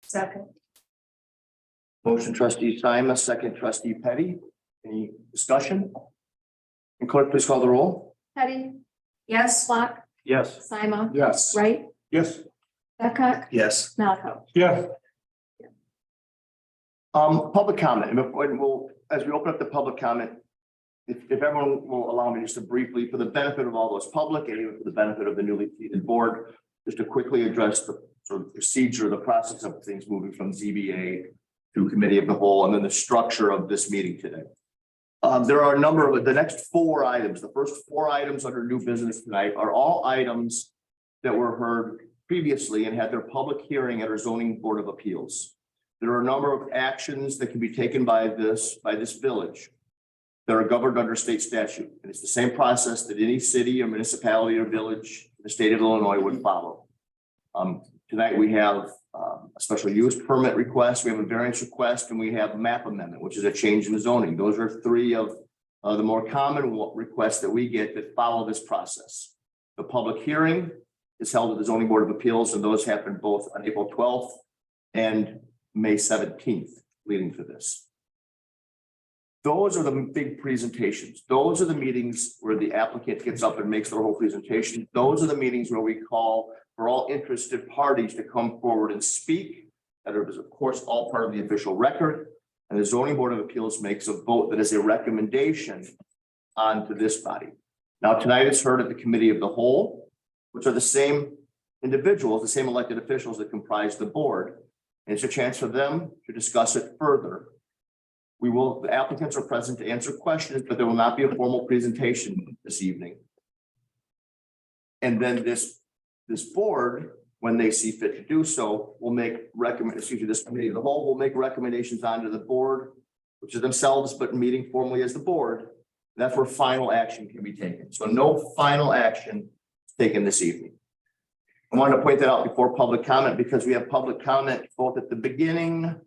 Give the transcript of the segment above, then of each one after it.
Second. Motion trustee Simon, second trustee Petty. Any discussion? And clerk, please call the roll. Petty. Yes. Block. Yes. Simon. Yes. Wright. Yes. Babcock. Yes. Malcolm. Yeah. Public comment, and we'll, as we open up the public comment, if everyone will allow me just to briefly, for the benefit of all those public and even for the benefit of the newly seated board, just to quickly address the sort of procedure, the process of things moving from ZBA to committee of the whole, and then the structure of this meeting today. There are a number of the next 4 items. The first 4 items under new business tonight are all items that were heard previously and had their public hearing at our zoning board of appeals. There are a number of actions that can be taken by this village that are governed under state statute. And it's the same process that any city or municipality or village in the state of Illinois would follow. Tonight we have a special use permit request, we have a variance request, and we have a map amendment, which is a change in the zoning. Those are 3 of the more common requests that we get that follow this process. The public hearing is held at the zoning board of appeals, and those happen both on April 12th and May 17th, leading to this. Those are the big presentations. Those are the meetings where the applicant gets up and makes their whole presentation. Those are the meetings where we call for all interested parties to come forward and speak. That is, of course, all part of the official record. And the zoning board of appeals makes a vote that is a recommendation onto this body. Now, tonight it's heard at the committee of the whole, which are the same individuals, the same elected officials that comprise the board. And it's a chance for them to discuss it further. The applicants are present to answer questions, but there will not be a formal presentation this evening. And then this board, when they see fit to do so, will make this committee of the whole will make recommendations onto the board, which is themselves, but meeting formally as the board. That's where final action can be taken. So no final action taken this evening. I wanted to point that out before public comment, because we have public comment both at the beginning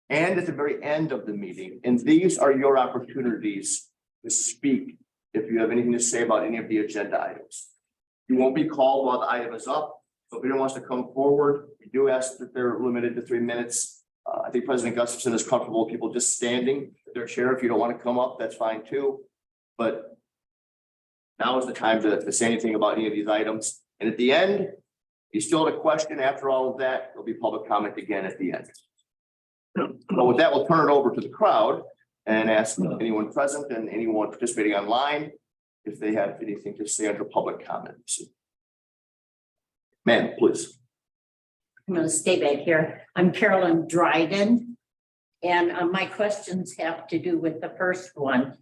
and at the very end of the meeting. And these are your opportunities to speak if you have anything to say about any of the agenda items. You won't be called while the item is up. So if anyone wants to come forward, we do ask that they're limited to 3 minutes. I think President Gustafson is comfortable with people just standing at their chair. If you don't want to come up, that's fine too. But now is the time to say anything about any of these items. And at the end, if you still have a question after all of that, there'll be public comment again at the end. So with that, we'll turn it over to the crowd and ask anyone present and anyone participating online if they have anything to say under public comments. Ma'am, please. I'm going to stay back here. I'm Carolyn Dryden, and my questions have to do with the first one,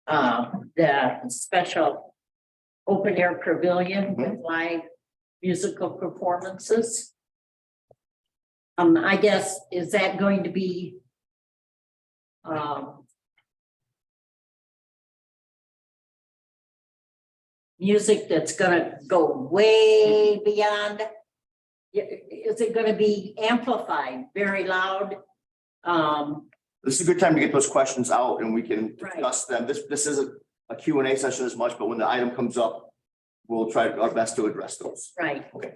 the special open air pavilion with live musical performances. I guess, is that going to be music that's going to go way beyond? Is it going to be amplified very loud? This is a good time to get those questions out and we can discuss them. This isn't a Q&A session as much, but when the item comes up, we'll try our best to address those. Right. Okay.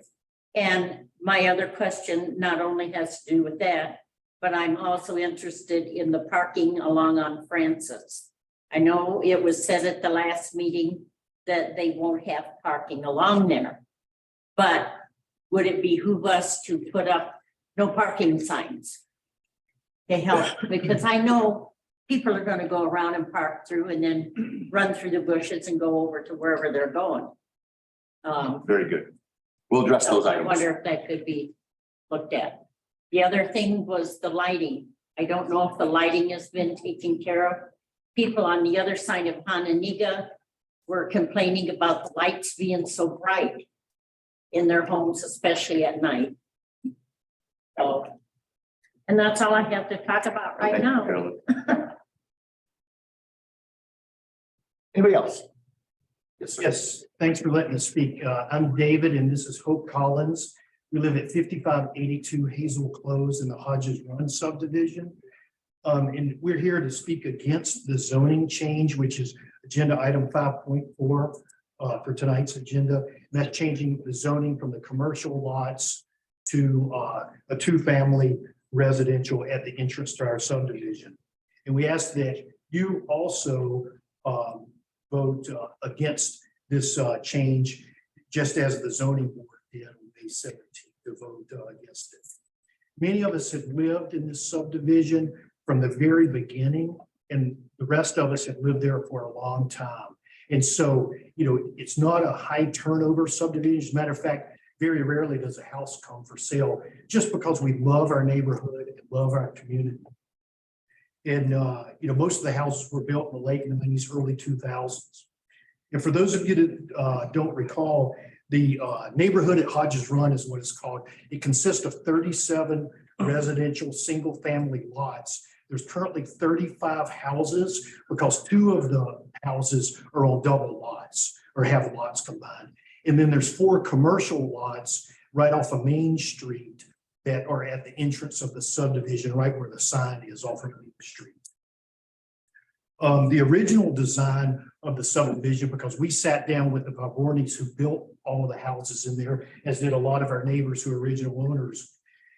And my other question not only has to do with that, but I'm also interested in the parking along on Francis. I know it was said at the last meeting that they won't have parking along there, but would it behoove us to put up no parking signs to help? Because I know people are going to go around and park through and then run through the bushes and go over to wherever they're going. Very good. We'll address those items. I wonder if that could be looked at. The other thing was the lighting. I don't know if the lighting has been taken care of. People on the other side of Hananiga were complaining about the lights being so bright in their homes, especially at night. So, and that's all I have to talk about right now. Anybody else? Yes, sir. Yes, thanks for letting us speak. I'm David and this is Hope Collins. We live at 5582 Hazel Close in the Hodges Run subdivision. And we're here to speak against the zoning change, which is agenda item 5.4 for tonight's agenda. And that's changing the zoning from the commercial lots to a two-family residential at the entrance to our subdivision. And we ask that you also vote against this change, just as the zoning board did on May 17th to vote against it. Many of us have lived in this subdivision from the very beginning, and the rest of us have lived there for a long time. And so, it's not a high turnover subdivision. As a matter of fact, very rarely does a house come for sale, just because we love our neighborhood and love our community. And, most of the houses were built in the late 90s, early 2000s. And for those of you that don't recall, the neighborhood at Hodges Run is what it's called. It consists of 37 residential single-family lots. There's currently 35 houses because 2 of the houses are on double lots or have lots combined. And then there's 4 commercial lots right off of Main Street that are at the entrance of the subdivision, right where the sign is off of Main Street. The original design of the subdivision, because we sat down with the Vabornis who built all of the houses in there, as did a lot of our neighbors who are original owners.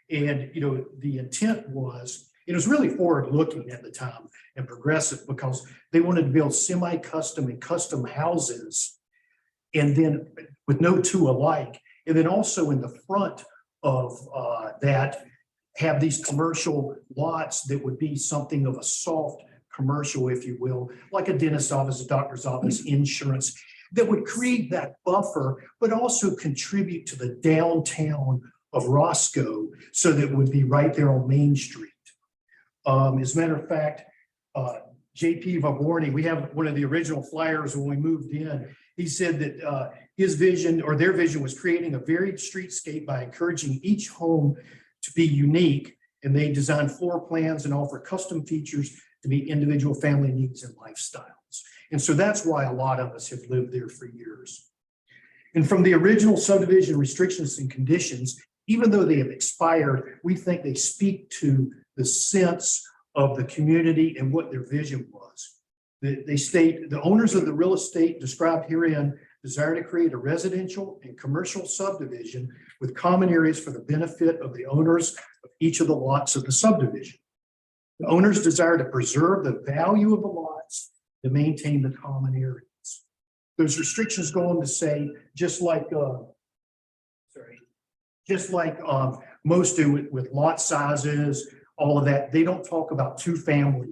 And, the intent was, it was really forward-looking at the time and progressive, because they wanted to build semi-custom and custom houses, and then with no 2 alike. And then also in the front of that, have these commercial lots that would be something of a soft commercial, if you will, like a dentist's office, a doctor's office, insurance, that would create that buffer, but also contribute to the downtown of Roscoe, so that it would be right there on Main Street. As a matter of fact, JP Vaborny, we have one of the original flyers when we moved in. He said that his vision, or their vision, was creating a varied streetscape by encouraging each home to be unique, and they design floor plans and offer custom features to meet individual family needs and lifestyles. And so that's why a lot of us have lived there for years. And from the original subdivision restrictions and conditions, even though they have expired, we think they speak to the sense of the community and what their vision was. They state, the owners of the real estate described herein desire to create a residential and commercial subdivision with common areas for the benefit of the owners of each of the lots of the subdivision. The owners desire to preserve the value of the lots to maintain the common areas. Those restrictions go on to say, just like most do with lot sizes, all of that, they don't talk about 2-family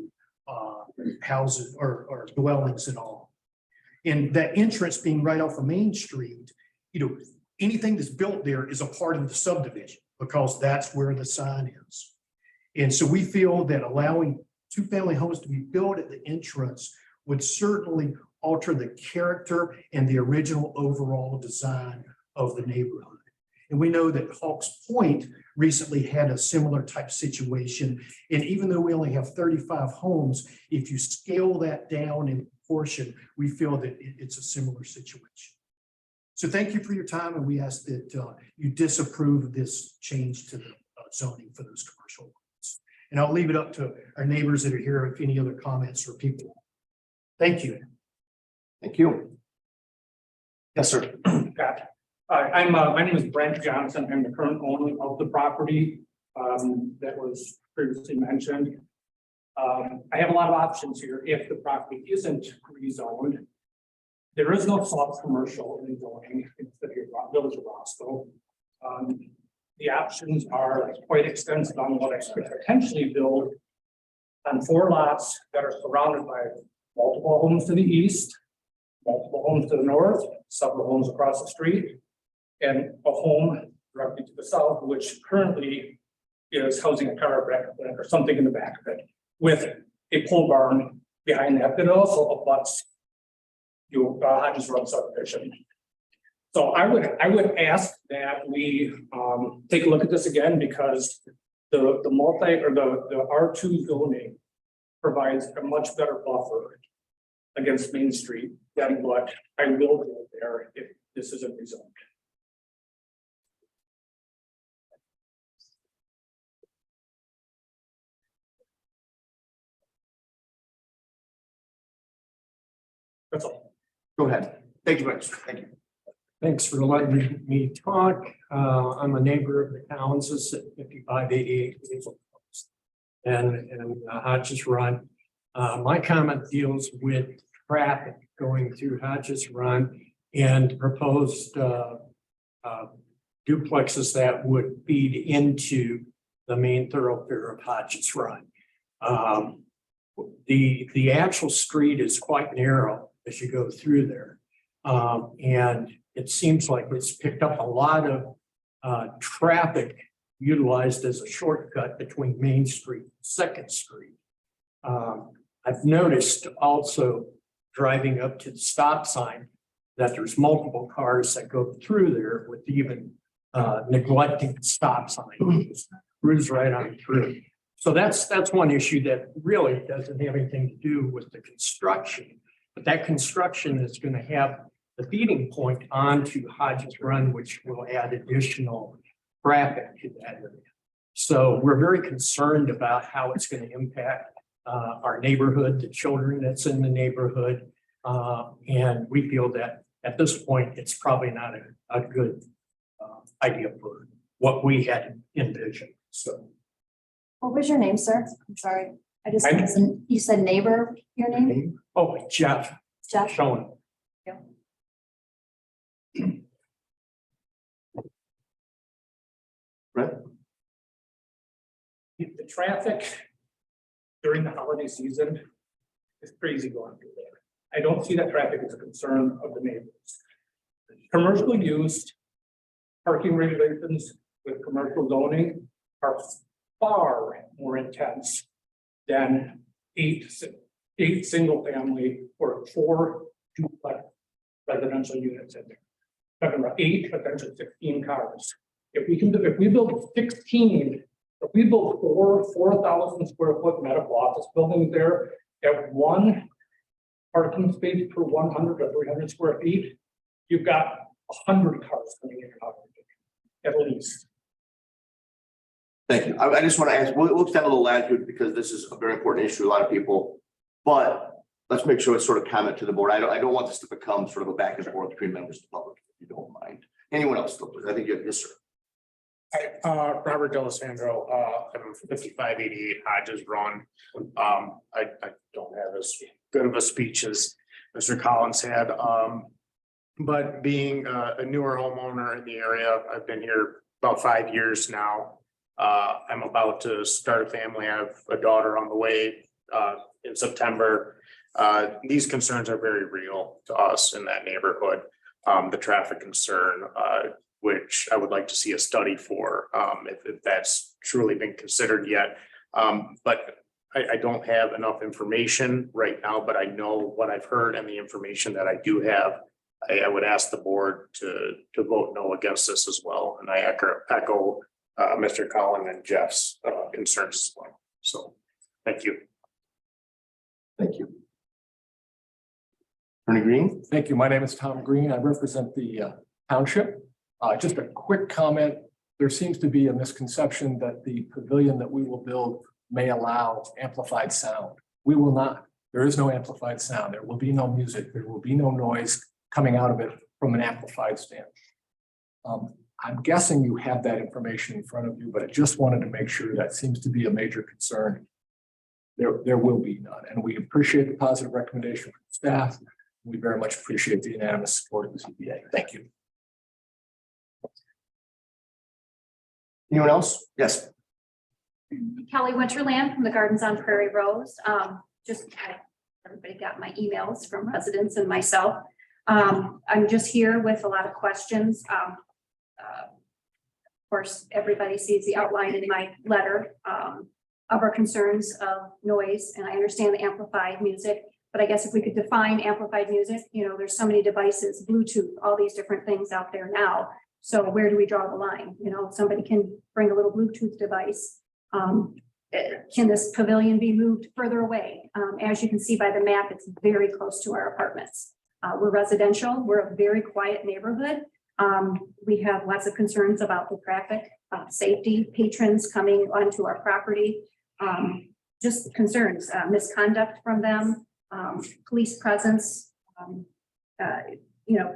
houses or dwellings at all. And that entrance being right off of Main Street, anything that's built there is a part of the subdivision, because that's where the sign is. And so we feel that allowing 2-family homes to be built at the entrance would certainly alter the character and the original overall design of the neighborhood. And we know that Hawks Point recently had a similar type situation. And even though we only have 35 homes, if you scale that down in proportion, we feel that it's a similar situation. So thank you for your time, and we ask that you disapprove of this change to the zoning for those commercial lots. And I'll leave it up to our neighbors that are here if any other comments or people. Thank you. Thank you. Yes, sir. My name is Brent Johnson. I'm the current owner of the property that was previously mentioned. I have a lot of options here if the property isn't rezoned. There is no soft commercial in zoning in the village of Roscoe. The options are quite extensive on what I could potentially build on 4 lots that are surrounded by multiple homes to the east, multiple homes to the north, several homes across the street, and a home directly to the south, which currently is housing a chiropractor clinic or something in the back of it, with a pole barn behind that. That also abuts Hodges Run subdivision. So I would ask that we take a look at this again, because the R2 zoning provides a much better buffer against Main Street than what I will do there if this isn't rezoned. That's all. Go ahead. Thank you very much. Thank you. Thanks for letting me talk. I'm a neighbor of the Collinses at 5588 Hazel Post and Hodges Run. My comment deals with traffic going through Hodges Run and proposed duplexes that would feed into the main thoroughfare of Hodges Run. The actual street is quite narrow as you go through there. And it seems like it's picked up a lot of traffic utilized as a shortcut between Main Street and Second Street. I've noticed also driving up to the stop sign that there's multiple cars that go through there with even neglecting the stop sign. Cruise right on through. So that's one issue that really doesn't have anything to do with the construction. But that construction is going to have the feeding point onto Hodges Run, which will add additional traffic to that area. So we're very concerned about how it's going to impact our neighborhood, the children that's in the neighborhood. And we feel that at this point, it's probably not a good idea for what we had envisioned. So. What was your name, sir? I'm sorry. I just listened. You said neighbor, your name? Oh, Jeff. Jeff. Showing. Right? The traffic during the holiday season is crazy going through there. I don't see that traffic as a concern of the neighbors. Commercial used parking regulations with commercial zoning are far more intense than eight single family or 4 duplex residential units in there. Talking about 8, potentially 16 cars. If we build 16, if we build 4,000 square foot medical office buildings there at 1 parking space per 100 or 300 square feet, you've got 100 cars coming in and out at least. Thank you. I just want to ask, we'll extend a little latitude because this is a very important issue to a lot of people, but let's make sure it's sort of comment to the board. I don't want this to become sort of a back and forth between members of the public, if you don't mind. Anyone else? I think you have, yes, sir. Hi, Robert D'Alessandro, I'm 5588 Hodges Run. I don't have as good of a speech as Mr. Collins had. But being a newer homeowner in the area, I've been here about 5 years now. I'm about to start a family. I have a daughter on the way in September. These concerns are very real to us in that neighborhood. The traffic concern, which I would like to see a study for, if that's truly been considered yet. But I don't have enough information right now, but I know what I've heard and the information that I do have. I would ask the board to vote no against this as well. And I echo Mr. Collin and Jeff's concerns as well. So, thank you. Thank you. Attorney Green. Thank you. My name is Tom Green. I represent the township. Just a quick comment. There seems to be a misconception that the pavilion that we will build may allow amplified sound. We will not. There is no amplified sound. There will be no music. There will be no noise coming out of it from an amplified stand. I'm guessing you have that information in front of you, but I just wanted to make sure that seems to be a major concern. There will be none, and we appreciate the positive recommendation from staff. We very much appreciate the unanimous support of the CBA. Thank you. Anyone else? Yes. Kelly Winterland from the Gardens on Prairie Rose. Everybody got my emails from residents and myself. I'm just here with a lot of questions. Of course, everybody sees the outline in my letter of our concerns of noise, and I understand the amplified music, but I guess if we could define amplified music, there's so many devices, Bluetooth, all these different things out there now. So where do we draw the line? Somebody can bring a little Bluetooth device. Can this pavilion be moved further away? As you can see by the map, it's very close to our apartments. We're residential. We're a very quiet neighborhood. We have lots of concerns about the traffic, safety, patrons coming onto our property, just concerns, misconduct from them, police presence.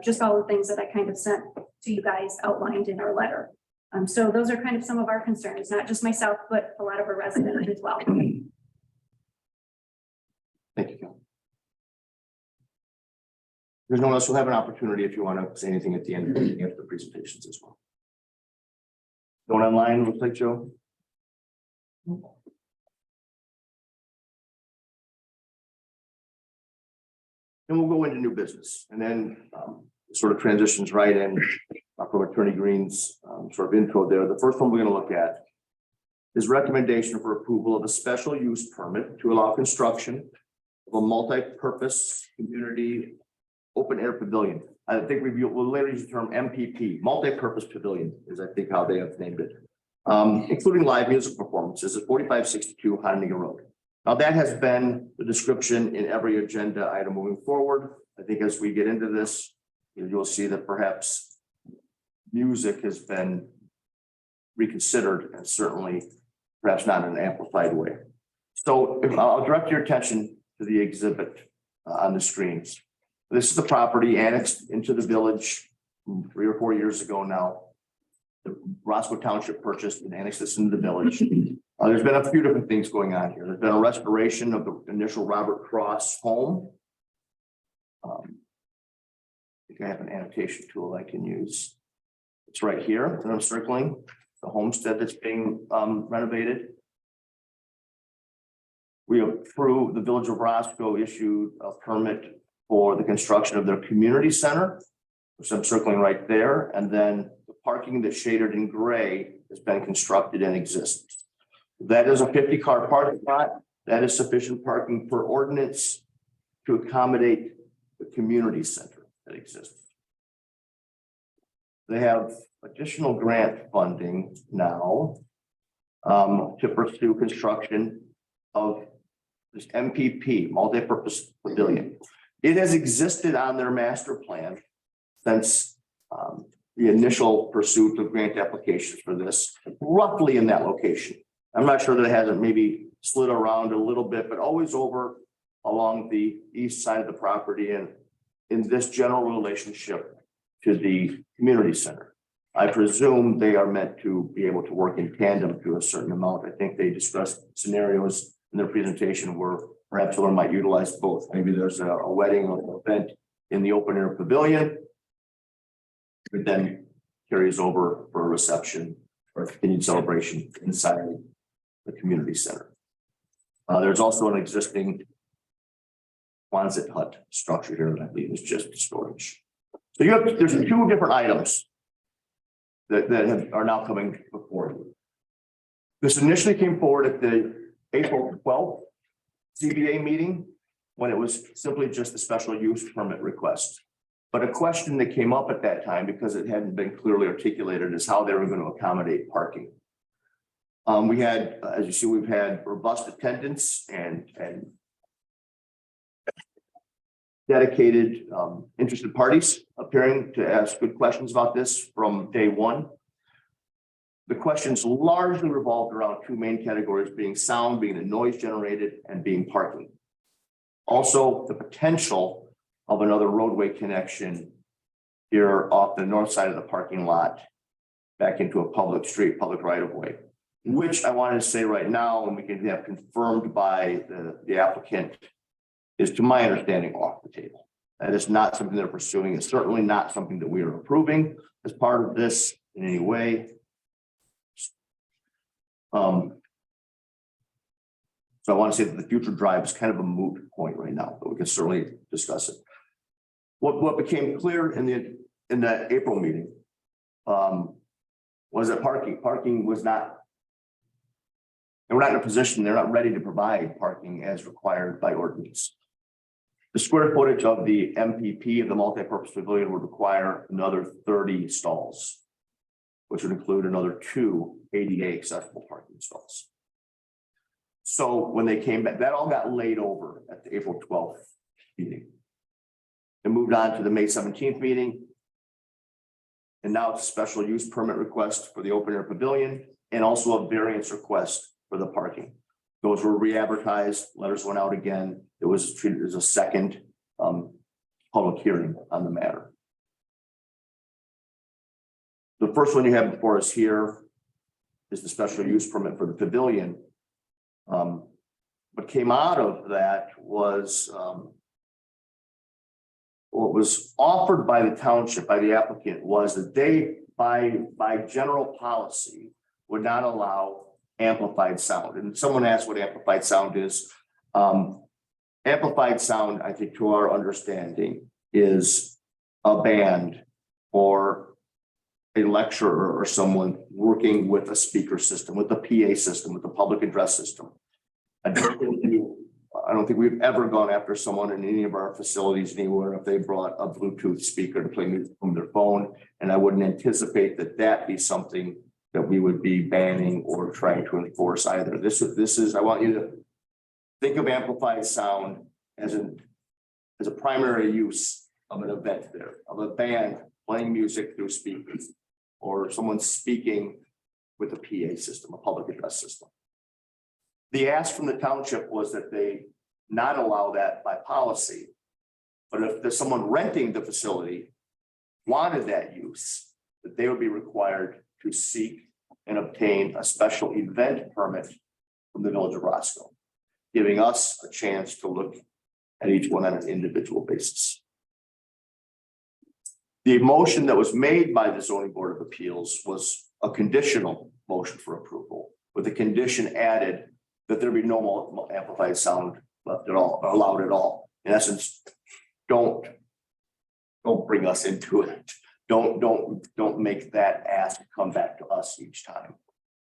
just all the things that I kind of sent to you guys outlined in our letter. So those are kind of some of our concerns, not just myself, but a lot of our residents as well. Thank you, Ken. There's no one else who'll have an opportunity if you want to say anything at the end of the presentations as well. No one online, looks like Joe. Then we'll go into new business, and then sort of transitions right in from Attorney Green's sort of intro there. The first one we're going to look at is recommendation for approval of a special use permit to allow construction of a multi-purpose community open air pavilion. I think we'll later use the term MPP, multi-purpose pavilion is I think how they have named it, including live music performances at 4562 Honega Road. Now that has been the description in every agenda item moving forward. I think as we get into this, you'll see that perhaps music has been reconsidered and certainly perhaps not in an amplified way. So if I'll direct your attention to the exhibit on the screens. This is the property annexed into the village 3 or 4 years ago now. The Roscoe Township purchased and annexed this into the village. There's been a few different things going on here. There's been a restoration of the initial Robert Cross home. I think I have an annotation tool I can use. It's right here that I'm circling, the homestead that's being renovated. We approved, the village of Roscoe issued a permit for the construction of their community center, which I'm circling right there. And then the parking that's shaded in gray has been constructed and exists. That is a 50-car parking lot. That is sufficient parking per ordinance to accommodate the community center that exists. They have additional grant funding now to pursue construction of this MPP, multi-purpose pavilion. It has existed on their master plan since the initial pursuit of grant applications for this, roughly in that location. I'm not sure that it hasn't maybe slid around a little bit, but always over along the east side of the property and in this general relationship to the community center. I presume they are meant to be able to work in tandem to a certain amount. I think they discussed scenarios in their presentation where perhaps someone might utilize both. Maybe there's a wedding or an event in the open air pavilion, but then carries over for a reception or continued celebration inside the community center. There's also an existing Quonset hut structure here that I believe is just storage. So there's 2 different items that are now coming before you. This initially came forward at the April 12th CBA meeting when it was simply just a special use permit request. But a question that came up at that time, because it hadn't been clearly articulated, is how they were going to accommodate parking. We had, as you see, we've had robust attendance and dedicated interested parties appearing to ask good questions about this from day one. The questions largely revolved around 2 main categories, being sound, being the noise generated, and being parking. Also, the potential of another roadway connection here off the north side of the parking lot back into a public street, public right of way, which I wanted to say right now, and we can have confirmed by the applicant, is to my understanding off the table. That is not something they're pursuing. It's certainly not something that we are approving as part of this in any way. So I want to say that the future drive is kind of a moot point right now, but we can certainly discuss it. What became clear in the April meeting was that parking was not, and we're not in a position, they're not ready to provide parking as required by ordinance. The square footage of the MPP of the multi-purpose pavilion would require another 30 stalls, which would include another 2 ADA accessible parking stalls. So when they came back, that all got laid over at the April 12th meeting. It moved on to the May 17th meeting. And now it's a special use permit request for the open air pavilion and also a variance request for the parking. Those were re-advertised, letters went out again. It was treated as a second public hearing on the matter. The first one you have before us here is the special use permit for the pavilion. What came out of that was what was offered by the township, by the applicant, was that they, by general policy, would not allow amplified sound. And someone asked what amplified sound is. Amplified sound, I think, to our understanding, is a band or a lecturer or someone working with a speaker system, with a PA system, with a public address system. I don't think we've ever gone after someone in any of our facilities anywhere if they brought a Bluetooth speaker to play music from their phone. And I wouldn't anticipate that that be something that we would be banning or trying to enforce either. This is, I want you to think of amplified sound as a primary use of an event there, of a band playing music through speakers, or someone speaking with a PA system, a public address system. The ask from the township was that they not allow that by policy. But if there's someone renting the facility wanted that use, that they would be required to seek and obtain a special event permit from the village of Roscoe, giving us a chance to look at each one on an individual basis. The motion that was made by the zoning board of appeals was a conditional motion for approval, with the condition added that there be no more amplified sound left at all, or allowed at all. In essence, don't bring us into it. Don't make that ask come back to us each time,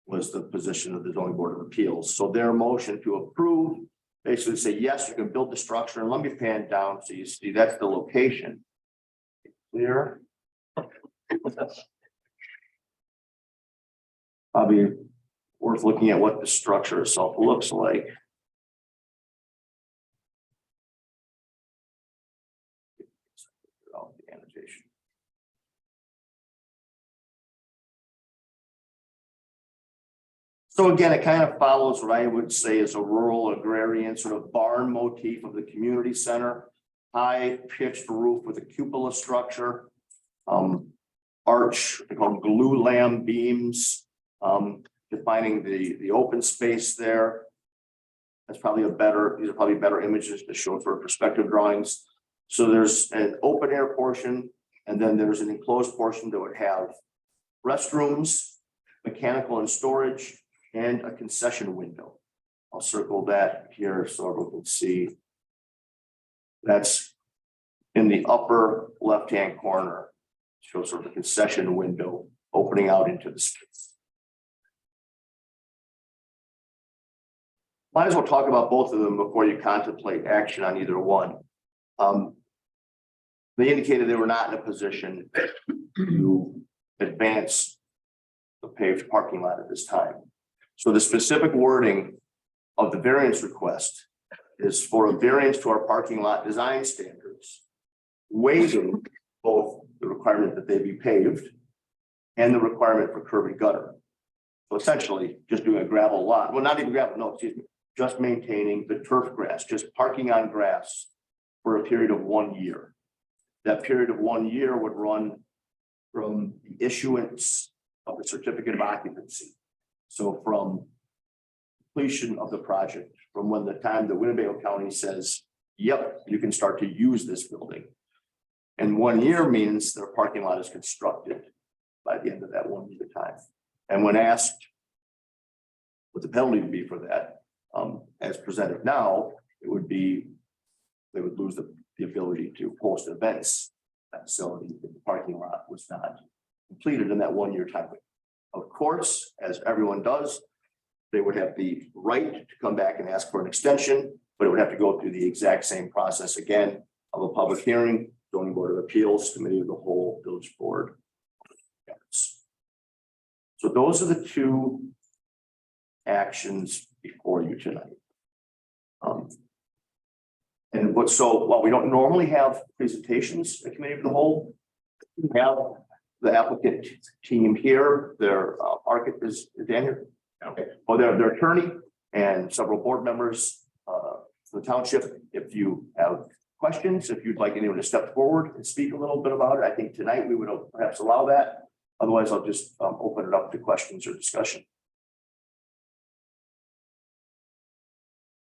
was the position of the zoning board of appeals. So their motion to approve basically say, yes, you can build the structure, and let me pan down so you see that's the location. Clear? Probably worth looking at what the structure itself looks like. The annotation. So again, it kind of follows what I would say is a rural agrarian sort of barn motif of the community center. High pitched roof with a cupola structure, arch, they call glue lamb beams, defining the open space there. That's probably these are probably better images to show for perspective drawings. So there's an open air portion, and then there's an enclosed portion that would have restrooms, mechanical and storage, and a concession window. I'll circle that here so everyone can see. That's in the upper left-hand corner. Shows sort of a concession window opening out into the space. Might as well talk about both of them before you contemplate action on either one. They indicated they were not in a position to advance the paved parking lot at this time. So the specific wording of the variance request is for a variance to our parking lot design standards, waiving both the requirement that they be paved and the requirement for curb and gutter. So essentially just doing a gravel lot, well, not even gravel, no, excuse me, just maintaining the turf grass, just parking on grass for a period of 1 year. That period of 1 year would run from the issuance of the certificate of occupancy. So from completion of the project, from when the time that Winnebago County says, yep, you can start to use this building. And 1 year means their parking lot is constructed by the end of that 1 year time. And when asked what the penalty would be for that, as presented now, it would be, they would lose the ability to host events. That facility, the parking lot was not completed in that 1 year time. Of course, as everyone does, they would have the right to come back and ask for an extension, but it would have to go through the exact same process again of a public hearing, zoning board of appeals, committee of the whole, village board. So those are the two actions before you tonight. While we don't normally have presentations at committee of the whole, we have the applicant team here, their architect is Dan here. Okay. Well, their attorney and several board members from the township. If you have questions, if you'd like anyone to step forward and speak a little bit about it, I think tonight we would perhaps allow that. Otherwise, I'll just open it up to questions or discussion.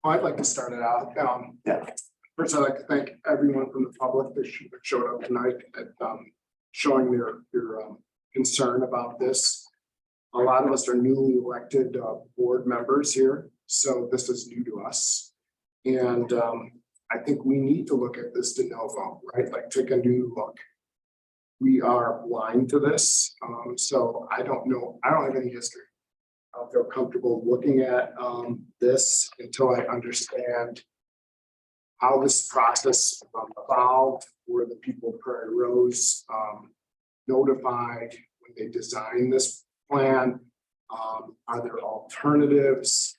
I'd like to start it out. Yeah. First, I'd like to thank everyone from the public that showed up tonight at showing their concern about this. A lot of us are newly elected board members here, so this is new to us. And I think we need to look at this de novo, right? Like take a new look. We are blind to this, so I don't know. I don't have any history. I don't feel comfortable looking at this until I understand how this process evolved. Were the people of Prairie Rose notified when they designed this plan? Are there alternatives?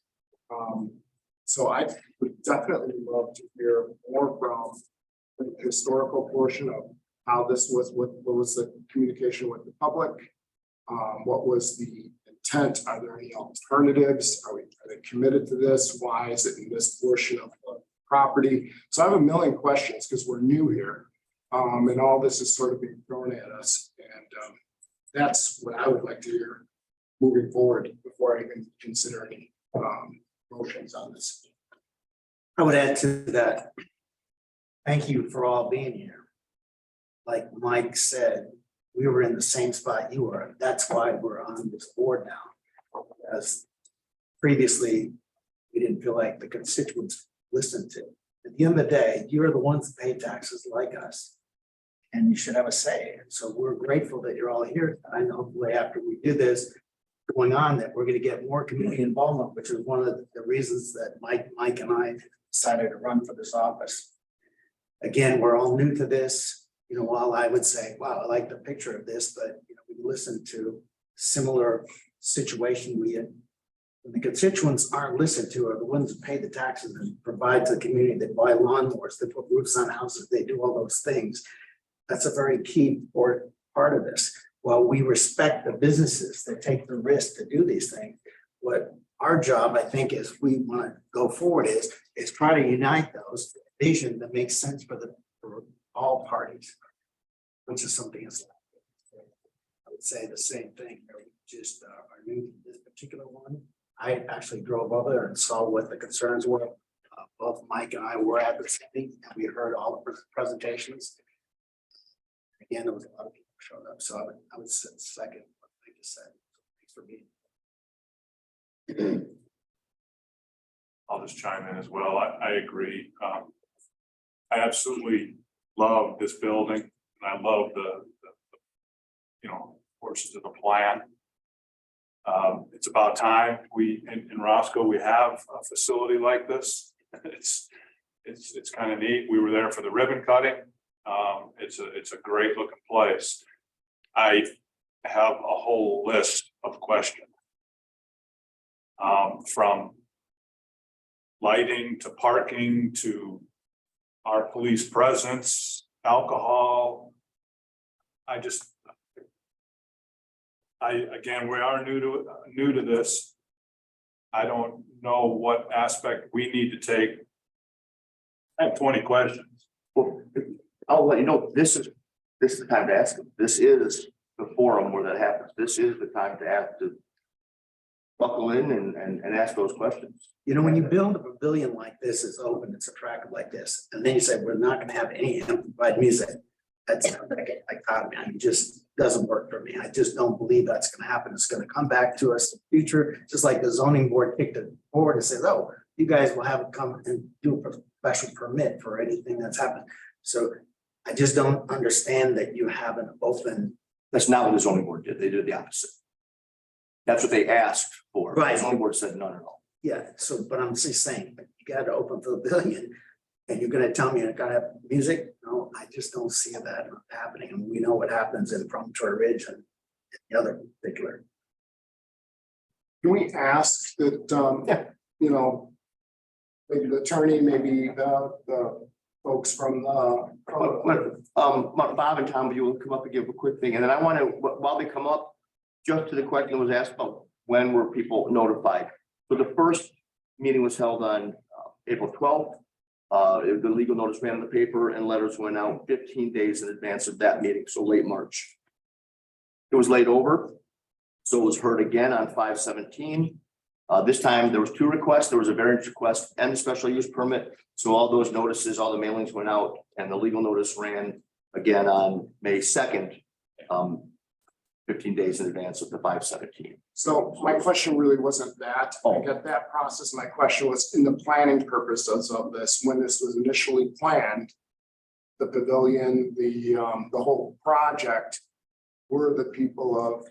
So I would definitely love to hear more from the historical portion of how this was, what was the communication with the public? What was the intent? Are there any alternatives? Are they committed to this? Why is it in this portion of the property? So I have a million questions because we're new here. And all this is sort of being thrown at us. And that's what I would like to hear moving forward before I even consider any motions on this. I would add to that. Thank you for all being here. Like Mike said, we were in the same spot you were. That's why we're on this board now. As previously, we didn't feel like the constituents listened to. At the end of the day, you're the ones that pay taxes like us. And you should have a say. And so we're grateful that you're all here. And hopefully after we do this, going on, that we're going to get more community involvement, which is one of the reasons that Mike and I decided to run for this office. Again, we're all new to this. You know, while I would say, wow, I like the picture of this, but you know, we listened to similar situation we had. When the constituents aren't listened to are the ones that pay the taxes and provide to the community, that buy lawnmowers, they put roofs on houses, they do all those things. That's a very key part of this. While we respect the businesses that take the risk to do these things, what our job, I think, is we want to go forward is try to unite those vision that makes sense for all parties, which is something that's, I would say the same thing. We just are new to this particular one. I actually drove over there and saw what the concerns were. Both Mike and I were at this meeting, and we heard all the presentations. Again, there was a lot of people who showed up, so I would second what I just said. Thanks for being. I'll just chime in as well. I agree. I absolutely love this building, and I love the portions of the plan. It's about time we in Roscoe we have a facility like this. It's kind of neat. We were there for the ribbon cutting. It's a great looking place. I have a whole list of questions. From lighting to parking to our police presence, alcohol. Again, we are new to this. I don't know what aspect we need to take. I have 20 questions. Well, I'll let you know, this is the time to ask them. This is the forum where that happens. This is the time to have to buckle in and ask those questions. You know, when you build a pavilion like this, it's open, it's attractive like this, and then you say, we're not going to have any amplified music. That's like it just doesn't work for me. I just don't believe that's going to happen. It's going to come back to us in the future, just like the zoning board picked it forward and says, oh, you guys will have it come and do a special permit for anything that's happened. So I just don't understand that you have an open. That's not what the zoning board did. They did the opposite. That's what they asked for. Right. The zoning board said none at all. Yeah, so, but I'm just saying, you got to open for the pavilion, and you're gonna tell me you're gonna have music? No, I just don't see that happening, and we know what happens in Promontory Ridge and the other particular. Can we ask that, you know, maybe the attorney, maybe the folks from Bob and Tom, you will come up and give a quick thing, and then I want to, while they come up, just to the question that was asked about when were people notified. So the first meeting was held on April 12th. The legal notice ran in the paper and letters went out 15 days in advance of that meeting, so late March. It was laid over. So it was heard again on 5/17. This time there was two requests. There was a variance request and a special use permit. So all those notices, all the mailings went out and the legal notice ran again on May 2nd. 15 days in advance of the 5/17. So my question really wasn't that. I get that process. My question was in the planning purposes of this, when this was initially planned, the pavilion, the whole project, were the people of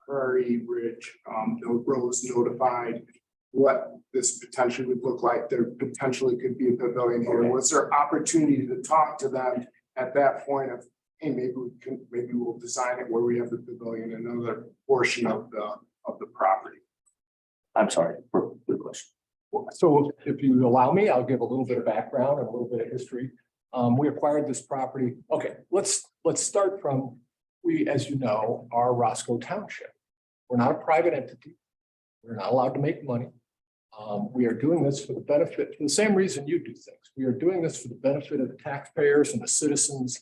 Prairie Ridge, Rose notified what this potentially would look like? There potentially could be a pavilion here. Was there opportunity to talk to them at that point of, hey, maybe we'll design it where we have the pavilion in another portion of the property? I'm sorry for the question. So if you allow me, I'll give a little bit of background and a little bit of history. We acquired this property. Okay, let's start from, we, as you know, are Roscoe Township. We're not a private entity. We're not allowed to make money. We are doing this for the benefit, for the same reason you do things. We are doing this for the benefit of the taxpayers and the citizens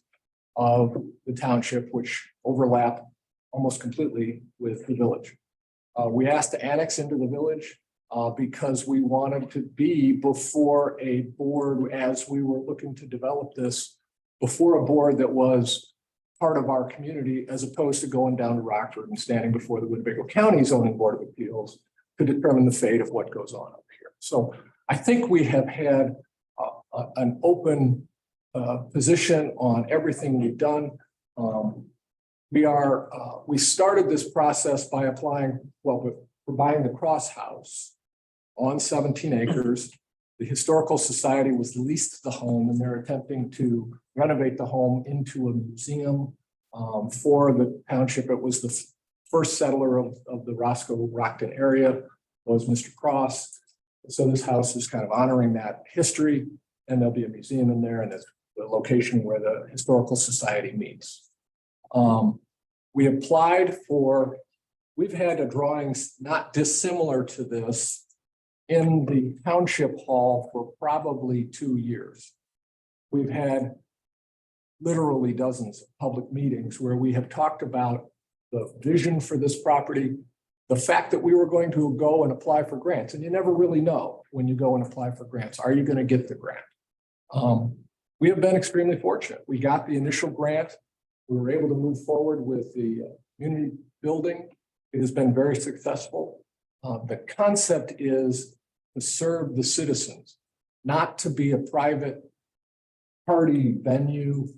of the township, which overlap almost completely with the village. We asked to annex into the village because we wanted to be before a board, as we were looking to develop this, before a board that was part of our community, as opposed to going down to Rockford and standing before the Winnebago County Zoning Board of Appeals to determine the fate of what goes on up here. So I think we have had an open position on everything we've done. We started this process by applying, we're buying the Cross House on 17 acres. The Historical Society was leased the home and they're attempting to renovate the home into a museum for the township. It was the first settler of the Roscoe Rockton area was Mr. Cross. So this house is kind of honoring that history, and there'll be a museum in there, and it's the location where the Historical Society meets. We applied for, we've had a drawings not dissimilar to this in the township hall for probably 2 years. We've had literally dozens of public meetings where we have talked about the vision for this property, the fact that we were going to go and apply for grants, and you never really know when you go and apply for grants, are you going to get the grant? We have been extremely fortunate. We got the initial grant. We were able to move forward with the community building. It has been very successful. The concept is to serve the citizens, not to be a private party venue,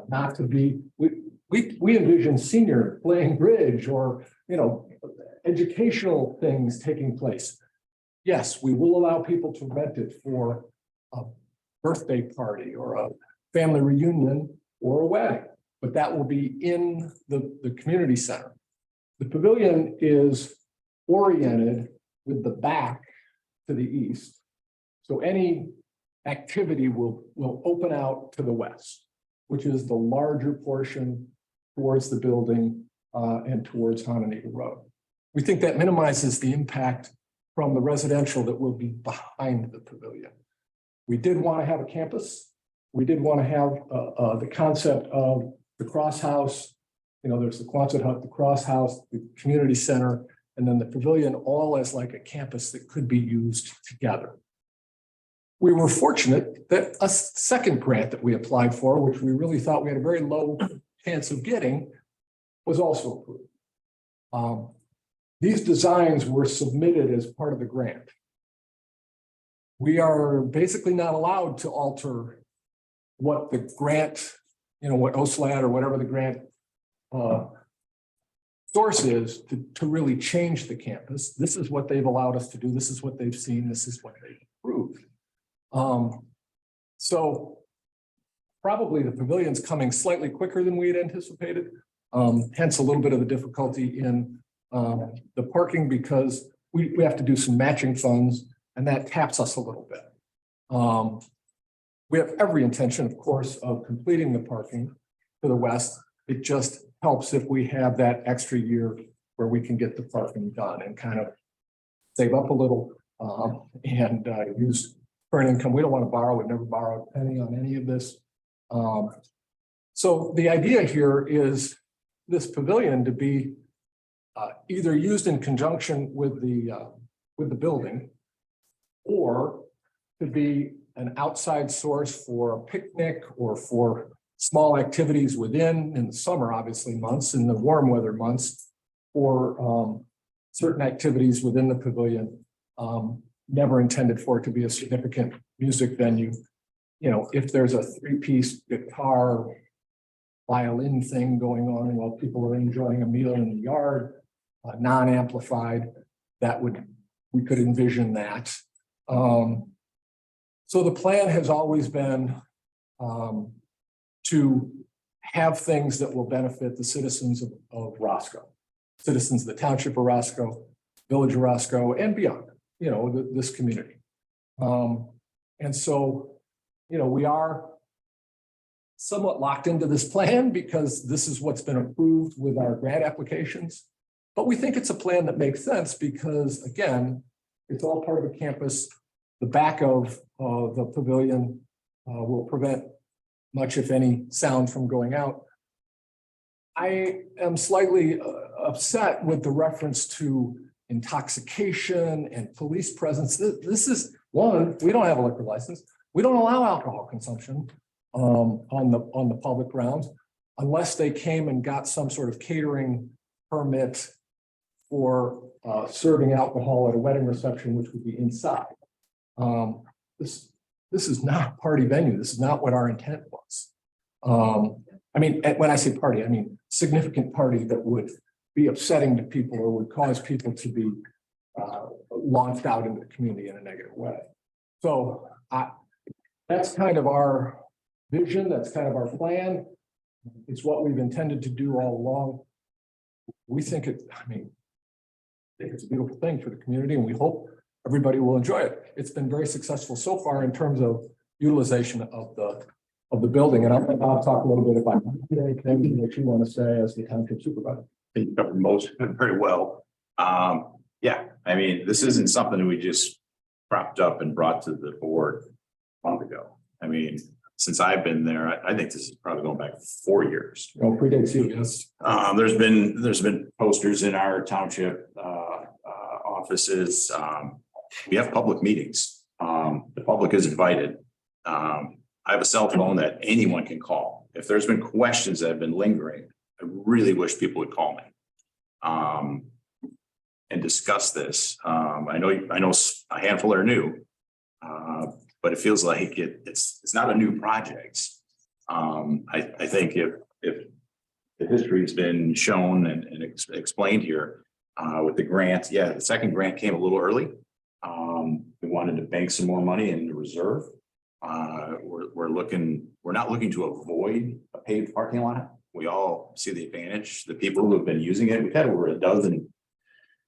not to be, we envision senior playing bridge or, educational things taking place. Yes, we will allow people to rent it for a birthday party or a family reunion or a wedding, but that will be in the community center. The pavilion is oriented with the back to the east. So any activity will open out to the west, which is the larger portion towards the building and towards Hononegah Road. We think that minimizes the impact from the residential that will be behind the pavilion. We did want to have a campus. We did want to have the concept of the Cross House. There's the Quonset hut, the Cross House, the community center, and then the pavilion, all as like a campus that could be used together. We were fortunate that a second grant that we applied for, which we really thought we had a very low chance of getting, was also approved. These designs were submitted as part of the grant. We are basically not allowed to alter what the grant, what OSLAD or whatever the grant source is to really change the campus. This is what they've allowed us to do. This is what they've seen. This is what they've approved. So probably the pavilion's coming slightly quicker than we had anticipated. Hence a little bit of the difficulty in the parking because we have to do some matching funds and that taps us a little bit. We have every intention, of course, of completing the parking to the west. It just helps if we have that extra year where we can get the parking done and kind of save up a little and use current income. We don't want to borrow. We've never borrowed a penny on any of this. So the idea here is this pavilion to be either used in conjunction with the building or to be an outside source for a picnic or for small activities within, in the summer, obviously months, in the warm weather months, or certain activities within the pavilion, never intended for it to be a significant music venue. You know, if there's a three-piece guitar, violin thing going on while people are enjoying a meal in the yard, non-amplified, we could envision that. So the plan has always been to have things that will benefit the citizens of Roscoe, citizens of the township of Roscoe, village of Roscoe, and beyond, you know, this community. And so, you know, we are somewhat locked into this plan because this is what's been approved with our grant applications. But we think it's a plan that makes sense because, again, it's all part of the campus. The back of the pavilion will prevent much, if any, sound from going out. I am slightly upset with the reference to intoxication and police presence. This is one, we don't have a liquor license. We don't allow alcohol consumption on the public grounds unless they came and got some sort of catering permit for serving alcohol at a wedding reception, which would be inside. This is not a party venue. This is not what our intent was. I mean, when I say party, I mean significant party that would be upsetting to people or would cause people to be launched out into the community in a negative way. So that's kind of our vision. That's kind of our plan. It's what we've intended to do all along. We think I think it's a beautiful thing for the community, and we hope everybody will enjoy it. It's been very successful so far in terms of utilization of the building. And I'll talk a little bit about anything that you want to say as the township supervisor. You covered most very well. Yeah, I mean, this isn't something that we just propped up and brought to the board a month ago. I mean, since I've been there, I think this is probably going back 4 years. Oh, predates you, yes. There's been posters in our township offices. We have public meetings. The public is invited. I have a cell phone that anyone can call. If there's been questions that have been lingering, I really wish people would call me and discuss this. I know a handful are new, but it feels like it's not a new project. I think if the history has been shown and explained here with the grant, yeah, the second grant came a little early. We wanted to bank some more money in the reserve. We're not looking to avoid a paved parking lot. We all see the advantage. The people who have been using it, we've had over a dozen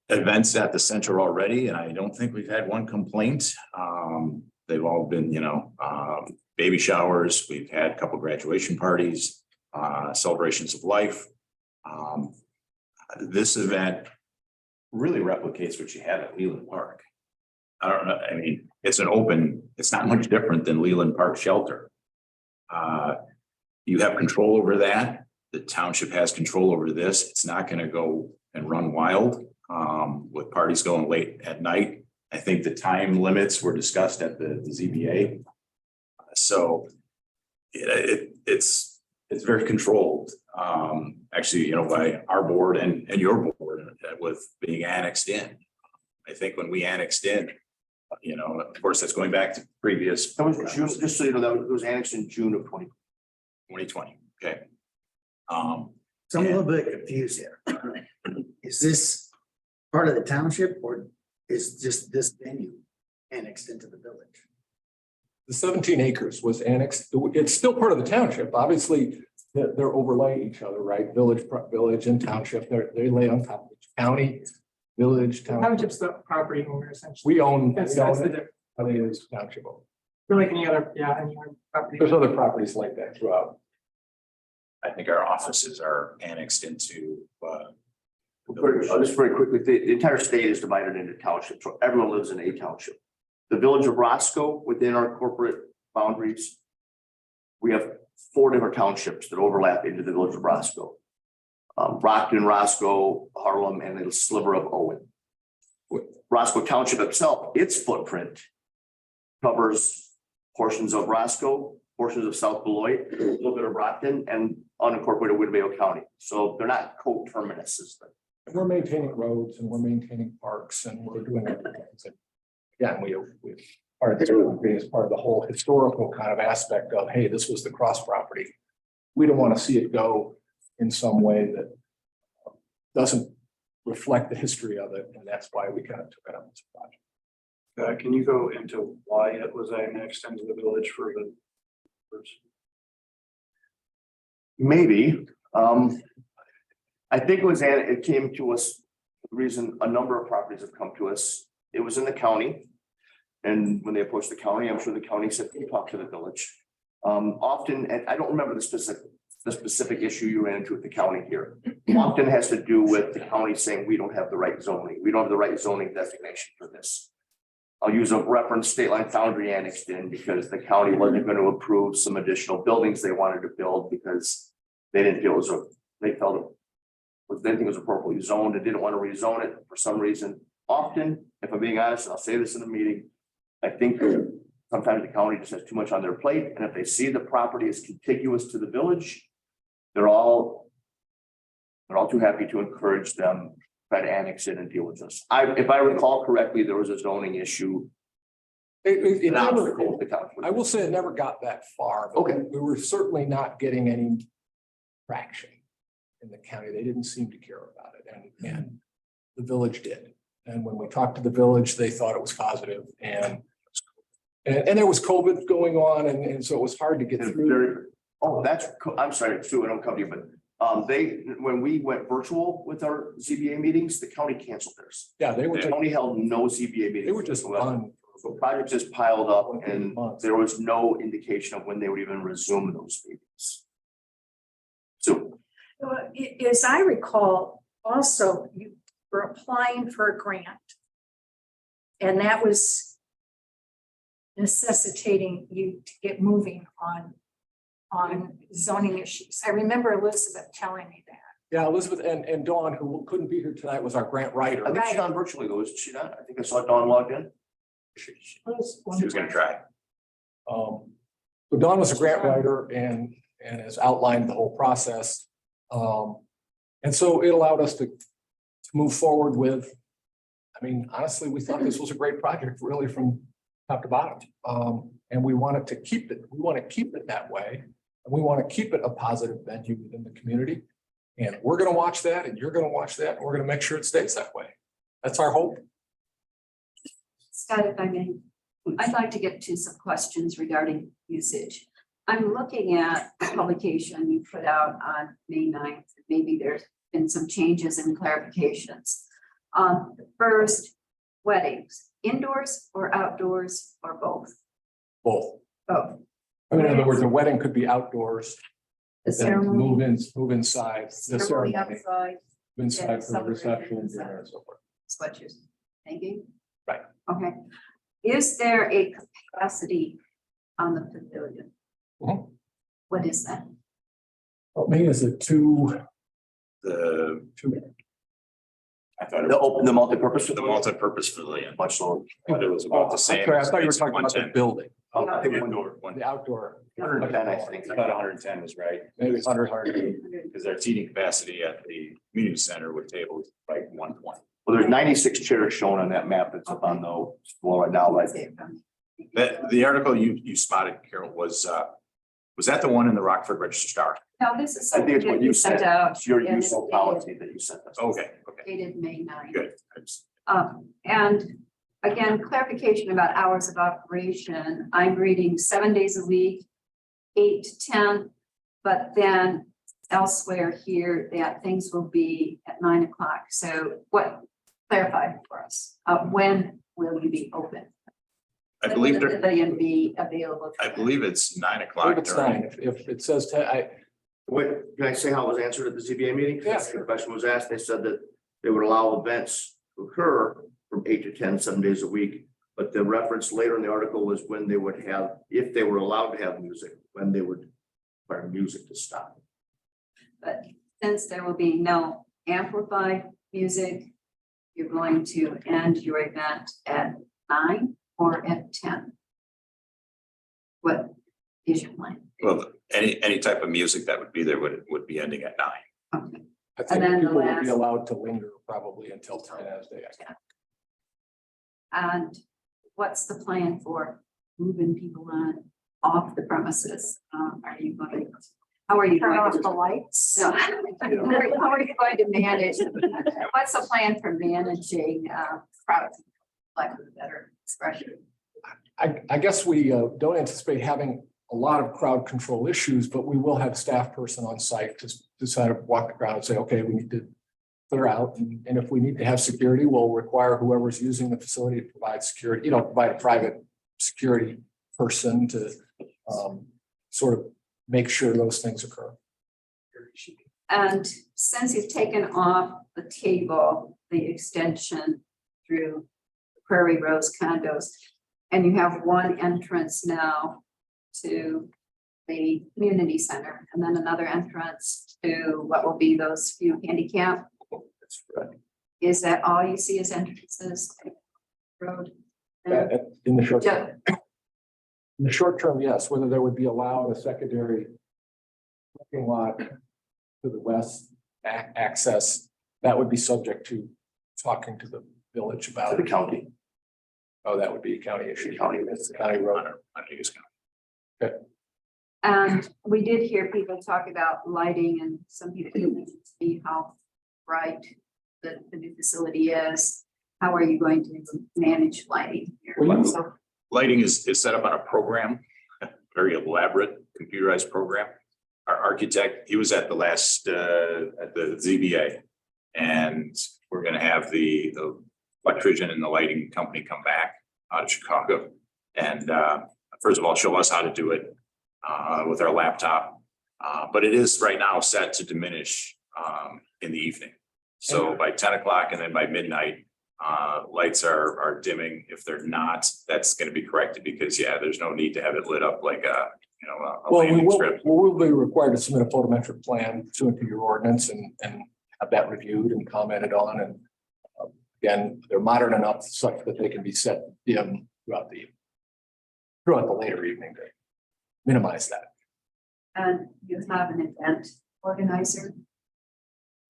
events at the center already, and I don't think we've had one complaint. They've all been, baby showers. We've had a couple graduation parties, celebrations of life. This event really replicates what you had at Leland Park. I don't know. I mean, it's not much different than Leland Park Shelter. You have control over that. The township has control over this. It's not going to go and run wild with parties going late at night. I think the time limits were discussed at the ZBA. So it's very controlled. Actually, by our board and your board with being annexed in. I think when we annexed in, of course, that's going back to previous. That was June, just so you know, that was annexed in June of 2020. Okay. So I'm a little bit confused here. Is this part of the township or is just this venue annexed into the village? The 17 acres was annexed. It's still part of the township. Obviously, they're overlaying each other, right? Village and township, they lay on top of each county, village, township. Township's the property owner essentially. We own. That's we own the it. difference. I think it is township. We're like any other property. There's other properties like that throughout. I think our offices are annexed into. Just very quickly, the entire state is divided into townships, so everyone lives in a township. The village of Roscoe, within our corporate boundaries, we have 4 different townships that overlap into the village of Roscoe. Rockton, Roscoe, Harlem, and a sliver of Owen. Roscoe Township itself, its footprint covers portions of Roscoe, portions of South Beloit, a little bit of Rockton, and unincorporated Winnebago County. So they're not co-terminuses. We're maintaining roads and we're maintaining parks and we're doing everything. Again, we part of this is part of the whole historical kind of aspect of, hey, this was the cross property. We don't want to see it go in some way that doesn't reflect the history of it, and that's why we kind of took it up as a project. Can you go into why it was annexed into the village for the? Maybe. I think it came to us, the reason a number of properties have come to us. It was in the county. And when they approached the county, I'm sure the county said, "You talk to the village." Often, and I don't remember the specific issue you ran into with the county here. Often has to do with the county saying, we don't have the right zoning. We don't have the right zoning designation for this. I'll use a reference State Line Foundry annexed in because the county wasn't going to approve some additional buildings they wanted to build because they didn't feel they felt they didn't think it was appropriately zoned and didn't want to rezone it for some reason. Often, if I'm being honest, and I'll say this in a meeting, I think sometimes the county just has too much on their plate. And if they see the property is contiguous to the village, they're all too happy to encourage them, try to annex it and deal with this. If I recall correctly, there was a zoning issue. It never, The county. I will say it never got that far, but Okay. we were certainly not getting any traction in the county. They didn't seem to care about it, and the village did. And when we talked to the village, they thought it was positive, and there was COVID going on, and so it was hard to get through. I'm sorry, Sue, I don't cover you, but when we went virtual with our ZBA meetings, the county canceled theirs. Yeah, they were The just, county held no ZBA meetings. they were just done. So projects just piled up and Months. there was no indication of when they would even resume those meetings. So As I recall, also you were applying for a grant. And that was necessitating you to get moving on zoning issues. I remember Elizabeth telling me that. Yeah, Elizabeth and Dawn, who couldn't be here tonight, was our grant writer. I think she's on virtually though, isn't she not? I think I saw Dawn logged in. She was gonna try. So Dawn was a grant writer and has outlined the whole process. And so it allowed us to move forward with, I mean, honestly, we thought this was a great project, really from top to bottom. And we wanted to keep it, we want to keep it that way. And we want to keep it a positive venue within the community. And we're going to watch that, and you're going to watch that, and we're going to make sure it stays that way. That's our hope. Scott, if I may, I'd like to get to some questions regarding usage. I'm looking at the publication you put out on May 9th. Maybe there's been some changes and clarifications. First, weddings, indoors or outdoors or both? Both. Both. I mean, in other words, a wedding could be outdoors. The Then ceremony. move inside, the ceremony, Outside, inside for the celebration reception, inside. dinner and so forth. is what you're thinking? Right. Okay. Is there a capacity on the pavilion? Mhm. What is that? Well, maybe is it two? I thought it The was open, the multipurpose. the multi-purpose pavilion, Much lower. but it was about the same. I'm sorry, I thought you were It's talking about the 110. building, I think Indoor, one- the outdoor. 110, I think. I thought 110 was right, Maybe 100. because their seating capacity at the community center with tables, like 120. Well, there's 96 chairs shown on that map that's up on the wall right now, like The article you spotted, Carol, was that the one in the Rockford Register Star? No, this is I think it's something what that you you sent said. out. It's your and use of it's policy that you sent us. Okay, Dated May 9th. good. And again, clarification about hours of operation. I'm reading 7 days a week, 8 to 10, but then elsewhere here that things will be at 9 o'clock. So clarify for us, when will you be open? I When believe will the there, pavilion be available? I believe it's 9 I o'clock. believe it's during- 9. If it says 10, Wait, can I say how it was answered at the ZBA meeting? Yeah. The question was asked, they said that they would allow events to occur from 8 to 10, 7 days a week. But the reference later in the article was when they would have, if they were allowed to have music, when they would require music to stop. But since there will be no amplified music, you're going to end your event at 9 or at 10? What is your plan? Well, any type of music that would be there would be ending at 9. Okay. I think then the people would be last- allowed to linger probably until 10 as they. And what's the plan for moving people on off the premises? Are you going, how are you Turn going off to? the lights. No. How are you going to manage? What's the plan for managing crowd? Like a better expression. I guess we don't anticipate having a lot of crowd control issues, but we will have a staff person on site to sort of walk the crowd and say, okay, we need to clear out. And if we need to have security, we'll require whoever's using the facility to provide security, provide a private security person to sort of make sure those things occur. And since you've taken off the table, the extension through Prairie Rose condos, and you have one entrance now to the community center, and then another entrance to what will be those few handicap. That's right. Is that all you see as entrances? Road? In the short Yeah. In the short term, yes, whether there would be allowed a secondary parking lot to the west access, that would be subject to talking to the village about To the it. county. Oh, that would be a county issue. County. It's a county road. I think it's gonna. And we did hear people talk about lighting, and some people didn't see how bright the new facility is. How are you going to manage lighting here? Well, So, Lighting is set up on a program, a very elaborate computerized program. Our architect, he was at the last, at the ZBA. And we're gonna have the electrician and the lighting company come back out of Chicago. And first of all, show us how to do it with our laptop. But it is right now set to diminish in the evening. So by 10 o'clock and then by midnight, lights are dimming. If they're not, that's going to be corrected because there's no need to have it lit up like a Well, landing strip. we'll be required to submit a photometric plan pursuant to your ordinance and have that reviewed and commented on. And again, they're modern enough such that they can be set dim throughout the later evening to minimize that. and you have an event organizer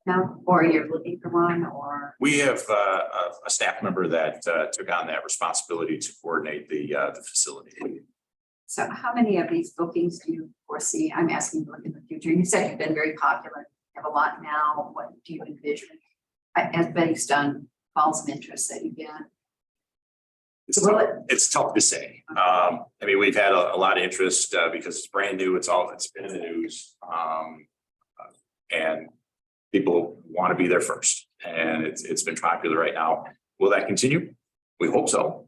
now, or you're looking for one, or? We have a staff member that took on that responsibility to coordinate the facility. So how many of these bookings do you foresee? I'm asking to look in the future. You said you've been very popular, you have a lot now. What do you envision? As based on calls of interest that you get? It's tough to say. I mean, we've had a lot of interest because it's brand new. It's been in the news. And people want to be there first, and it's been popular right now. Will that continue? We hope so.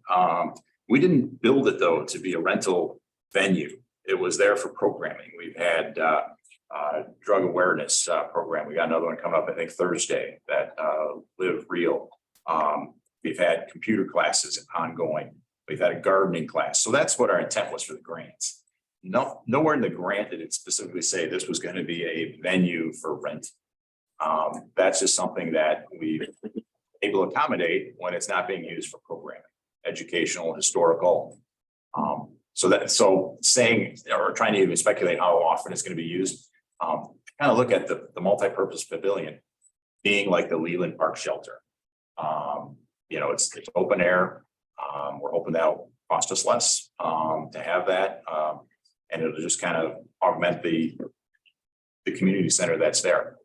We didn't build it though to be a rental venue. It was there for programming. We've had drug awareness program. We got another one coming up, I think Thursday, that Live Real. We've had computer classes ongoing. We've had a gardening class. So that's what our intent was for the grants. Nowhere in the grant did it specifically say this was going to be a venue for rent. That's just something that we able to accommodate when it's not being used for programming, educational, historical. So saying or trying to even speculate how often it's going to be used, kind of look at the multi-purpose pavilion being like the Leland Park shelter. It's open air. We're hoping that'll cost us less to have that. And it'll just kind of augment the community center that's there.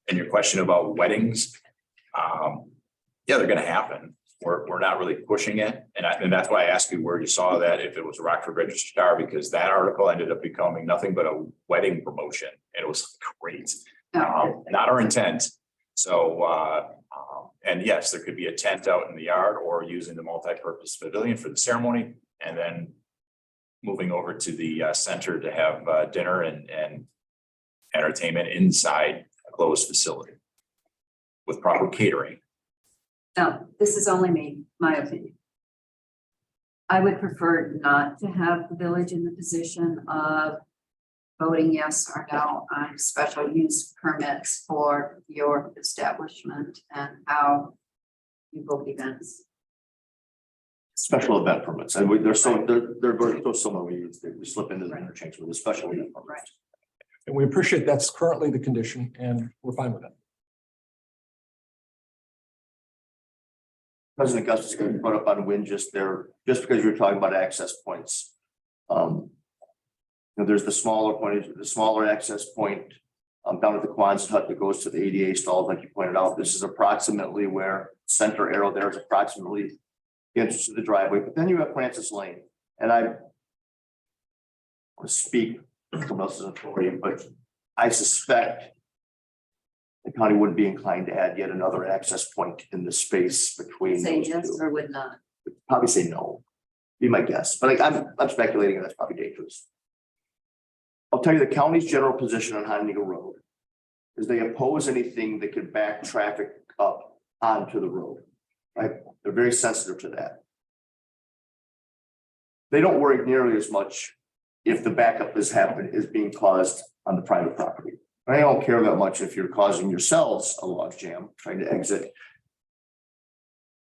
And your question about weddings, they're going to happen. We're not really pushing it. And that's why I asked you where you saw that, if it was a Rockford Register Star, because that article ended up becoming nothing but a wedding promotion. And it was great. Not our intent. So, and yes, there could be a tent out in the yard or using the multi-purpose pavilion for the ceremony, and then moving over to the center to have dinner and entertainment inside a closed facility with proper catering. Now, this is only my opinion. I would prefer not to have the village in the position of voting yes or no on special use permits for your establishment and how you book events. Special event permits, and they're very so similar. We slip into the interchange with the special event permits. And we appreciate that's currently the condition and we're fine with it. President Gus is going to put up on wind just there, just because you're talking about access points. There's the smaller point, the smaller access point down at the Quonset hut that goes to the ADA stalls, like you pointed out. This is approximately where center arrow there is approximately the entrance to the driveway. But then you have Francis Lane, and I want to speak someone else's authority, but I suspect the county wouldn't be inclined to add yet another access point in the space between Say those yes two. or would not. Probably say no. Be my guess, but I'm speculating, and that's probably dangerous. I'll tell you the county's general position on Honeyneedle Road is they oppose anything that could back traffic up onto the road. Right? They're very sensitive to that. They don't worry nearly as much if the backup is being caused on the private property. They don't care that much if you're causing yourselves a log jam trying to exit.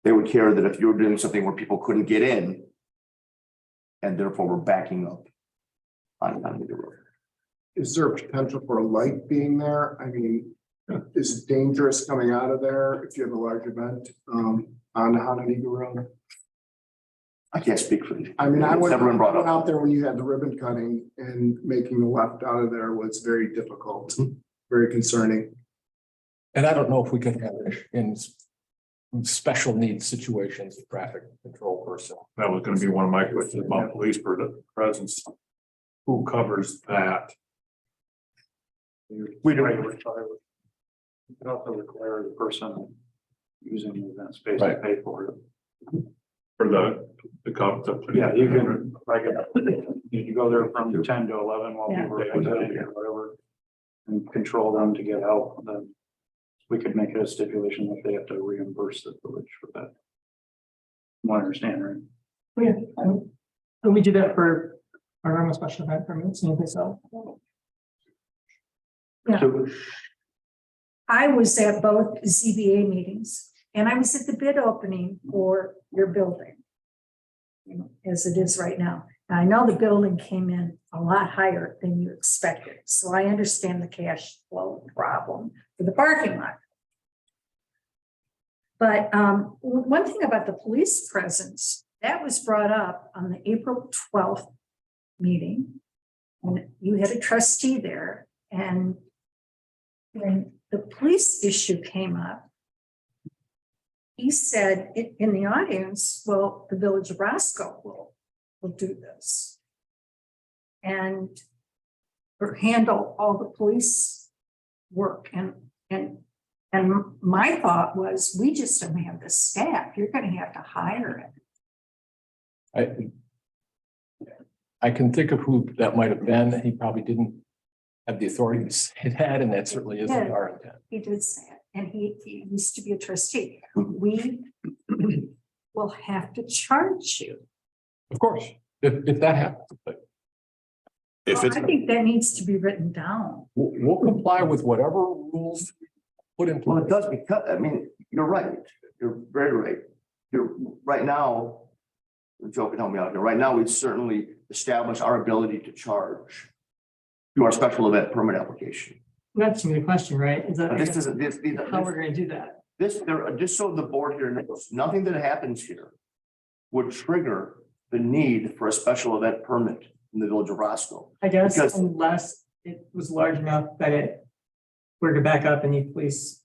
They would care that if you were doing something where people couldn't get in, and therefore we're backing up on the road. Is there potential for a light being there? I mean, is it dangerous coming out of there if you have a large event on Honeyneedle Road? I can't speak for you. I mean, I It's went never been brought up. out there when you had the ribbon cutting, and making the left out of there was very difficult, very concerning. And I don't know if we can have it in special needs situations, traffic control person. That was gonna be one of my questions about police presence. Who covers that? We do. You can also require the person using the event space to Right. pay for it. For the Yeah, you can, like, you go there from 10 to 11 while Yeah. people are exiting or whatever. And control them to get out, then we could make it a stipulation that they have to reimburse the village for that. I understand, right? And we do that for our normal special event permits, anything so. Yeah. So I was at both ZBA meetings and I was at the bid opening for your building. As it is right now. And I know the building came in a lot higher than you expected, so I understand the cash flow problem for the parking lot. But one thing about the police presence, that was brought up on the April 12th meeting. And you had a trustee there, and when the police issue came up, he said in the audience, well, the village of Roscoe will do this. And or handle all the police work. And my thought was, we just don't have the staff. You're gonna have to hire it. I can think of who that might have been. He probably didn't have the authority to say that, and that certainly isn't our intent. He did say it, and he used to be a trustee. We will have to charge you. Of course, if that happens, but If it's, I think that needs to be written down. we'll comply with whatever rules put in well, place. it does because, I mean, you're right. You're very right. You're right now. Joe can help me out here. Right now, we've certainly established our ability to charge through our special event permit application. That's the question, right? Is that But this isn't, how we're gonna do that? just so the board here knows, nothing that happens here would trigger the need for a special event permit in the village of Roscoe. I guess Because- unless it was large enough that it were to back up and need police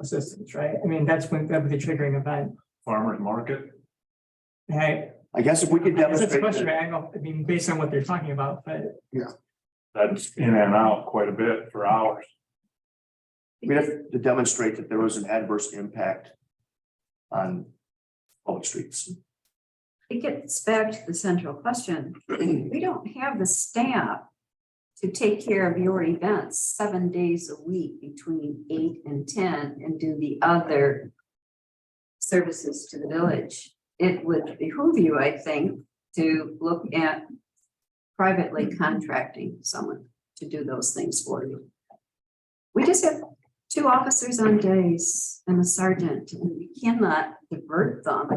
assistance, right? I mean, that's when that would be a triggering event. farmer's market. Right? I guess if we could That's a demonstrate. question, that- right? I don't know, I mean, based on what they're talking about, but That's in and out quite a bit for hours. We have to demonstrate that there was an adverse impact on public streets. It gets back to the central question. We don't have the staff to take care of your events 7 days a week between 8 and 10 and do the other services to the village. It would behoove you, I think, to look at privately contracting someone. to do those things for you. We just have 2 officers on days and a sergeant, and we cannot divert them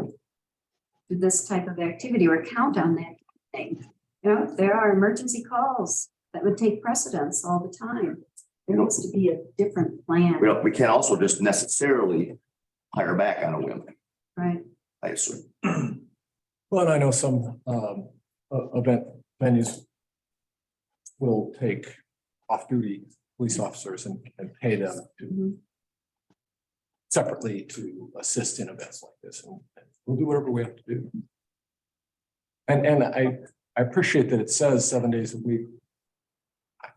to this type of activity or count on that thing. You know, there are emergency calls that would take precedence all the time. There needs to be a different plan, We can't also just necessarily hire back on a whim, right? I assume. Well, and I know some event venues will take off-duty police officers and pay them to Mhm. separately to assist in events like this, and we'll do whatever we have to do. And I appreciate that it says 7 days a week. I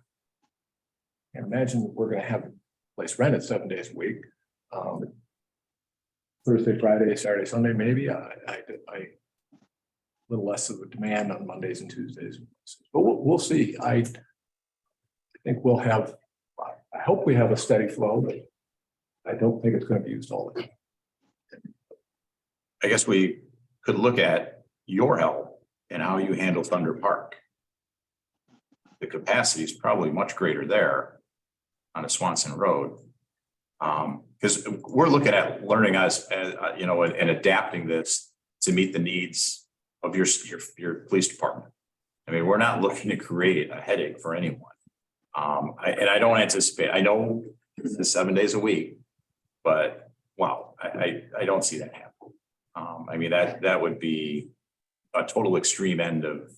can't imagine we're gonna have a place rented 7 days a week. Thursday, Friday, Saturday, Sunday, maybe. A little less of a demand on Mondays and Tuesdays, but we'll see. I think we'll have. I hope we have a steady flow, but I don't think it's going to be used all the time. I guess we could look at your help and how you handle Thunder Park. The capacity is probably much greater there on a Swanson Road. Because we're looking at learning as you know, and adapting this to meet the needs of your police department. I mean, we're not looking to create a headache for anyone. I don't anticipate, I know it's 7 days a week, but wow, I don't see that happen. I mean, that would be a total extreme end of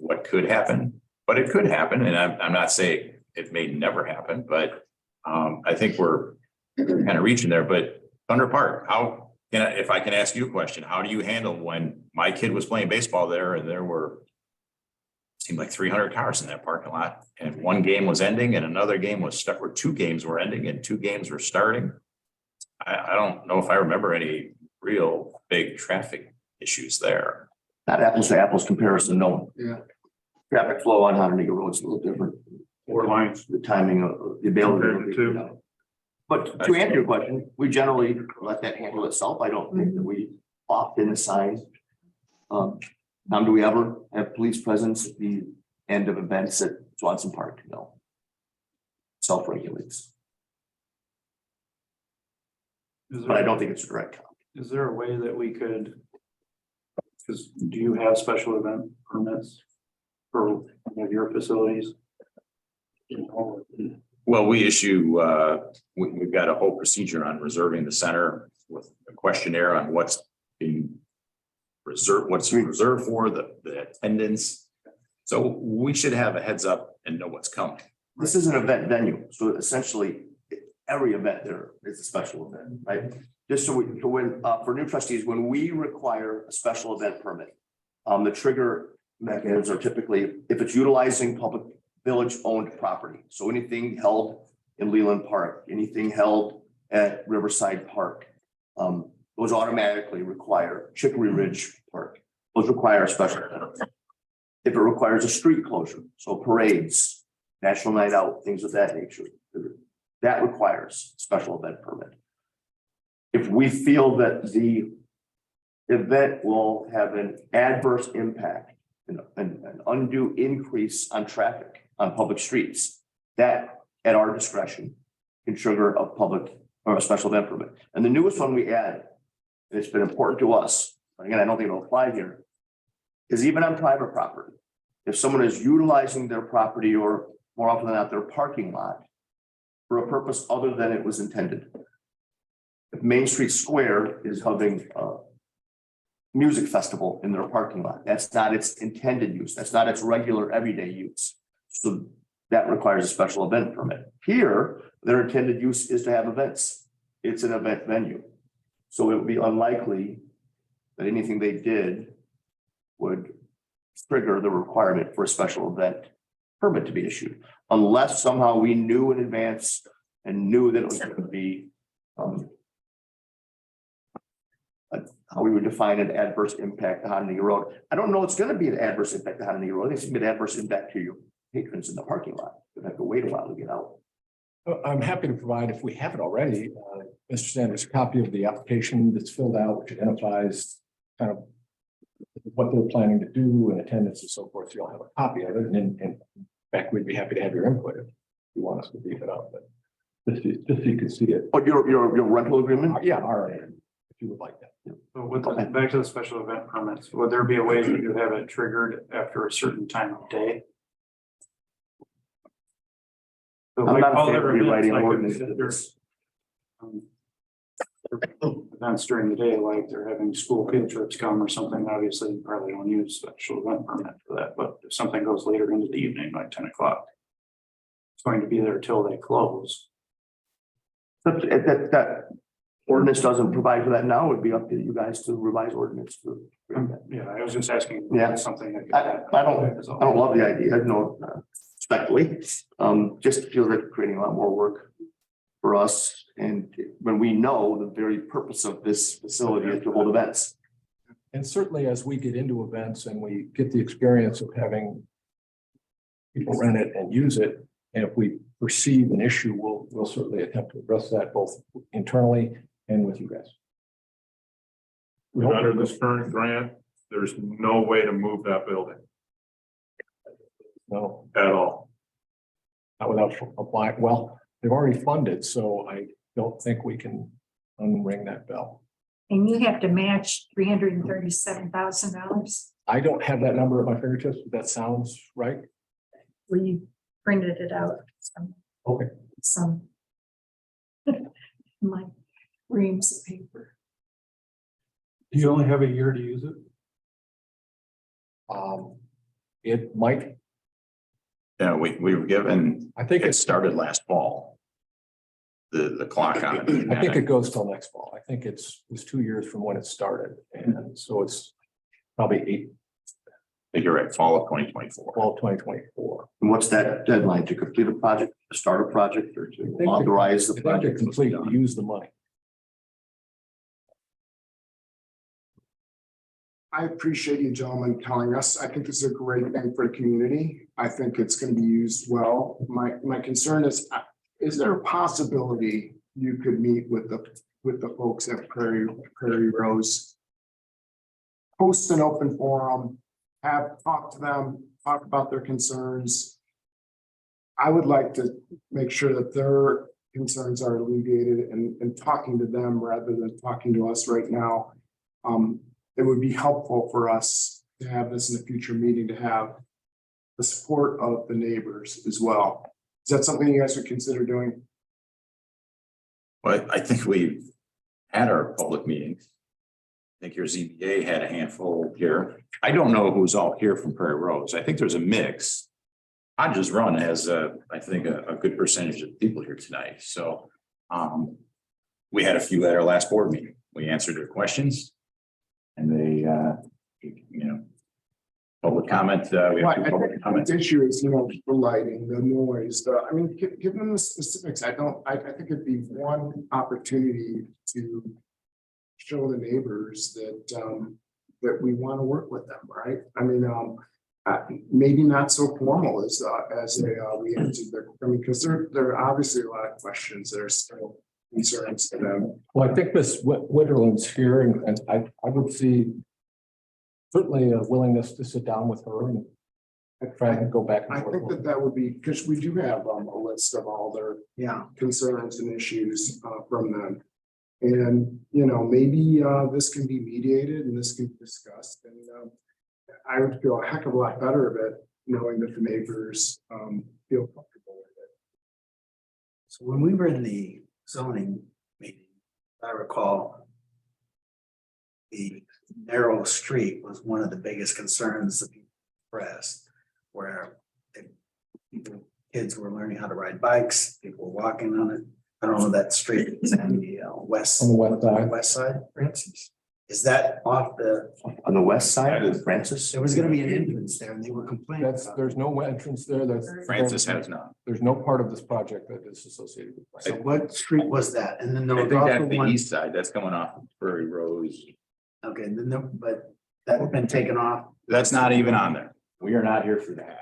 what could happen, but it could happen. And I'm not saying it may never happen, but I think we're kind of reaching there. But Thunder Park, how can I, if I can ask you a question, how do you handle when my kid was playing baseball there and there were seemed like 300 cars in that parking lot, and one game was ending and another game was stuck, or 2 games were ending and 2 games were starting? I don't know if I remember any real big traffic issues there. Not apples to apples comparison, no. Yeah. Traffic flow on Honolulu Road is a little different. 4 lines. The timing of the availability. Too. You know. But to answer your question, we generally let that handle itself. I don't think that we often assign. Do we ever have police presence at the end of events at Swanson Park? No. Self-regulates. But I don't think it's a direct count. Is there a way that we could? Because do you have special event permits for any of your facilities? Well, we issue, we've got a whole procedure on reserving the center with a questionnaire on what's being reserved, what's reserved for, the attendance. So we should have a heads up and know what's coming. This is an event venue, so essentially every event there is a special event, right? Just so for new trustees, when we require a special event permit, the trigger mechanisms are typically if it's utilizing public village-owned property. So anything held in Leland Park, anything held at Riverside Park, those automatically require Chicory Ridge Park. Those require a special event. If it requires a street closure, so parades, National Night Out, things of that nature, that requires special event permit. If we feel that the event will have an adverse impact, an undue increase on traffic on public streets, that at our discretion can trigger a public or a special event permit. And the newest one we added, and it's been important to us, again, I don't think it'll apply here, is even on private property. If someone is utilizing their property or more often than not, their parking lot for a purpose other than it was intended. If Main Street Square is having a music festival in their parking lot, that's not its intended use. That's not its regular everyday use. So that requires a special event permit. Here, their intended use is to have events. It's an event venue. So it would be unlikely that anything they did would trigger the requirement for a special event permit to be issued, unless somehow we knew in advance and knew that it was going to be how we would define an adverse impact to Honolulu Road. I don't know it's going to be an adverse impact to Honolulu Road. I think it's going to be an adverse impact to your patrons in the parking lot. You'll have to wait a while to get out. I'm happy to provide, if we have it already, Mr. Sanders, a copy of the application that's filled out, which identifies kind of what they're planning to do and attendance and so forth. So you'll have a copy of it. And fact, we'd be happy to have your input if you want us to beef it up, but just so you can see it. Oh, your rental agreement? Yeah, all right, if you would like that. So with, back to the special event permits, would there be a way to have it triggered after a certain time of day? So I'm like not a all fan their of rewriting events, like ordinance. if there's, events during the day, like they're having school field trips come or something, obviously you probably don't use special event permit for that, but if something goes later into the evening, like 10 o'clock. It's going to be there till they close. That ordinance doesn't provide for that now. It'd be up to you guys to revise ordinance to. Yeah, I was just asking. if Yeah. it's Something. that could I happen. don't love the idea, no, respectfully. Just feels like creating a lot more work for us. And when we know the very purpose of this facility is to hold events. And certainly as we get into events and we get the experience of having people rent it and use it, and if we perceive an issue, we'll certainly attempt to address that both internally and with you guys. And under this current grant, there's no way to move that building No, at all. not without applying. Well, they've already funded, so I don't think we can unring that bell. And you have to match $337,000. I don't have that number at my fingertips, but that sounds right. We printed it out. Okay. Some. My reams of paper. Do you only have a year to use it? It might, Yeah, we were given, I think it it's, started last fall. The clock on it. I think it goes till next fall. I think it was 2 years from when it started. And so it's probably I think you're right, fall of 2024. fall of 2024. And what's that deadline to complete a project, to start a project, or to to- authorize I the think to project? complete, to use the money. I appreciate you gentlemen telling us. I think this is a great thing for the community. I think it's going to be used well. My concern is there a possibility you could meet with the folks at Prairie Rose? Host an open forum, talk to them, talk about their concerns. I would like to make sure that their concerns are alleviated and talking to them rather than talking to us right now. It would be helpful for us to have this in a future meeting, to have the support of the neighbors as well. Is that something you guys would consider doing? Well, I think we've had our public meetings. I think your ZBA had a handful here. I don't know who's all here from Prairie Rose. I think there's a mix. Hodges Run has I think a good percentage of people here tonight. So we had a few at our last board meeting. We answered their questions. And they public comment, we have two public comments. The issue is, the lighting, the noise, give them the specifics. I think it'd be one opportunity to show the neighbors that we want to work with them, right? Maybe not so formal as we answered their, because there are obviously a lot of questions that are still concerns to them. Well, I think Ms. Winterland's here and I would see certainly a willingness to sit down with her and try and go back I and think forth. that would be, because we do have a list of all their concerns and issues from them. And, maybe this can be mediated and this can be discussed. And I would feel a heck of a lot better of it, knowing that the neighbors feel comfortable with it. So when we were in the zoning meeting, I recall the narrow street was one of the biggest concerns that people expressed, where kids were learning how to ride bikes, people were walking on it. I don't know that street is on the west. On the west side. West side, for instance. Is that off On the west side of Francis? there was gonna be an entrance there and they were complaining. There's no entrance there. Francis has none. There's no part of this project that is associated with. So what street was that? And then there I was think also that's the one, east side. That's coming off Prairie Rose. okay, and then but that's been taken off. That's not even on there. We are not here for that.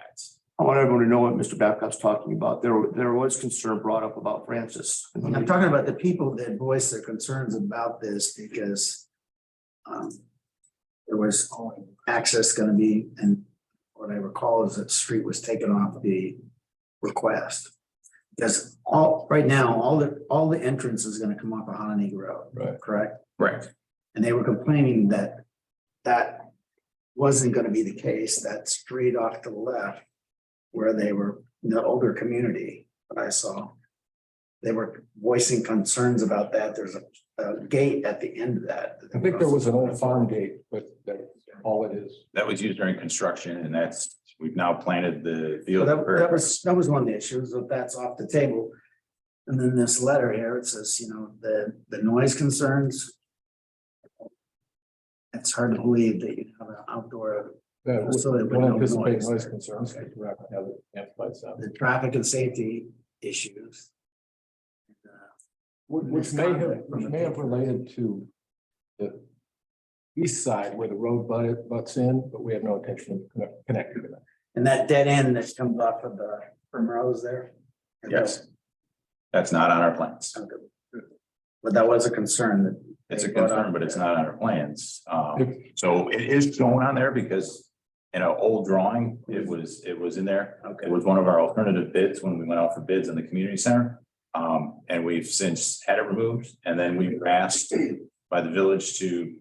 I want everyone to know what Mr. Babcock's talking about. There was concern brought up about Francis. I'm talking about the people that voiced their concerns about this because there was access gonna be and what I recall is that street was taken off the request. Because right now, all the entrance is gonna come off of Honey Road. Right. Correct? Correct. And they were complaining that that wasn't gonna be the case, that street off to the left. Where they were, the older community that I saw. They were voicing concerns about that. There's a gate at the end of that. I think there was an old farm gate, but that's all it is. That was used during construction and we've now planted the So field. that was one of the issues, if that's off the table. And then this letter here, it says, the noise concerns. It's hard to believe that you have an outdoor, So it would Don't no anticipate noise. noise concerns, because we're not gonna have it amplified sound. the traffic and safety issues. Which may have related to the east side where the road butts in, but we have no intention of connecting to that. And that dead end that comes off of the Primrose there. Yes. That's not on our plans. But that was a concern that. It's a they brought concern, up. but it's not on our plans. So it is shown on there because in an old drawing, it was in there. Okay. It was one of our alternative bids when we went out for bids in the community center. And we've since had it removed, and then we were asked by the village to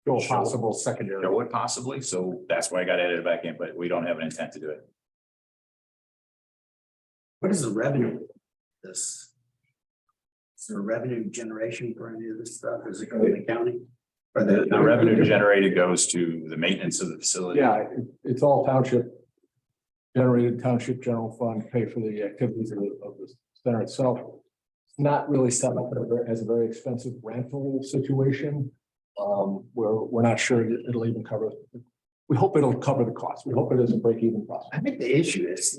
Go possible secondary. show it possibly, so that's why I got added back in, but we don't have an intent to do it. What is the revenue? This. Is there revenue generation for any of this stuff? Is it going to the county? Or The revenue generated goes to the maintenance of the facility. Yeah, it's all township. Generated township general fund, pay for the activities of the center itself. It's not really set up as a very expensive rental situation. Where we're not sure it'll even cover. We hope it'll cover the cost. We hope it doesn't break even cost. I think the issue is,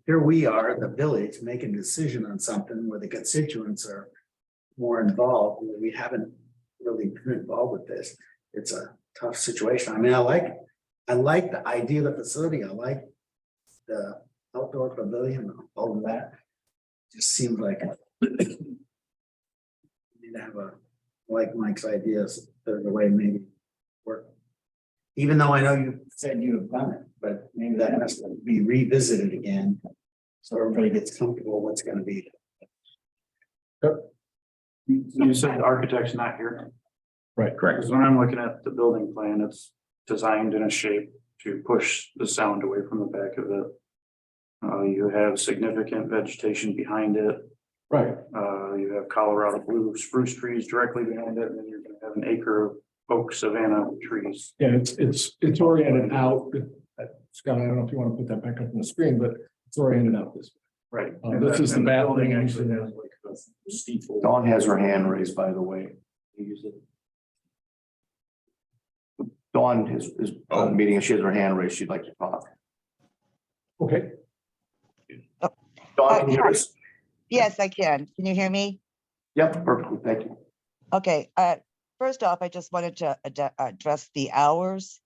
here we are, the village, making a decision on something where the constituents are more involved. We haven't really been involved with this. It's a tough situation. I mean, I like the idea of the facility. I like the outdoor pavilion, all of that. Just seems like we need to have like Mike's ideas, there's a way maybe work. Even though I know you said you have done it, but maybe that has to be revisited again. So everybody gets comfortable what's gonna be. You said the architect's not here. Right, correct. Because when I'm looking at the building plan, it's designed in a shape to push the sound away from the back of it. You have significant vegetation behind it. Right. You have Colorado blue spruce trees directly behind it, and then you're gonna have an acre of oak savanna trees. Yeah, it's oriented out. Scott, I don't know if you want to put that back up on the screen, but it's oriented out this way. Right. This is the building bathroom. actually has like a steeple. Dawn has her hand raised, by the way. Dawn is meeting, and she has her hand raised. She'd like to talk. Okay. Dawn, can you hear us? Yes, I can. Can you hear me? Yep, perfectly. Thank you. Okay, first off, I just wanted to address the hours.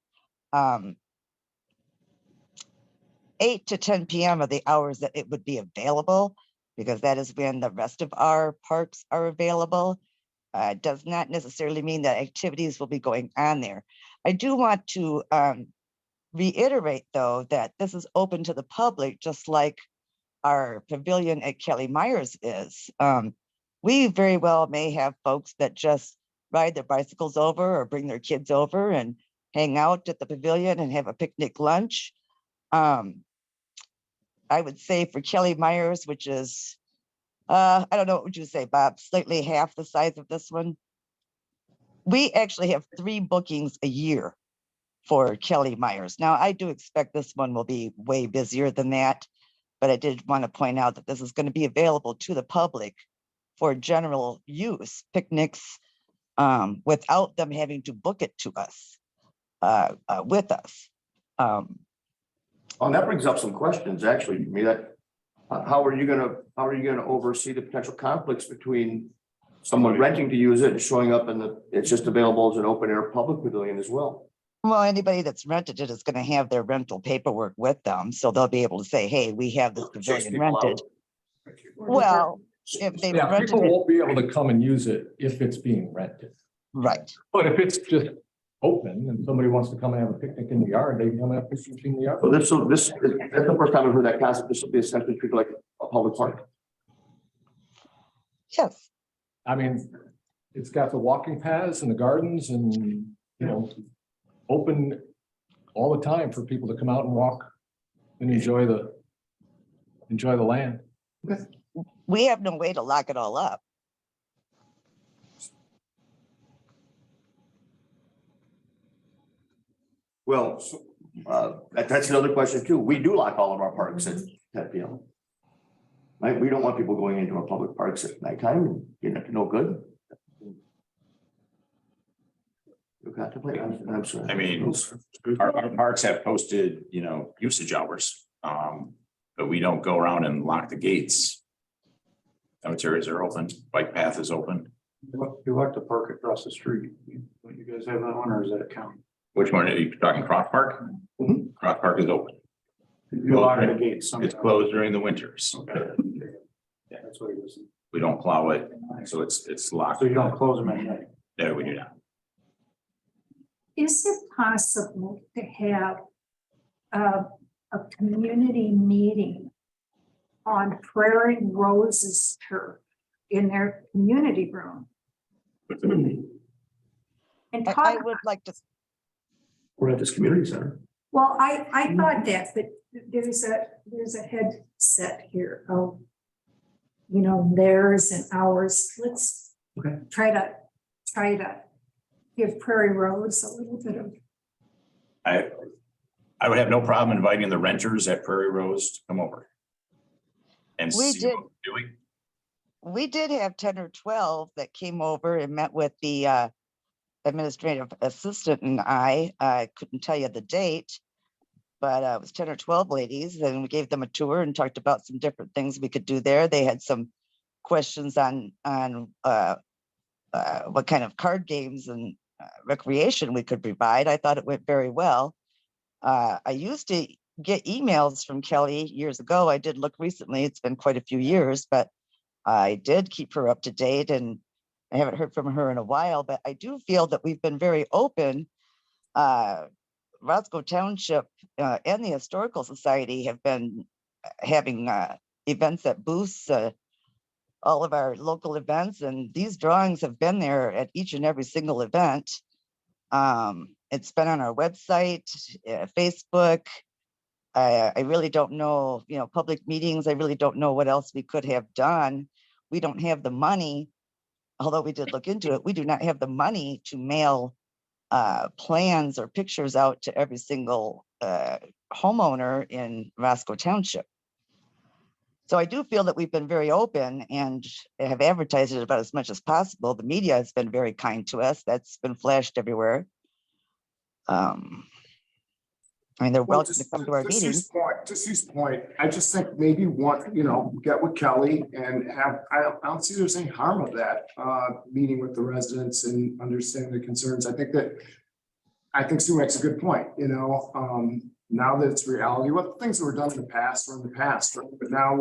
8 to 10 p.m. are the hours that it would be available, because that is when the rest of our parks are available. It does not necessarily mean that activities will be going on there. I do want to reiterate, though, that this is open to the public, just like our pavilion at Kelly Myers is. We very well may have folks that just ride their bicycles over or bring their kids over and hang out at the pavilion and have a picnic lunch. I would say for Kelly Myers, which is, I don't know, what would you say, Bob, slightly half the size of this one. We actually have 3 bookings a year for Kelly Myers. Now, I do expect this one will be way busier than that, but I did want to point out that this is going to be available to the public for general use, picnics, without them having to book it to us, with us. Oh, that brings up some questions, actually. I mean, how are you gonna oversee the potential conflicts between someone renting to use it and showing up it's just available as an open air public pavilion as well? Well, anybody that's rented it is going to have their rental paperwork with them, so they'll be able to say, hey, we have this pavilion rented. Well, if they Yeah, rented people it, won't be able to come and use it if it's being rented. right. But if it's just open and somebody wants to come and have a picnic in the yard, they can come and have picnic in the yard. So that's the first time I've heard that concept. This will be essentially treated like a public park. Yes, I mean, it's got the walking paths and the gardens and, open all the time for people to come out and walk and enjoy the land. we have no way to lock it all up. Well, that's another question too. We do lock all of our parks at 10 p.m. Right? We don't want people going into our public parks at nighttime and getting up to no good. You contemplate, I'm sorry. I mean, our parks have posted, usage hours. But we don't go around and lock the gates. Cemeteries are open, bike path is open. You like to park across the street. Don't you guys have that one, or is that a county? Which one are you talking? Cross Park? Cross Park is open. You lock the gates sometimes. It's closed during the winters. Okay. Yeah, that's what it was. We don't plow it, so it's locked. So you don't close them at night? No, we do not. Is it possible to have a community meeting on Prairie Rose's turf in their community room? And I talk, would like to, We're at this community center. well, I thought that, but there's a headset here of, theirs and ours. Let's Okay. try to give Prairie Rose a little bit of. I would have no problem inviting the renters at Prairie Rose to come over. And We see did. what we're doing. we did have 10 or 12 that came over and met with the administrative assistant, and I couldn't tell you the date, but it was 10 or 12 ladies, and we gave them a tour and talked about some different things we could do there. They had some questions on what kind of card games and recreation we could provide. I thought it went very well. I used to get emails from Kelly years ago. I did look recently. It's been quite a few years, but I did keep her up to date, and I haven't heard from her in a while, but I do feel that we've been very open. Roscoe Township and the Historical Society have been having events at booths, all of our local events, and these drawings have been there at each and every single event. It's been on our website, Facebook. I really don't know, public meetings. I really don't know what else we could have done. We don't have the money, although we did look into it. We do not have the money to mail plans or pictures out to every single homeowner in Roscoe Township. So I do feel that we've been very open and have advertised it about as much as possible. The media has been very kind to us. That's been flashed everywhere. They're welcome to come to our meetings. To Sue's point, I just think maybe get with Kelly and I don't see there's any harm of that, meeting with the residents and understanding the concerns. I think Sue makes a good point, now that it's reality, what things that were done in the past were in the past, right? But now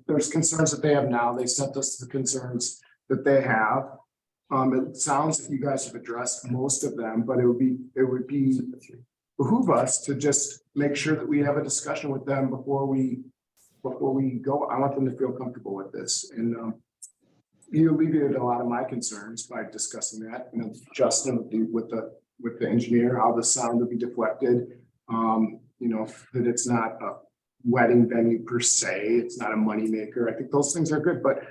there's concerns that they have now. They sent us the concerns that they have. It sounds like you guys have addressed most of them, but it would behoove us to just make sure that we have a discussion with them before we go. I want them to feel comfortable with this, and you alleviated a lot of my concerns by discussing that. Justin with the engineer, how the sound would be deflected. That it's not a wedding venue per se. It's not a moneymaker. I think those things are good, but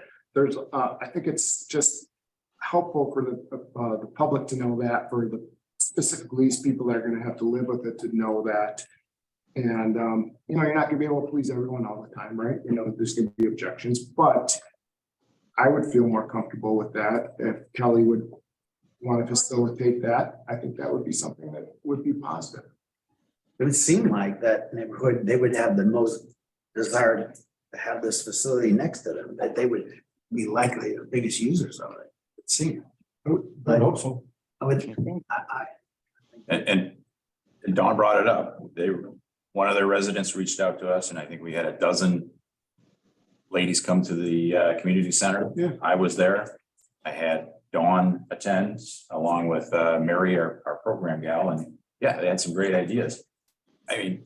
I think it's just helpful for the public to know that, for the specific lease people that are going to have to live with it to know that. And, you're not gonna be able to please everyone all the time, right? There's gonna be objections, but I would feel more comfortable with that if Kelly would want to facilitate that. I think that would be something that would be positive. It would seem like that neighborhood, they would have the most desire to have this facility next to them, that they would be likely the biggest users of it. It seems. I hope so. And Dawn brought it up. One of their residents reached out to us, and I think we had a dozen ladies come to the community center. Yeah. I was there. I had Dawn attends along with Mary, our program gal, and yeah, they had some great ideas. I mean,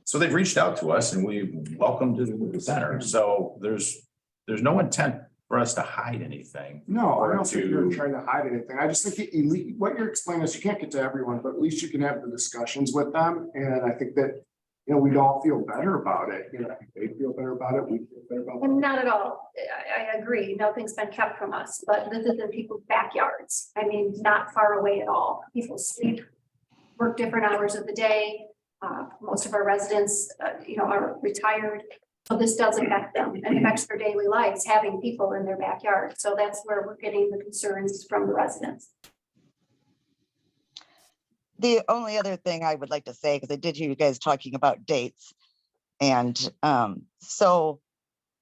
so they've reached out to us and we welcome to the center. So there's no intent for us to hide anything. No, I don't think you're to- trying to hide anything. I just think what you're explaining is you can't get to everyone, but at least you can have the discussions with them. And I think that, you know, we'd all feel better about it. You know, they feel better about it. We feel better about it. And not at all. I agree. Nothing's been kept from us, but this is in people's backyards. I mean, not far away at all. People sleep, work different hours of the day. Most of our residents, are retired. So this does affect them and affects their daily lives, having people in their backyard. So that's where we're getting the concerns from the residents. The only other thing I would like to say, because I did hear you guys talking about dates. And so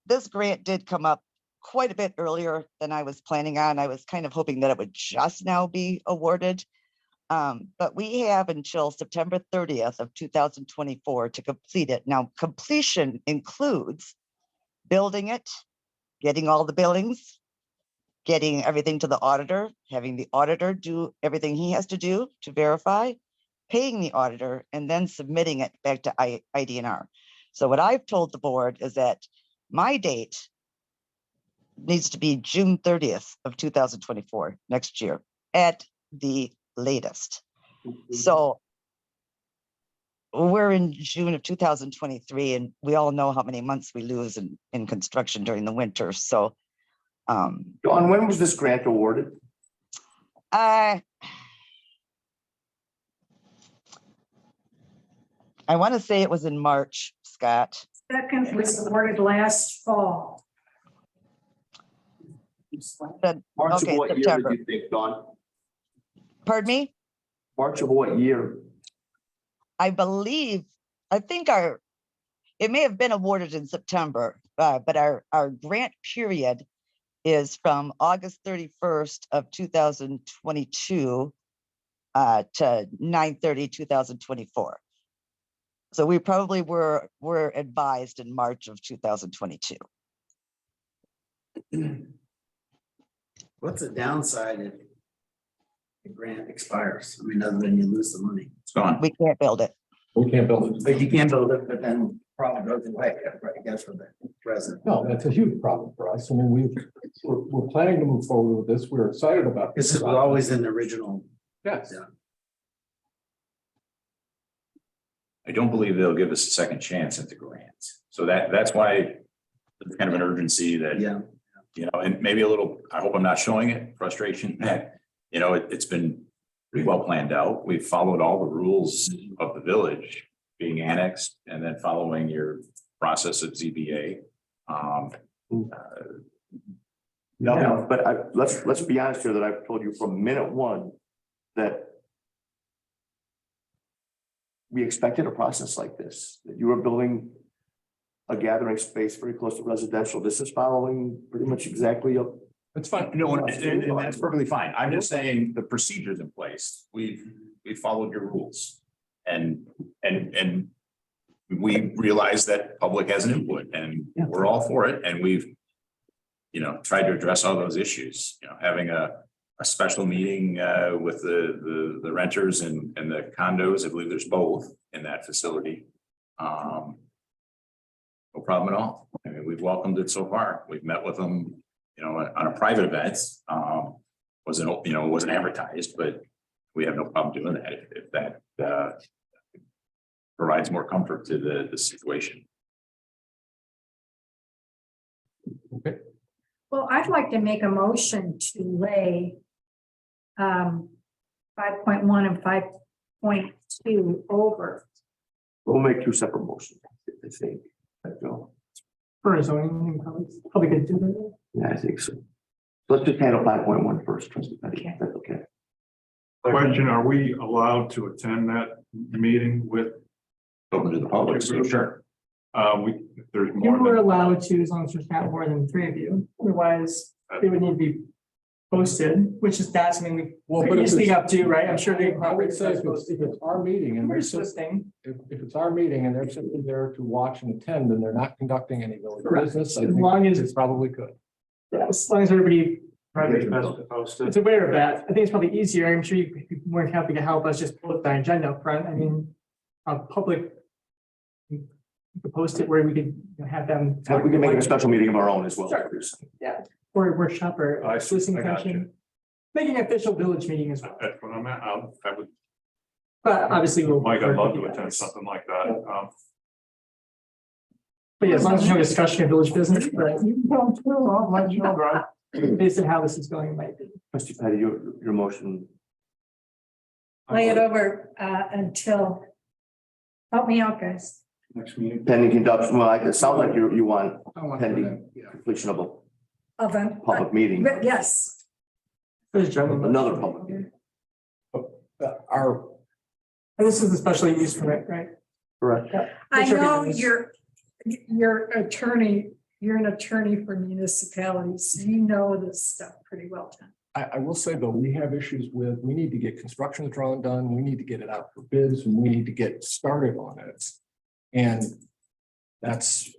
this grant did come up quite a bit earlier than I was planning on. I was kind of hoping that it would just now be awarded. But we have until September 30th of 2024 to complete it. Now, completion includes building it, getting all the billings, getting everything to the auditor, having the auditor do everything he has to do to verify, paying the auditor, and then submitting it back to IDNR. So what I've told the board is that my date needs to be June 30th of 2024, next year, at the latest. So we're in June of 2023, and we all know how many months we lose in construction during the winter. So Dawn, when was this grant awarded? I want to say it was in March, Scott. Second was awarded last fall. March of Okay, what year September. did you think, Dawn? Pardon me? March of what year? I think it may have been awarded in September, but our grant period is from August 31st of 2022 to 9/30/2024. So we probably were advised in March of 2022. What's the downside if the grant expires? I mean, other than you lose the money. It's gone. We can't build it. We can't build it. But you can build it, but then problem goes away, I guess, for the resident. No, that's a huge problem for us. I mean, we're planning to move forward with this. We're excited about This is always in the original. Yes. Yeah. I don't believe they'll give us a second chance at the grant. So that's why there's kind of an urgency that, Yeah. And maybe a little, I hope I'm not showing it, frustration that, it's been pretty well planned out. We've followed all the rules of the village being annexed and then following your process of ZBA. No, but let's be honest here that I've told you from minute one that we expected a process like this, that you were building a gathering space very close to residential. This is following pretty much exactly up. It's fine. No, and that's perfectly fine. I'm just saying the procedures in place. We've followed your rules. And we realize that public has an input and we're all for it. And we've, tried to address all those issues, having a special meeting with the renters and the condos. I believe there's both in that facility. No problem at all. I mean, we've welcomed it so far. We've met with them, on a private event. Wasn't advertised, but we have no problem doing that if that provides more comfort to the situation. Okay. Well, I'd like to make a motion to lay 5.1 and 5.2 over. We'll make two separate motions, I think. For a zoning, probably could do that. Yeah, I think so. Let's just handle 5.1 first, trustee Petty. Okay. That's okay. Question, are we allowed to attend that meeting with? Open to the public, so sure. If there's You more were than, allowed to, as long as there's not more than 3 of you, otherwise they would need to be posted, which is that's something we Well, but could if speak it's- up to, right? I'm sure they I probably would say if it's our meeting and We're they're just listening. if it's our meeting and they're simply there to watch and attend and they're not conducting any village Correct. business, I As think long as- it's probably good. Yeah, as long as everybody Probably best to post it. It's aware of that. I think it's probably easier. I'm sure you'd be more than happy to help us just put the agenda up front. I mean, public. You could post it where we could you know, have them. We can make it a special meeting of our own as well. Sure. Yeah, or a workshop or I see. soliciting I got session. Making an official village meeting as well. That's what I'm at. I would, But obviously we'll. Mike, I'd love to attend something like that. But yeah, as long as there's no discussion of village business, but You can go through, I'll let you know, right? based on how this is going, it might be. Trustee Patty, your motion. Lay it over until, help me out, guys. Next meeting. Pending conduct, well, it sounds like you want I want pending that, yeah. completion of a Of a, public meeting, but yes, another public meeting. Our, And this is a special use permit, right? Correct. I Which are know these? you're attorney, you're an attorney for municipalities. You know this stuff pretty well, Tom. I will say though, we have issues with, we need to get construction drawn done, we need to get it out for bids, and we need to get started on it. And that's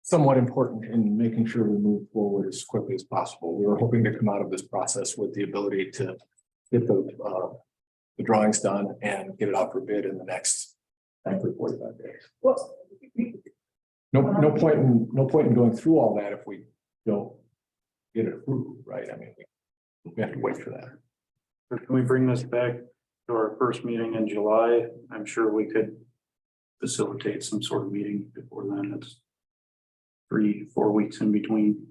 somewhat important in making sure we move forward as quickly as possible. We were hoping to come out of this process with the ability to get the drawings done and get it out for bid in the next 45 days. Well, No point in going through all that if we don't get it approved, right? I mean, we have to wait for that. Can we bring this back to our first meeting in July? I'm sure we could facilitate some sort of meeting before then. It's 3-4 weeks in between.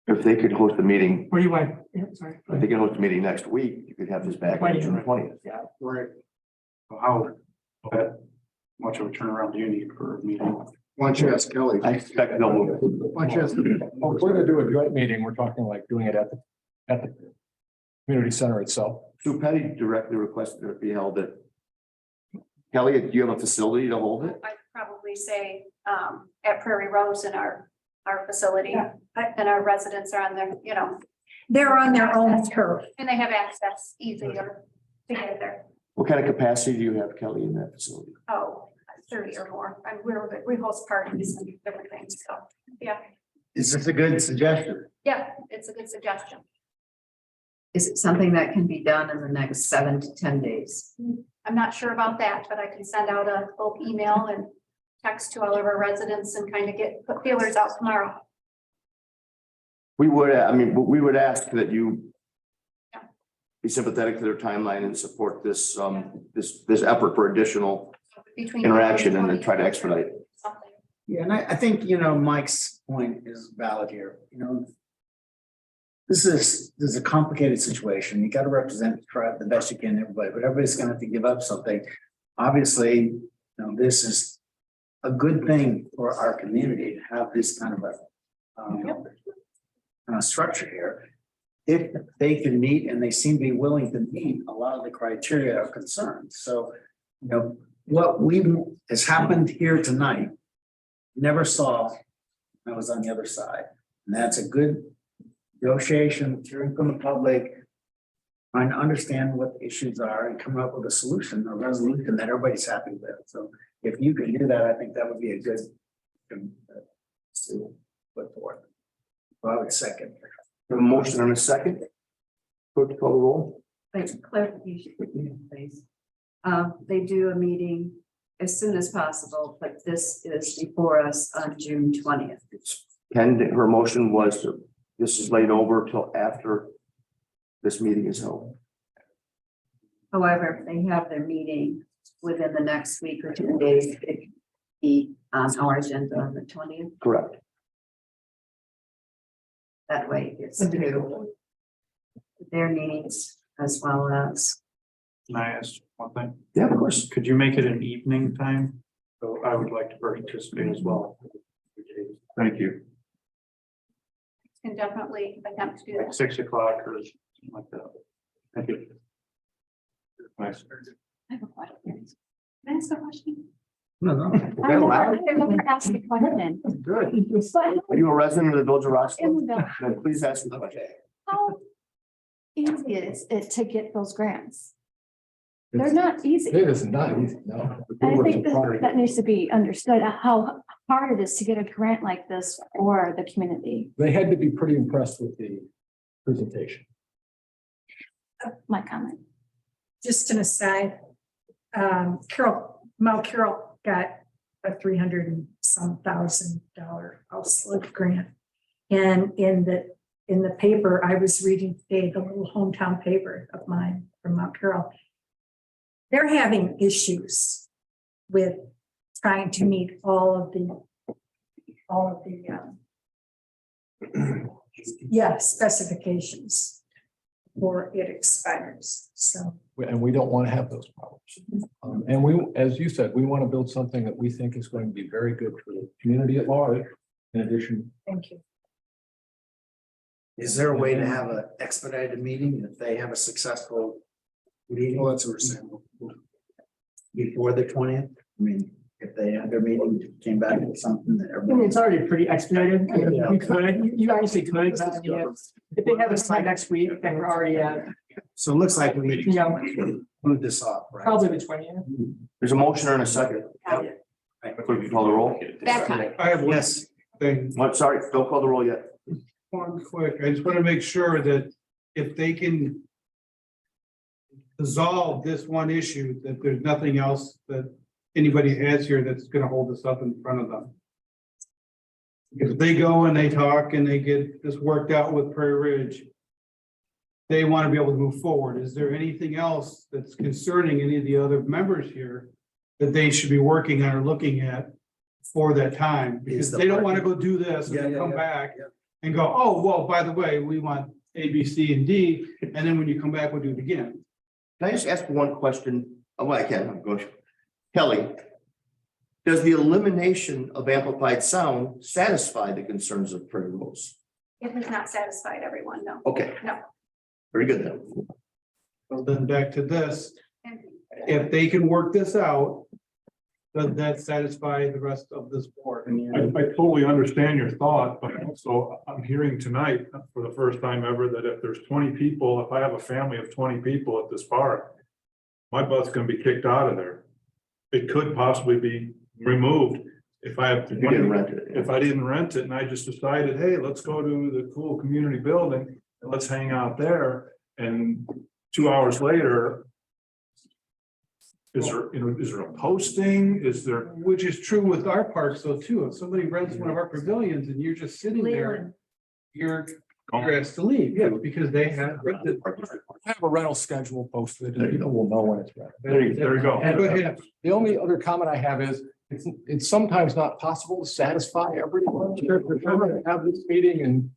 If they could host a meeting, Where do you want, yeah, sorry. if they could host a meeting next week, you could have this back on June 20th. Yeah, Right. How much of a turnaround do you need for a meeting? Why don't you ask Kelly? I expect they'll move. Why don't you ask? Well, if we're gonna do a joint meeting, we're talking like doing it at the community center itself. Sue Petty directly requested it be held at. Kelly, do you have a facility to hold it? I'd probably say at Prairie Rose in our facility. Yeah. And our residents are on their, they're on their own turf. and they have access easier to get there. What kind of capacity do you have, Kelly, in that facility? Oh, 30 or more. And we host parties and different things. So, yeah, Is this a good suggestion? yeah, it's a good suggestion. Is it something that can be done in the next 7 to 10 days? I'm not sure about that, but I can send out a bulk email and text to all of our residents and kind of put feelers out tomorrow. We would ask that you be sympathetic to their timeline and support this, this effort for additional Between interaction and then try to expedite. something. Yeah, and I think, Mike's point is valid here, This is a complicated situation. You got to represent the tribe the best you can, everybody, but everybody's gonna have to give up something. Obviously, this is a good thing for our community to have this kind of a structure here. If they can meet, and they seem to be willing to meet a lot of the criteria of concern. So, what has happened here tonight, never saw, I was on the other side. And that's a good negotiation, hearing from the public, trying to understand what the issues are and come up with a solution, a resolution that everybody's happy with. So if you could do that, I think that would be a good to put forth. So I would second. A motion and a second. Clerk, call the roll. Like clarification, please. They do a meeting as soon as possible, but this is before us on June 20th. Her motion was this is laid over till after this meeting is held. However, if they have their meeting within the next week or 2 days, it could be on our agenda on the 20th. Correct. That way it's to their needs as well as. Can I ask one thing? Yeah, of course. Could you make it an evening time? So I would like to participate as well. Thank you. Can definitely attempt to do Like that. 6 o'clock or something like that. Thank you. Nice. I have a question. Can I ask a question? No. I want to ask a question. Good. But Are you a resident of the village of Roscoe? in the- Then please ask the question. how easy is it to get those grants? They're not easy. It is not easy, no. And I think that needs to be understood, how hard it is to get a grant like this for the community. They had to be pretty impressed with the presentation. My comment. Just an aside, Mount Carroll got a $300 and some $1,000 household grant. And in the paper, I was reading today, the little hometown paper of mine from Mount Carroll. They're having issues with trying to meet all of the specifications before it expires, so. And we don't want to have those problems. And we, as you said, we want to build something that we think is going to be very good for the community at large. In addition, Thank you. Is there a way to have an expedited meeting if they have a successful meeting? Well, that's what we're saying. Before the 20th? I mean, if they had their meeting, came back with something that I mean, everybody. it's already pretty expedited. I mean, we could, you obviously could, but I mean, if they have a time next week, then we're already at, So it looks like we you know, move this off, right? probably the 20th. There's a motion and a second. Clerk, you call the roll? I have one Yes, thing, What, sorry, don't call the roll yet. one quick, I just want to make sure that if they can dissolve this one issue, that there's nothing else that anybody has here that's gonna hold us up in front of them. Because if they go and they talk and they get this worked out with Prairie Ridge, they want to be able to move forward. Is there anything else that's concerning any of the other members here that they should be working on or looking at for that time? Because they don't want to go do this and then come back and go, oh, well, by the way, we want A, B, C, and D, and then when you come back, we'll do it again. Can I just ask one question? Oh, I can, go. Kelly, does the elimination of amplified sound satisfy the concerns of Prairie Rose? It has not satisfied everyone, no. Okay. No. Very good then. So then back to this, if they can work this out, does that satisfy the rest of this board? I totally understand your thought, but also I'm hearing tonight for the first time ever that if there's 20 people, if I have a family of 20 people at this park, my butt's gonna be kicked out of there. It could possibly be removed if I have, If you didn't rent it. if I didn't rent it and I just decided, hey, let's go to the cool community building and let's hang out there. And 2 hours later, is there a posting? Is there? Which is true with our parks though too. If somebody rents one of our pavilions and you're just sitting there, you're asked to leave, yeah, because they have rented. have a rental schedule posted and people will know when it's ready. There you go. Go ahead. The only other comment I have is, it's sometimes not possible to satisfy everyone. We're going to have this meeting and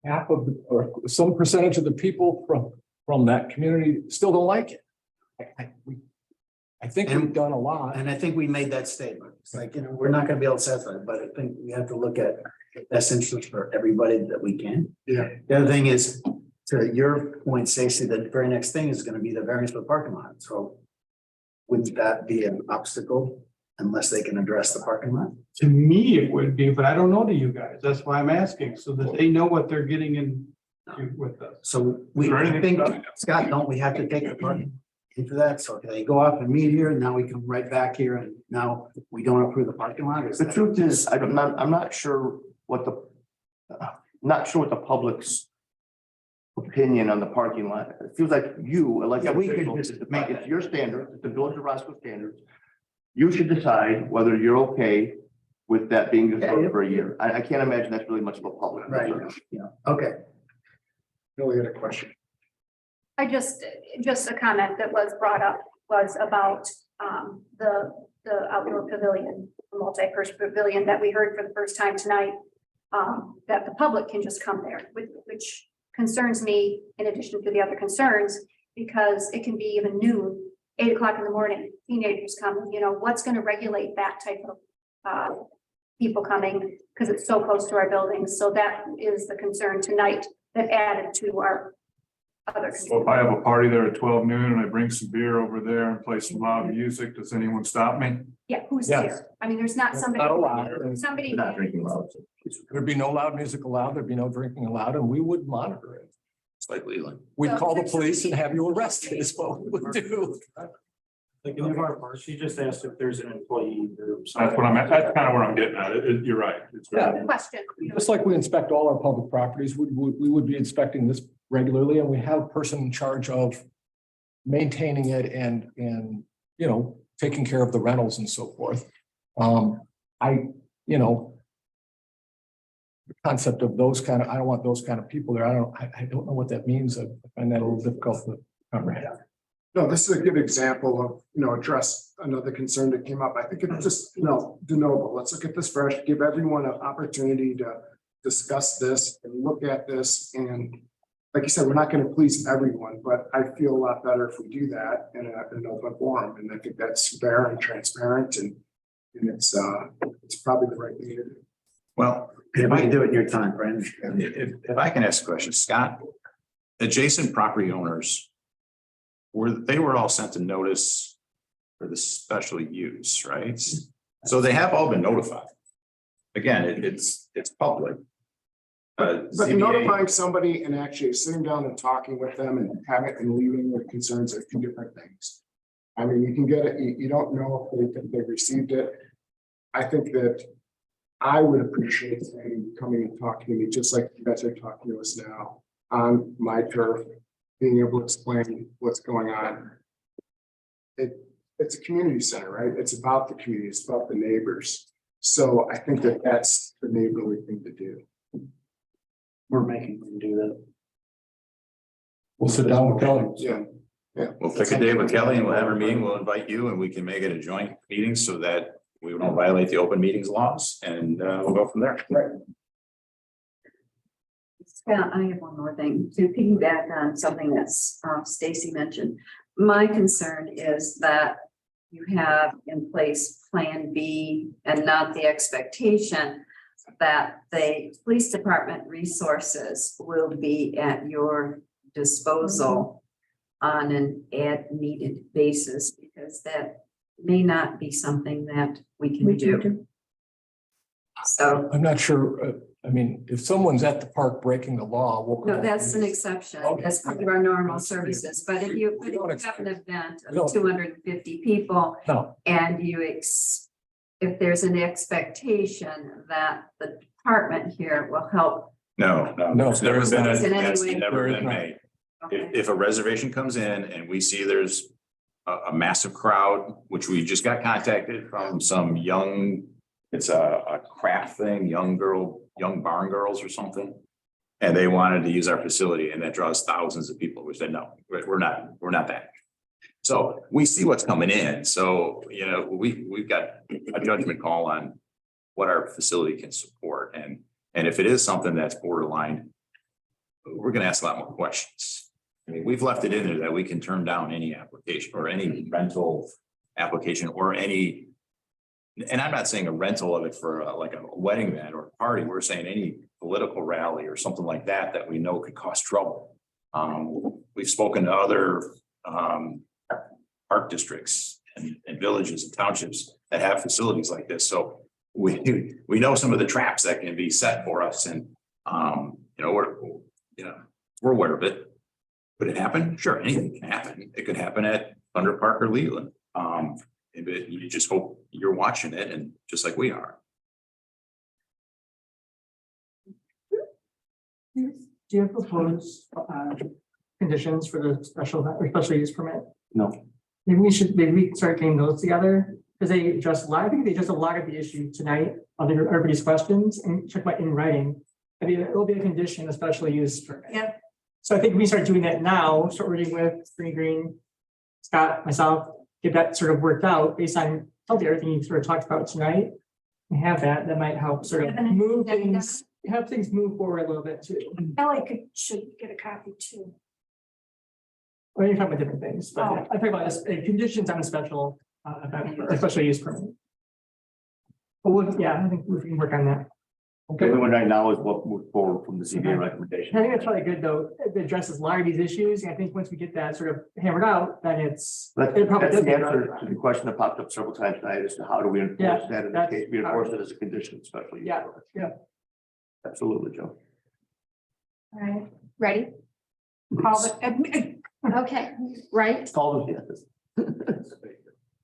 half of, or some percentage of the people from that community still don't like it. I think we've done a lot. and I think we made that statement. It's like, we're not gonna be able to satisfy it, but I think we have to look at best interest for everybody that we can. Yeah. The other thing is, to your point, Stacy, the very next thing is gonna be the variance for the parking lot. So wouldn't that be an obstacle unless they can address the parking lot? To me, it would be, but I don't know to you guys. That's why I'm asking, so that they know what they're getting in with us. So I think, Scott, don't we have to take the parking into that? So they go off and meet here, and now we come right back here, and now we don't approve the parking lot? The truth is, I'm not sure what the public's opinion on the parking lot. It feels like you, elected we could officials, just make it your standard, it's the Village of Roscoe standards. You should decide whether you're okay with that being deferred for a year. I can't imagine that's really much of a public. Right, concern. yeah, okay. Billy had a question. I just a comment that was brought up was about the outdoor pavilion, the multi-purpose pavilion that we heard for the first time tonight. That the public can just come there, which concerns me in addition to the other concerns, because it can be even noon, 8 o'clock in the morning, teenagers coming, what's going to regulate that type of people coming, because it's so close to our buildings. So that is the concern tonight that added to our other. So if I have a party there at 12 noon and I bring some beer over there and play some loud music, does anyone stop me? Yeah, who's Yes. there? I mean, there's not somebody. Not allowed. Somebody. Not drinking loud. There'd be no loud music allowed, there'd be no drinking allowed, and we would monitor it. It's like Leland. We'd So call the essentially- police and have you arrested is what we would do. Like in our part, she just asked if there's an employee or That's something. what I'm, that's kind of where I'm getting at. You're right. It's Yeah. Good question. Just like we inspect all our public properties, we would be inspecting this regularly, and we have a person in charge of maintaining it and, you know, taking care of the rentals and so forth. The concept of those kind of, I don't want those kind of people there. I don't know what that means. I find that a little difficult to comprehend. No, this is a good example of, address another concern that came up. I think it's just, de novo. Let's look at this fresh, give everyone an opportunity to discuss this and look at this. And like you said, we're not going to please everyone, but I feel a lot better if we do that in an open forum. And I think that's fair and transparent, and it's probably the right thing to do. Well, If I can do it in your time, Brandon. if I can ask a question, Scott, adjacent property owners, they were all sent a notice for the special use, right? So they have all been notified. Again, it's public. But ZBA notifying somebody and actually sitting down and talking with them and having and leaving with concerns are two different things. I mean, you can get it, you don't know if they received it. I think that I would appreciate somebody coming and talking to me, just like you guys are talking to us now on my turf, being able to explain what's going on. It's a community center, right? It's about the community, it's about the neighbors. So I think that that's the neighborly thing to do. We're making them do that. We'll sit down with Kelly. Yeah. We'll pick a day with Kelly and we'll have our meeting. We'll invite you and we can make it a joint meeting so that we don't violate the open meetings laws, and we'll go from there. Right. Scott, I have one more thing to piggyback on something that's Stacy mentioned. My concern is that you have in place Plan B and not the expectation that the police department resources will be at your disposal on an as-needed basis, because that may not be something that we can do. So, I'm not sure, I mean, if someone's at the park breaking the law, we'll. no, that's an exception. Okay. That's part of our normal services. But if you have an event of 250 people No, and if there's an expectation that the department here will help. No, No, it's never been, In any that's way. never There is been not. made. Okay. If a reservation comes in and we see there's a massive crowd, which we just got contacted from some young, it's a craft thing, young barn girls or something. And they wanted to use our facility and that draws thousands of people. We said, no, we're not that. So we see what's coming in. So, we've got a judgment call on what our facility can support. And if it is something that's borderline, we're going to ask a lot more questions. I mean, we've left it in there that we can turn down any application or any rental application or any, and I'm not saying a rental of it for like a wedding event or a party. We're saying any political rally or something like that that we know could cause trouble. We've spoken to other park districts and villages and townships that have facilities like this. So we know some of the traps that can be set for us, and we're aware of it. Could it happen? Sure, anything can happen. It could happen at Thunder Park or Leland. You just hope you're watching it, and just like we are. Do you propose conditions for the special use permit? No. Maybe we can start getting those together, because they address a lot, I think they address a lot of the issue tonight, of everybody's questions, and check about in writing. I mean, it will be a condition, a special use permit. Yeah. So I think we start doing that now, start working with Green, Scott, myself, get that sort of worked out based on everything you sort of talked about tonight. And have that might help sort of move things, help things move forward a little bit too. Ellie should get a copy too. Well, you're talking about different things, but I talk about this, conditions on a special, especially use permit. But I think we can work on that. Okay, everyone right now is what moved forward from the ZBA recommendation. I think that's probably good though. It addresses a lot of these issues. And I think once we get that sort of hammered out, then it's. That's it probably the does get answer right. to the question that popped up several times tonight as to how do we enforce that in the case we enforce it as a condition, especially. Yeah. Absolutely, Joe. All right, ready? Call the, okay, right? Call them, yes.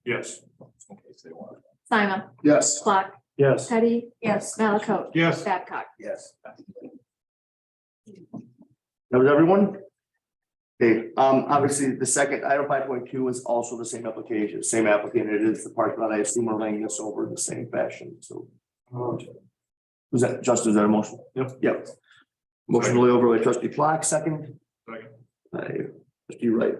Yes. In case they want. Simon, Yes. Clark, Yes. Teddy. Yes. Malaco. Yes. Babcock. Yes. That was everyone? Okay, obviously, the second item 5.2 is also the same application, same applicant. It is the parking lot. I assume we're laying this over in the same fashion, so. Was that, Justin, is that a motion? Yep. Motion to lay over by trustee Clark, second. Second. Trustee Wright.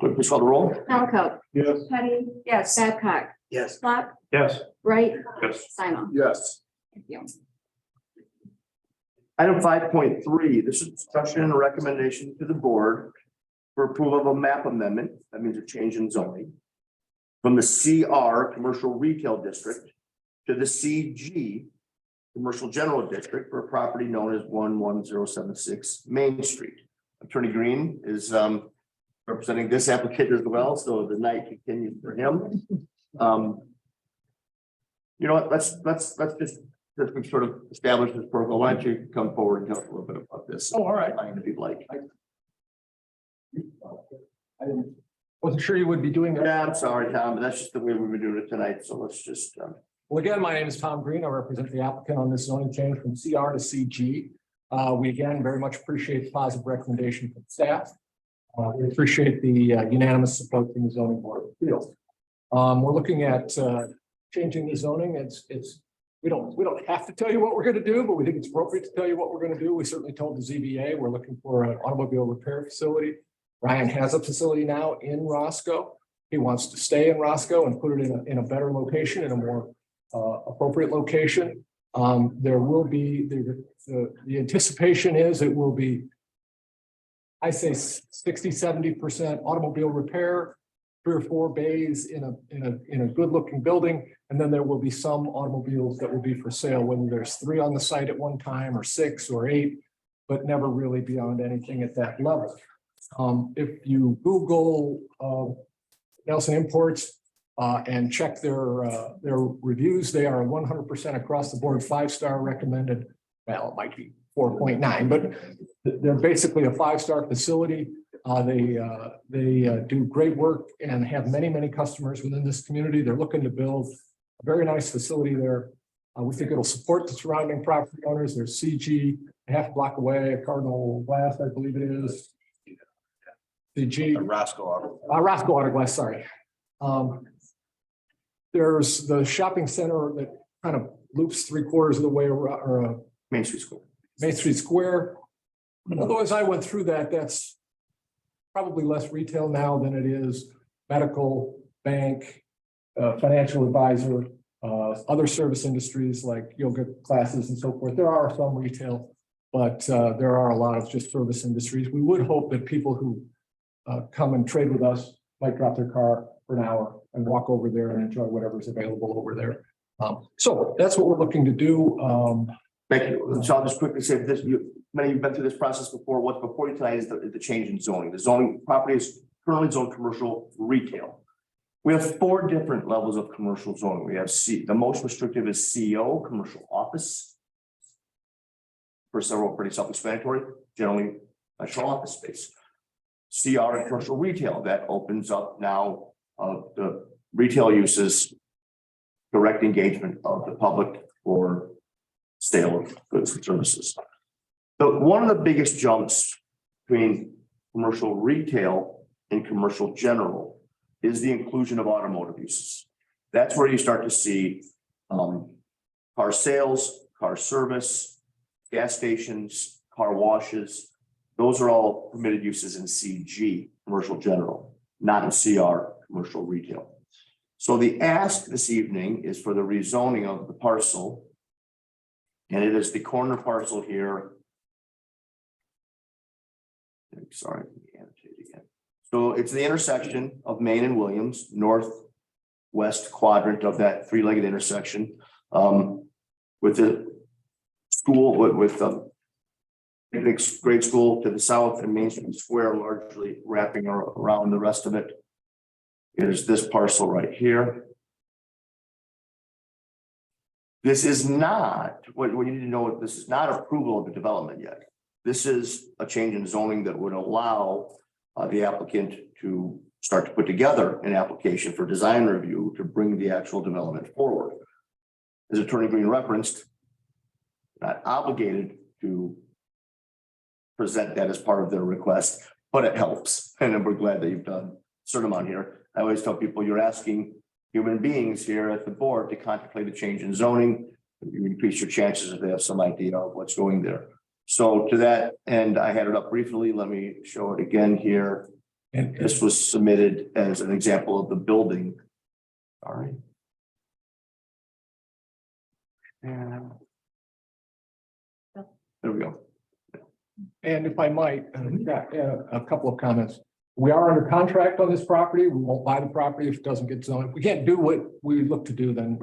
Clerk, please call the roll. Malaco. Yes. Teddy. Yes. Babcock. Yes. Clark, Yes. Wright, Yes. Simon. Yes. Thank you. Item 5.3, this is discussion and recommendation to the board for approval of a map amendment. That means a change in zoning from the CR Commercial Retail District to the CG Commercial General District for a property known as 11076 Main Street. Attorney Green is representing this applicant as well, so the night continues for him. You know what, let's just sort of establish this protocol. Why don't you come forward and tell us a little bit about this? Oh, all right. If you'd like. Wasn't sure you would be doing that. Yeah, I'm sorry, Tom, but that's just the way we've been doing it tonight, so let's just. Well, again, my name is Tom Green. I represent the applicant on this zoning change from CR to CG. We again very much appreciate the positive recommendation from staff. We appreciate the unanimous support from the zoning board of appeals. We're looking at changing the zoning. We don't have to tell you what we're going to do, but we think it's appropriate to tell you what we're going to do. We certainly told the ZBA we're looking for an automobile repair facility. Ryan has a facility now in Roscoe. He wants to stay in Roscoe and put it in a better location, in a more appropriate location. There will be the anticipation is it will be, I say 60-70% automobile repair, 3 or 4 bays in a good looking building, and then there will be some automobiles that will be for sale, whether there's 3 on the site at one time or 6 or 8, but never really beyond anything at that level. If you Google Nelson Imports and check their reviews, they are 100% across the board 5-star recommended. Well, it might be 4.9, but they're basically a 5-star facility. They do great work and have many customers within this community. They're looking to build a very nice facility there. We think it'll support the surrounding property owners. There's CG a half block away, a Cardinal Glass, I believe it is. CG. Roscoe Auto. Roscoe Auto Glass, sorry. There's the shopping center that kind of loops 3/4 of the way around, Main Street School. Main Street Square. Although as I went through that, that's probably less retail now than it is medical, bank, financial advisor, other service industries like yoga classes and so forth. There are some retail, but there are a lot of just service industries. We would hope that people who come and trade with us might drop their car for an hour and walk over there and enjoy whatever's available over there. So that's what we're looking to do. Thank you. So I'll just quickly say this, many of you have been through this process before. What's before you tonight is the change in zoning. The zoning property is currently zoned commercial retail. We have 4 different levels of commercial zoning. We have the most restrictive is CO, commercial office. For several pretty self-explanatory, generally commercial office space. CR and commercial retail, that opens up now the retail uses, direct engagement of the public for sale of goods and services. But one of the biggest jumps between commercial retail and commercial general is the inclusion of automotive uses. That's where you start to see car sales, car service, gas stations, car washes. Those are all permitted uses in CG, commercial general, not in CR, commercial retail. So the ask this evening is for the rezoning of the parcel. And it is the corner parcel here. Sorry, let me annotate again. So it's the intersection of Main and Williams, northwest quadrant of that 3-legged intersection. With the school, with grade school to the south and Main Street Square largely wrapping around the rest of it. It is this parcel right here. This is not, what you need to know, this is not approval of the development yet. This is a change in zoning that would allow the applicant to start to put together an application for design review to bring the actual development forward. As Attorney Green referenced, not obligated to present that as part of their request, but it helps. And we're glad that you've done a certain amount here. I always tell people you're asking human beings here at the board to contemplate a change in zoning. You increase your chances if they have some idea of what's going there. So to that end, I had it up briefly. Let me show it again here. And this was submitted as an example of the building. All right. And there we go. And if I might, a couple of comments. We are under contract on this property. We won't buy the property if it doesn't get zoned. If we can't do what we look to do, then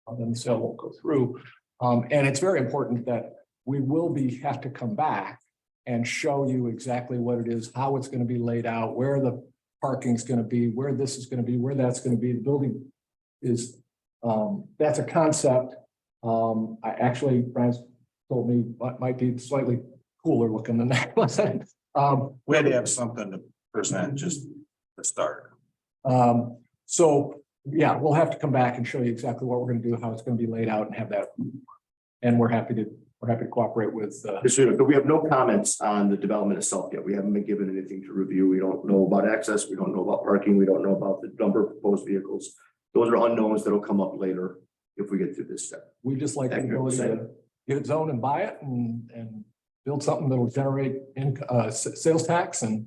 the sale won't go through. And it's very important that we will have to come back and show you exactly what it is, how it's going to be laid out, where the parking is going to be, where this is going to be, where that's going to be. The building is, that's a concept. I actually, Brian's told me what might be slightly cooler looking than that. We had to have something to present just to start. So yeah, we'll have to come back and show you exactly what we're going to do, how it's going to be laid out, and have that. And we're happy to cooperate with. But we have no comments on the development itself yet. We haven't been given anything to review. We don't know about access. We don't know about parking. We don't know about the number of proposed vehicles. Those are unknowns that'll come up later if we get through this step. We just like the ability to get it zoned and buy it and build something that will generate sales tax and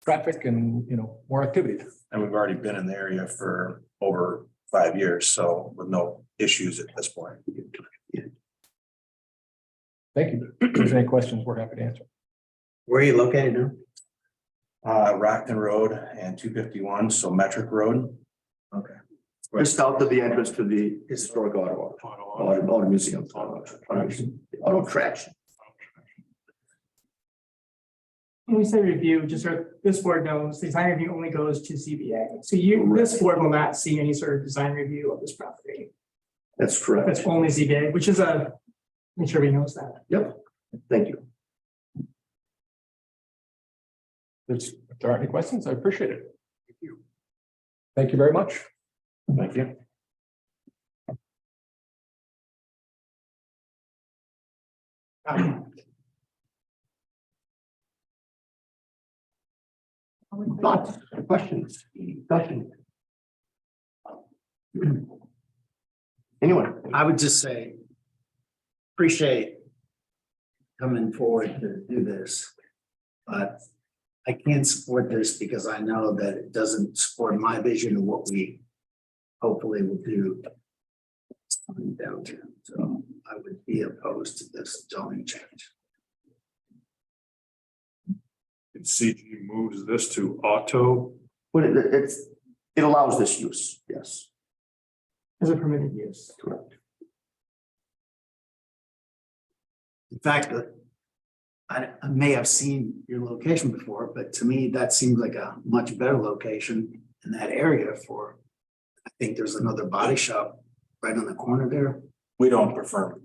traffic and, more activity. And we've already been in the area for over 5 years, so with no issues at this point. Thank you. If there's any questions, we're happy to answer. Where are you located now? Rockton Road and 251, so Metric Road. Okay. Just south of the entrance to the historic auto museum. Auto traction. When we say review, just so this board knows, the design review only goes to ZBA. So this board will not see any sort of design review of this property. That's correct. That's only ZBA, which is make sure everybody knows that. Yep. Thank you. If there aren't any questions, I appreciate it. Thank you. Thank you very much. Thank you. Thoughts, questions, discussion? Anyone? I would just say, appreciate coming forward to do this, but I can't support this because I know that it doesn't support my vision of what we hopefully will do in downtown. So I would be opposed to this zoning change. And CG moves this to auto. But it allows this use, yes. As a permitted use. Correct. In fact, I may have seen your location before, but to me, that seems like a much better location in that area for, I think there's another body shop right on the corner there. We don't prefer,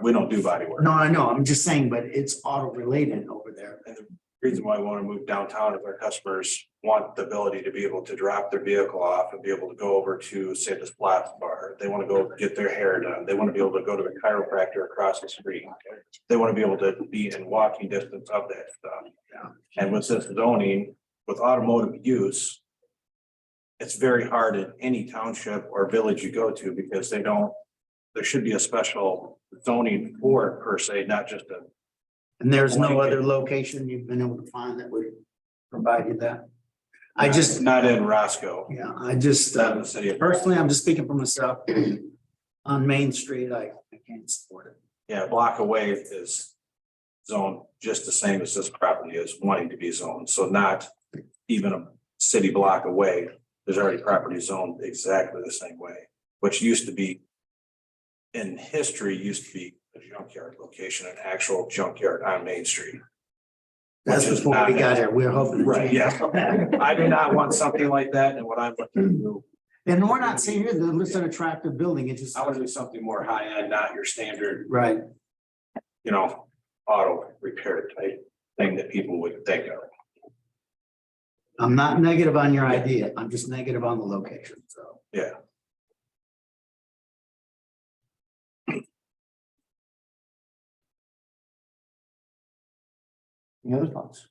we don't do body work. No, I know, I'm just saying, but it's auto related over there. And the reason why we want to move downtown is our customers want the ability to be able to drop their vehicle off and be able to go over to, say, this Platts bar. They want to go get their hair done. They want to be able to go to the chiropractor across the street. They want to be able to be in walking distance of that stuff. Yeah. And with this zoning, with automotive use, it's very hard in any township or village you go to because they don't, there should be a special zoning for it per se, not just a. And there's no other location you've been able to find that would provide you that? I just. Not in Roscoe. Yeah, I just, personally, I'm just speaking for myself. On Main Street, I can't support it. Yeah, a block away is zoned just the same as this property is wanting to be zoned. So not even a city block away, there's already property zoned exactly the same way, which used to be in history used to be a junkyard location, an actual junkyard on Main Street. That's before we got here. We're hoping. Right, yeah. I do not want something like that and what I'm looking to do. And we're not saying here that it's an attractive building. It just. I want to do something more high end, not your standard, Right. Auto repair type thing that people would think of. I'm not negative on your idea. I'm just negative on the location, so. Yeah. Any other thoughts?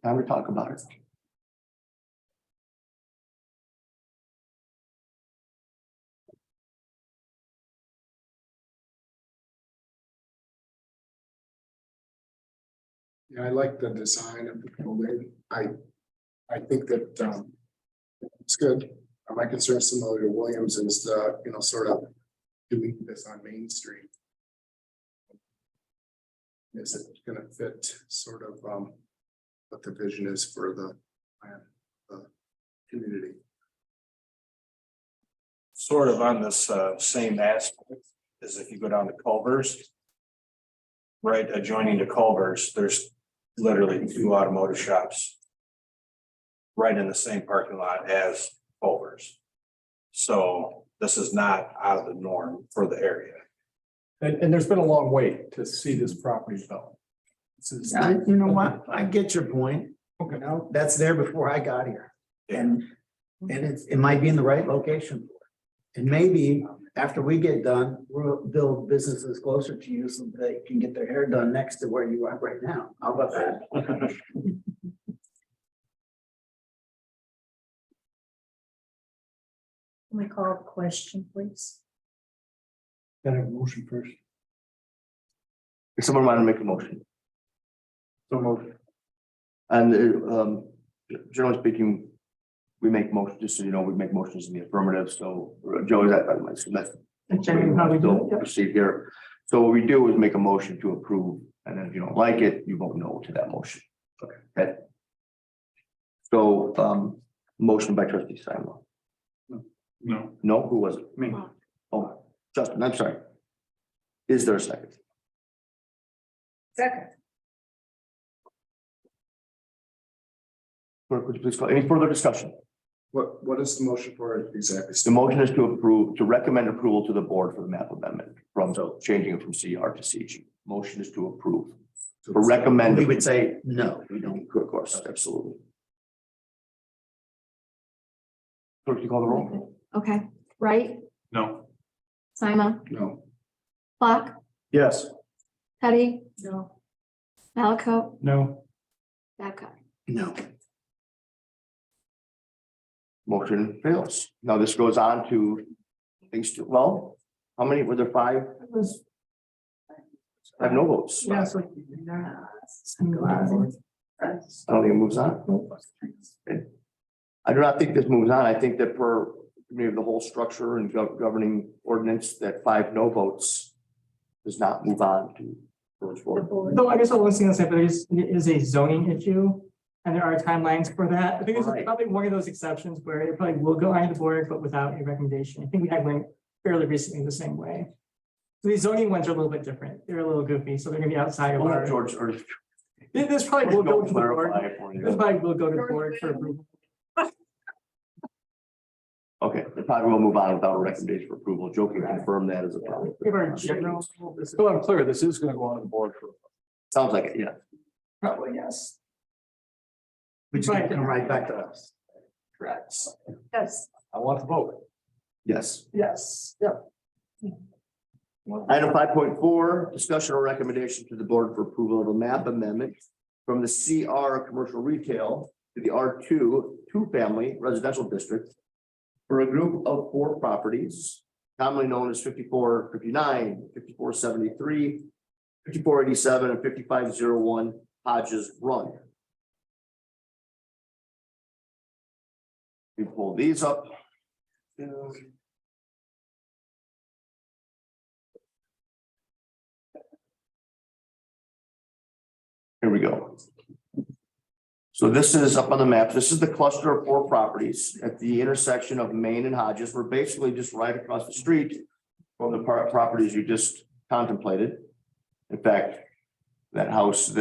Time to talk about it. Yeah, I like the design of the building. I think that it's good. My concern similar to Williams is the, sort of doing this on Main Street. Is it gonna fit sort of what the vision is for the plan, the community? Sort of on this same aspect as if you go down to Culver's. Right adjoining to Culver's, there's literally 2 automotive shops. Right in the same parking lot as Culver's. So this is not out of the norm for the area. And there's been a long wait to see this property develop. This is- You know what? I get your point. Okay. You know, that's there before I got here. And it might be in the right location. And maybe after we get done, we'll build businesses closer to you so they can get their hair done next to where you are right now. How about that? Can we call the question, please? Gotta have a motion first. If someone wanted to make a motion. So moved. And generally speaking, we make motions, just so you know, we make motions in the affirmative, so Joe, is that, so that's. That's generally how we do it, yep. Proceed here. So what we do is make a motion to approve, and then if you don't like it, you vote no to that motion. Okay. So, motion by trustee Simon. No. No, who was it? Me. Oh, Justin, I'm sorry. Is there a second? Second. Clerk, would you please call, any further discussion? What is the motion for exactly? The motion is to approve, to recommend approval to the board for the map amendment from changing it from CR to CG. Motion is to approve. For recommend. We would say, no, we don't. Of course, absolutely. Clerk, you call the roll? Okay, right, No. Simon, No. Flock, Yes. Teddy, No. Malaco, No. Babcock. No. Motion fails. Now this goes on to things to, well, how many, were there 5? It was, 5 no votes. yeah, so. I don't think it moves on. Okay. I do not think this moves on. I think that per maybe the whole structure and governing ordinance, that 5 no votes does not move on to village board. No, I guess I was going to say, but it is a zoning issue. And there are timelines for that. I think this is Right. probably one of those exceptions where it probably will go on the board, but without a recommendation. I think we had one fairly recently the same way. So these zoning ones are a little bit different. They're a little goofy, so they're gonna be outside of Well, our. George, or This probably will go to the board. clarify it for This you. probably will go to the board for approval. Okay, it probably will move on without a recommendation for approval. Joe can confirm that as a problem. We have our general. So I'm clear, this is gonna go on the board for. Sounds like it, yeah. Probably, yes. We just gotta come right back to us. Correct. Yes. I want the vote. Yes. Yes, yep. Item 5.4, discussion or recommendation to the board for approval of a map amendment from the CR commercial retail to the R2 two-family residential district for a group of 4 properties, commonly known as 5459, 5473, 5487, and 5501 Hodges Run. We pull these up. Here we go. So this is up on the map. This is the cluster of 4 properties at the intersection of Main and Hodges. We're basically just right across the street from the properties you just contemplated. In fact, that house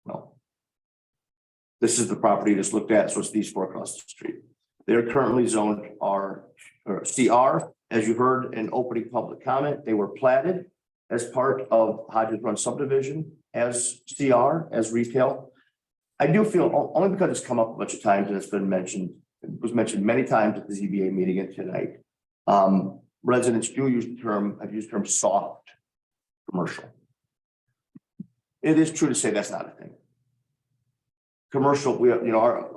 well, this is the property just looked at, so it's these 4 across the street. They're currently zoned CR, as you heard in opening public comment. They were platted as part of Hodges Run subdivision as CR, as retail. I do feel, only because it's come up a bunch of times and it's been mentioned, it was mentioned many times at the ZBA meeting and tonight. Residents do use the term, I've used the term soft commercial. It is true to say that's not a thing. Commercial, we have,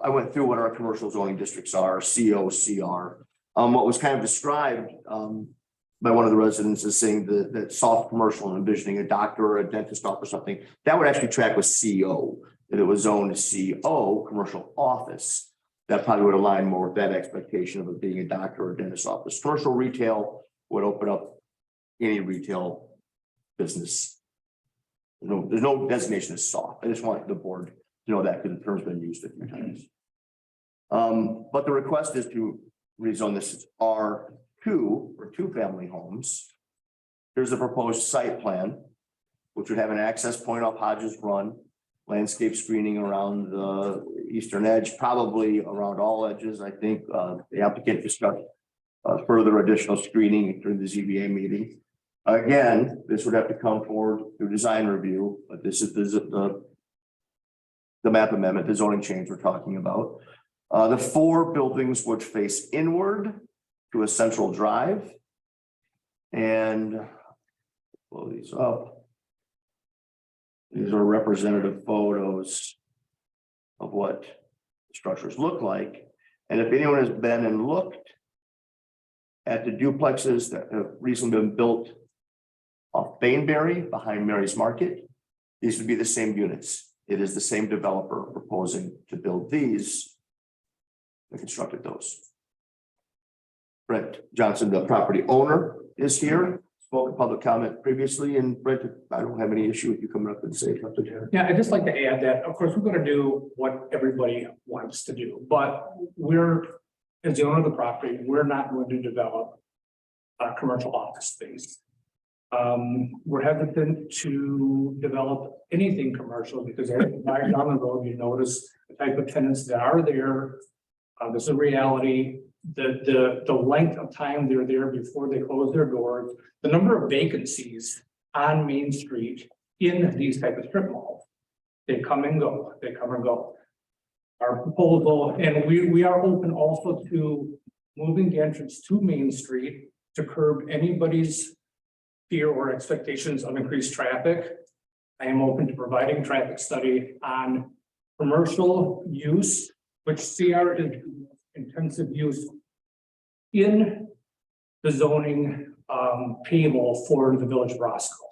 I went through what our commercial zoning districts are, CO, CR. What was kind of described by one of the residents is saying that soft commercial and envisioning a doctor or a dentist office or something, that would actually track with CO. If it was zoned to CO, commercial office, that probably would align more with that expectation of it being a doctor or a dentist office. Commercial retail would open up any retail business. There's no designation as soft. I just want the board to know that because the term's been used a few times. But the request is to rezone this as R2 for 2-family homes. Here's a proposed site plan, which would have an access point off Hodges Run, landscape screening around the eastern edge, probably around all edges. I think the applicant discussed further additional screening during the ZBA meeting. Again, this would have to come forward through design review, but this is the map amendment, the zoning change we're talking about. The 4 buildings would face inward to a central drive. And blow these up. These are representative photos of what structures look like. And if anyone has been and looked at the duplexes that have recently been built off Bainbury behind Mary's Market, these would be the same units. It is the same developer proposing to build these and constructed those. Brent Johnson, the property owner, is here. Spoke in public comment previously, and Brent, I don't have any issue with you coming up and saying something here. Yeah, I'd just like to add that, of course, we're going to do what everybody wants to do, but we're, as the owner of the property, we're not going to develop a commercial office space. We're hesitant to develop anything commercial because right down the road, you notice the type of tenants that are there. This is a reality. The length of time they're there before they close their doors, the number of vacancies on Main Street in these type of strip malls. They come and go, they come and go. Our proposal, and we are open also to moving the entrance to Main Street to curb anybody's fear or expectations of increased traffic. I am open to providing traffic study on commercial use, which CR is intensive use in the zoning table for the village of Roscoe.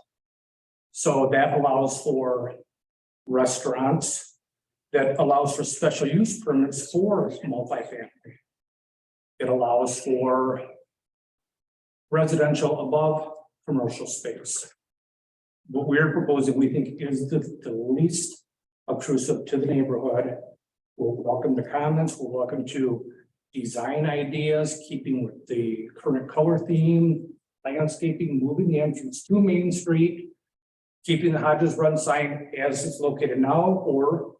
So that allows for restaurants, that allows for special use permits for multifamily. It allows for residential above commercial space. What we're proposing, we think, is the least obtrusive to the neighborhood. We'll welcome the comments, we'll welcome to design ideas, keeping with the current color theme, landscaping, moving the entrance to Main Street, keeping the Hodges Run sign as it's located now, or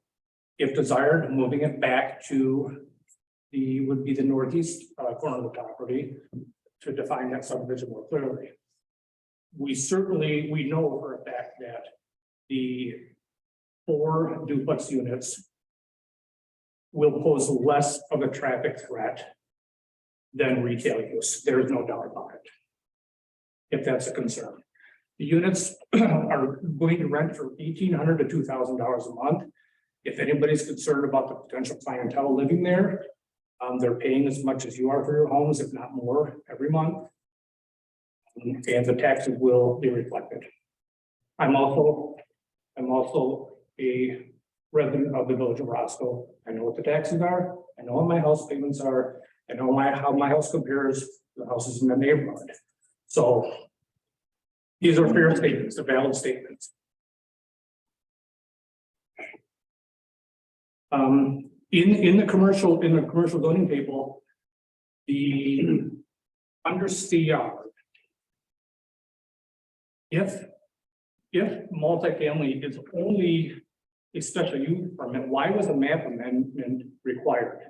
if desired, moving it back to would be the northeast corner of the property to define that subdivision more clearly. We know for a fact that the 4 duplex units will pose less of a traffic threat than retail use. There is no doubt about it, if that's a concern. The units are going to rent for $1,800 to $2,000 a month. If anybody's concerned about the potential clientele living there, they're paying as much as you are for your homes, if not more, every month. And the taxes will be reflected. I'm also a resident of the village of Roscoe. I know what the taxes are. I know what my house payments are. I know how my house compares to the houses in the neighborhood. So these are fair statements, they're valid statements. In the commercial zoning table, the under CR, if multifamily is only a special use permit, why was a map amendment required?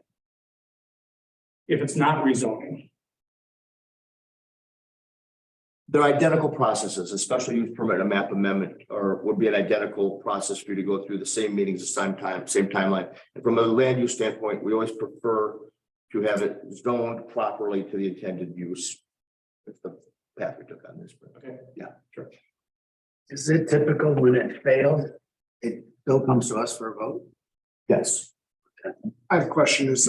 If it's not rezoning. They're identical processes, a special use permit, a map amendment, or would be an identical process for you to go through the same meetings, the same time, same timeline. And from a land use standpoint, we always prefer to have it zoned properly to the intended use. It's the path we took on this. Okay. Yeah, sure. Is it typical when it fails, it still comes to us for a vote? Yes. I have a question is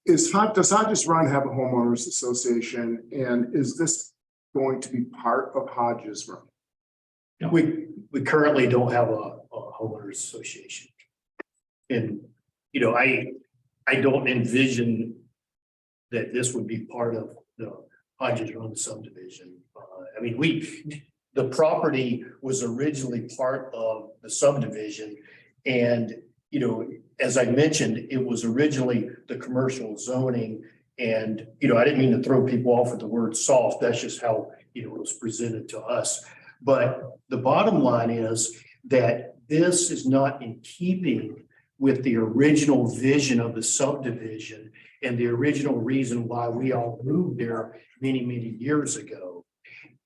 does Hodges Run have a homeowners association, and is this going to be part of Hodges Run? We currently don't have a homeowners association. And, you know, I don't envision that this would be part of the Hodges Run subdivision. I mean, the property was originally part of the subdivision. And, you know, as I mentioned, it was originally the commercial zoning. And, you know, I didn't mean to throw people off with the word soft. That's just how, you know, it was presented to us. But the bottom line is that this is not in keeping with the original vision of the subdivision and the original reason why we all moved there many, many years ago.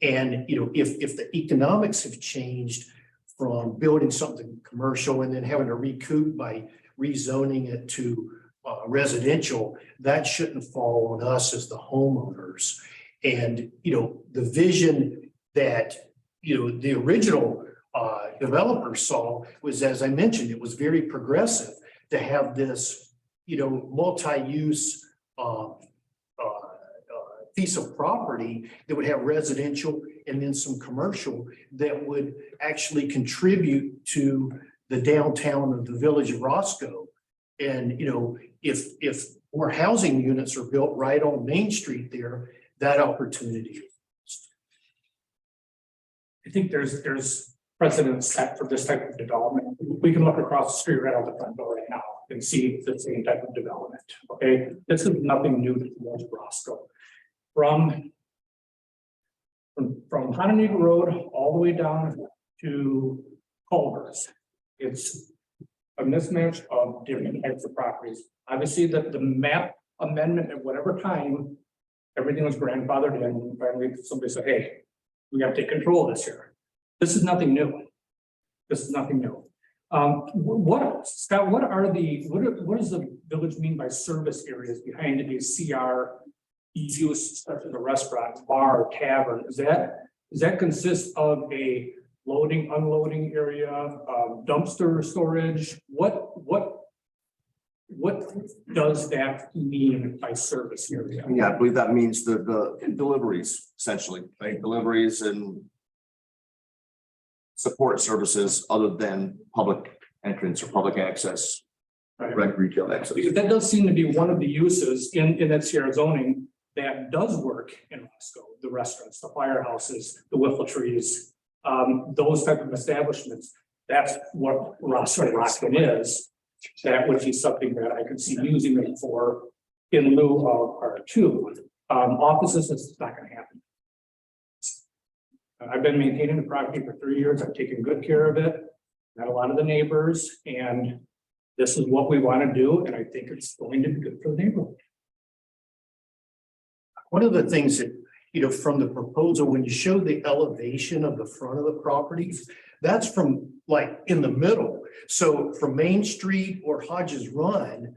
And, you know, if the economics have changed from building something commercial and then having to recoup by rezoning it to residential, that shouldn't fall on us as the homeowners. And, you know, the vision that, you know, the original developer saw was, as I mentioned, it was very progressive to have this, you know, multi-use piece of property that would have residential and then some commercial that would actually contribute to the downtown of the village of Roscoe. And, you know, if more housing units are built right on Main Street there, that opportunity. I think there's precedent set for this type of development. We can look across the street right out the front door right now and see the same type of development. Okay, this is nothing new to Roscoe. From Hononegah Road all the way down to Culver's, it's a mismatch of different types of properties. Obviously, the map amendment at whatever time, everything was grandfathered in. And finally, somebody said, "Hey, we got to take control of this here." This is nothing new. This is nothing new. Scott, what does the village mean by service areas behind a CR use, such as a restaurant, bar, tavern? Does that consist of a loading, unloading area, dumpster storage? What does that mean by service area? Yeah, I believe that means the deliveries, essentially, right? Deliveries and support services other than public entrance or public access, direct retail access. Because that does seem to be one of the uses in that Sierra zoning that does work in Roscoe, the restaurants, the firehouses, the whiffle trees, those type of establishments. That's what Roscoe is. That would be something that I could see using it for in lieu of R2. Offices, it's not going to happen. I've been maintaining the property for 3 years. I've taken good care of it. Got a lot of the neighbors, and this is what we want to do. And I think it's going to be good for the neighborhood. One of the things that, you know, from the proposal, when you show the elevation of the front of the properties, that's from like in the middle. So from Main Street or Hodges Run,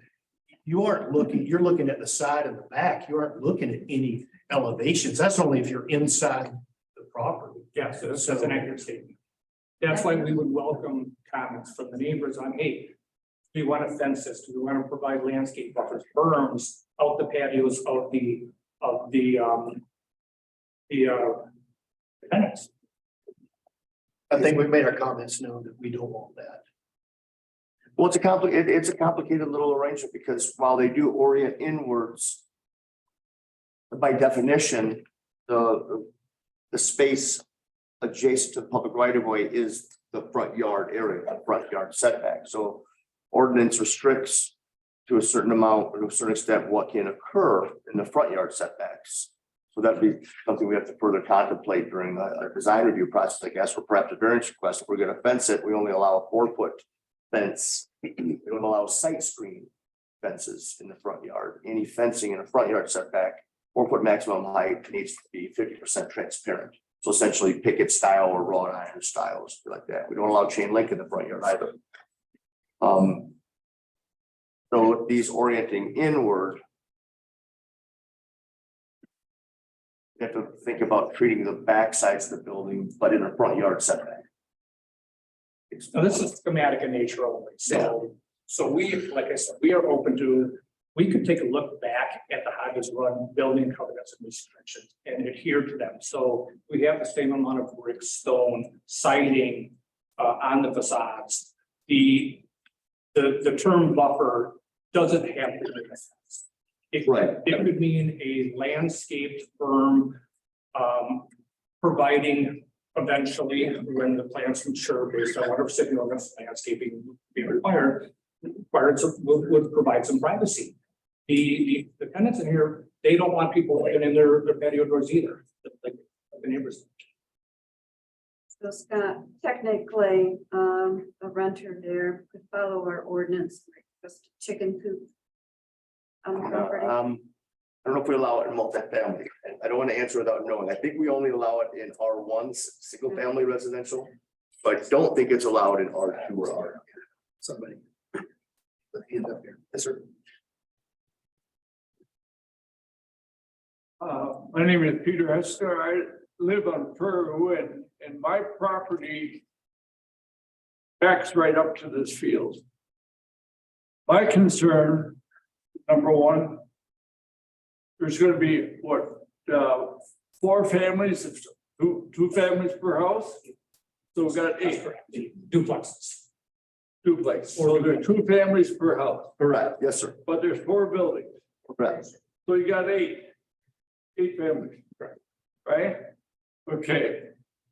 you're looking at the side and the back. You aren't looking at any elevations. That's only if you're inside the property. Yes, that's an accurate statement. That's why we would welcome comments from the neighbors on, hey, do we want to fence this? Do we want to provide landscape buffers, berms out the patios of the tenants? I think we've made our comments known that we don't want that. Well, it's a complicated little arrangement because while they do orient inwards, by definition, the space adjacent to the public right of way is the front yard area, the front yard setback. So ordinance restricts to a certain amount, or to a certain extent, what can occur in the front yard setbacks. So that'd be something we have to further contemplate during a design review process, I guess, or perhaps a variance request. If we're going to fence it, we only allow a 4-foot fence. We don't allow sight screen fences in the front yard. Any fencing in a front yard setback, 4-foot maximum height needs to be 50% transparent. So essentially picket style or wrought iron styles like that. We don't allow chain link in the front yard either. So with these orienting inward, you have to think about treating the back sides of the building, but in a front yard setback. Now, this is schematic in nature only, so we, like I said, we are open to, we could take a look back at the Hodges Run building covenants and restrictions and adhere to them. So we have the same amount of brick, stone, siding on the facades. The term buffer doesn't have to be a fence. It could mean a landscaped berm, providing eventually, when the plants mature, based on whatever city ordinance landscaping be required, would provide some privacy. The tenants in here, they don't want people living in their patio doors either, like the neighbors. So Scott, technically, a renter there could follow our ordinance, like just chicken coop on the property. I don't know if we allow it in multifamily. I don't want to answer without knowing. I think we only allow it in R1, single family residential. But I don't think it's allowed in R2 or R. Somebody. Put hand up here. Yes, sir. My name is Peter Hester. I live on Prairie Wood, and my property backs right up to this field. My concern, number one, there's going to be what, 4 families, two families per house. So we've got 8 duplexes. So there are 2 families per house, Correct. Yes, sir. but there's 4 buildings. Correct. So you got 8 families, right? Okay,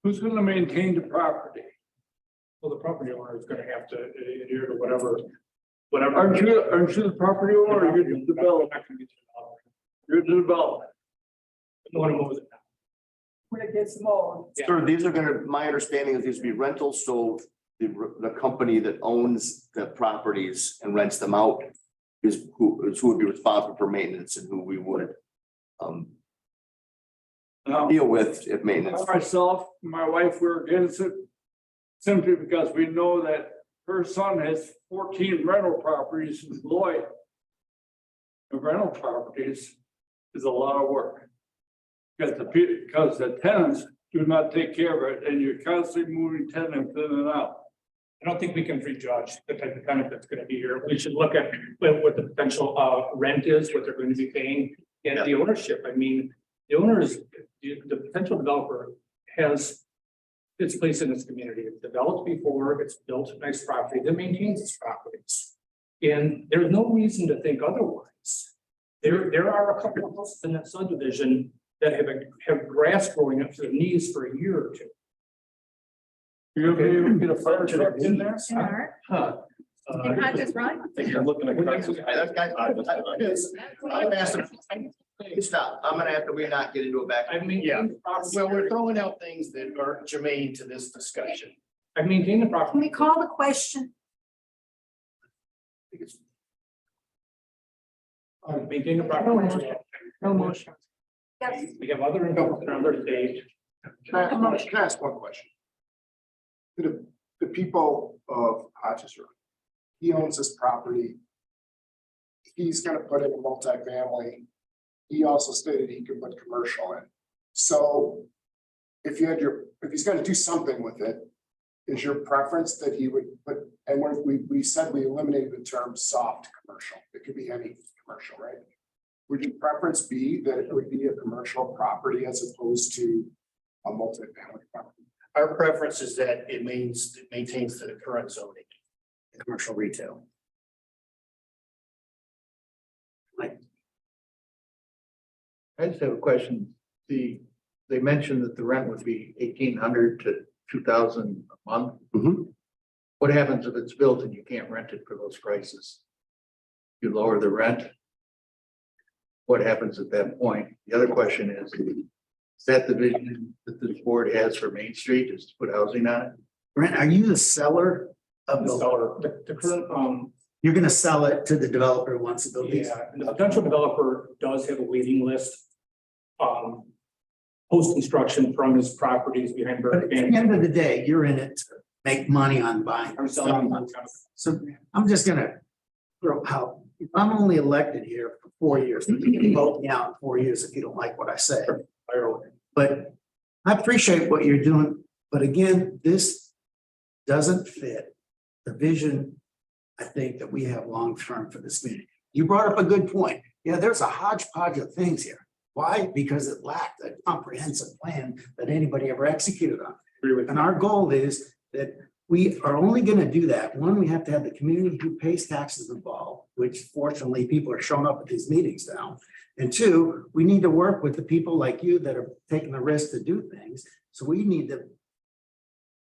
who's going to maintain the property? Well, the property owner is gonna have to adhere to whatever. Aren't you the property owner or you're the developer? You're the developer. No one mows it now. When it gets mowed. Yeah. Sir, these are gonna, my understanding is these will be rentals, so the company that owns the properties and rents them out is who would be responsible for maintenance and who we would deal with if maintenance. Myself, my wife, we're against it simply because we know that her son has 14 rental properties in Lloyd. The rental properties is a lot of work. Because the tenants do not take care of it and you're constantly moving tenants in and out. I don't think we can prejudge the type of tenant that's gonna be here. We should look at what the potential rent is, what they're going to be paying, and the ownership. I mean, the owner is, the potential developer has its place in this community. It's developed before, it's built nice property that maintains its properties. And there's no reason to think otherwise. There are a couple of houses in that subdivision that have grass growing up to their knees for a year or 2. You're gonna be able to get a fire truck in there? In our, Huh. in Hodges Run. I'm looking at. I'm asking. Stop. I'm gonna have to, we're not getting into a back. I mean, Yeah, well, we're throwing out things that aren't germane to this discussion. I've maintained the Can property. we call the question? Maintain the property. No motion. Yes. We have other investors in other states. Can I ask one question? The people of Hodges Run, he owns this property. He's gonna put in a multifamily. He also stated he could put commercial in. So if he's gonna do something with it, is your preference that he would put, and we said we eliminated the term soft commercial, it could be any commercial, right? Would your preference be that it would be a commercial property as opposed to a multifamily property? Our preference is that it maintains the current zoning, commercial retail. I just have a question. They mentioned that the rent would be 1,800 to 2,000 a month. What happens if it's built and you can't rent it for those prices? You lower the rent. What happens at that point? The other question is that the vision that this board has for Main Street is to put housing on it? Brent, are you the seller of The the, seller, the current, you're gonna sell it to the developer once the building's? yeah, and the potential developer does have a waiting list. post-construction from his properties behind But Burger at the King. end of the day, you're in it to make money on buying. I'm selling. So I'm just gonna throw out, if I'm only elected here for 4 years, you can vote me out in 4 years if you don't like what I say. But I appreciate what you're doing, but again, this doesn't fit the vision I think that we have long-term for this community. You brought up a good point. Yeah, there's a hodgepodge of things here. Why? Because it lacked a comprehensive plan that anybody ever executed on. And our goal is that we are only gonna do that. One, we have to have the community who pays taxes involved, which fortunately people are showing up at these meetings now. And two, we need to work with the people like you that are taking the risk to do things. So we need to,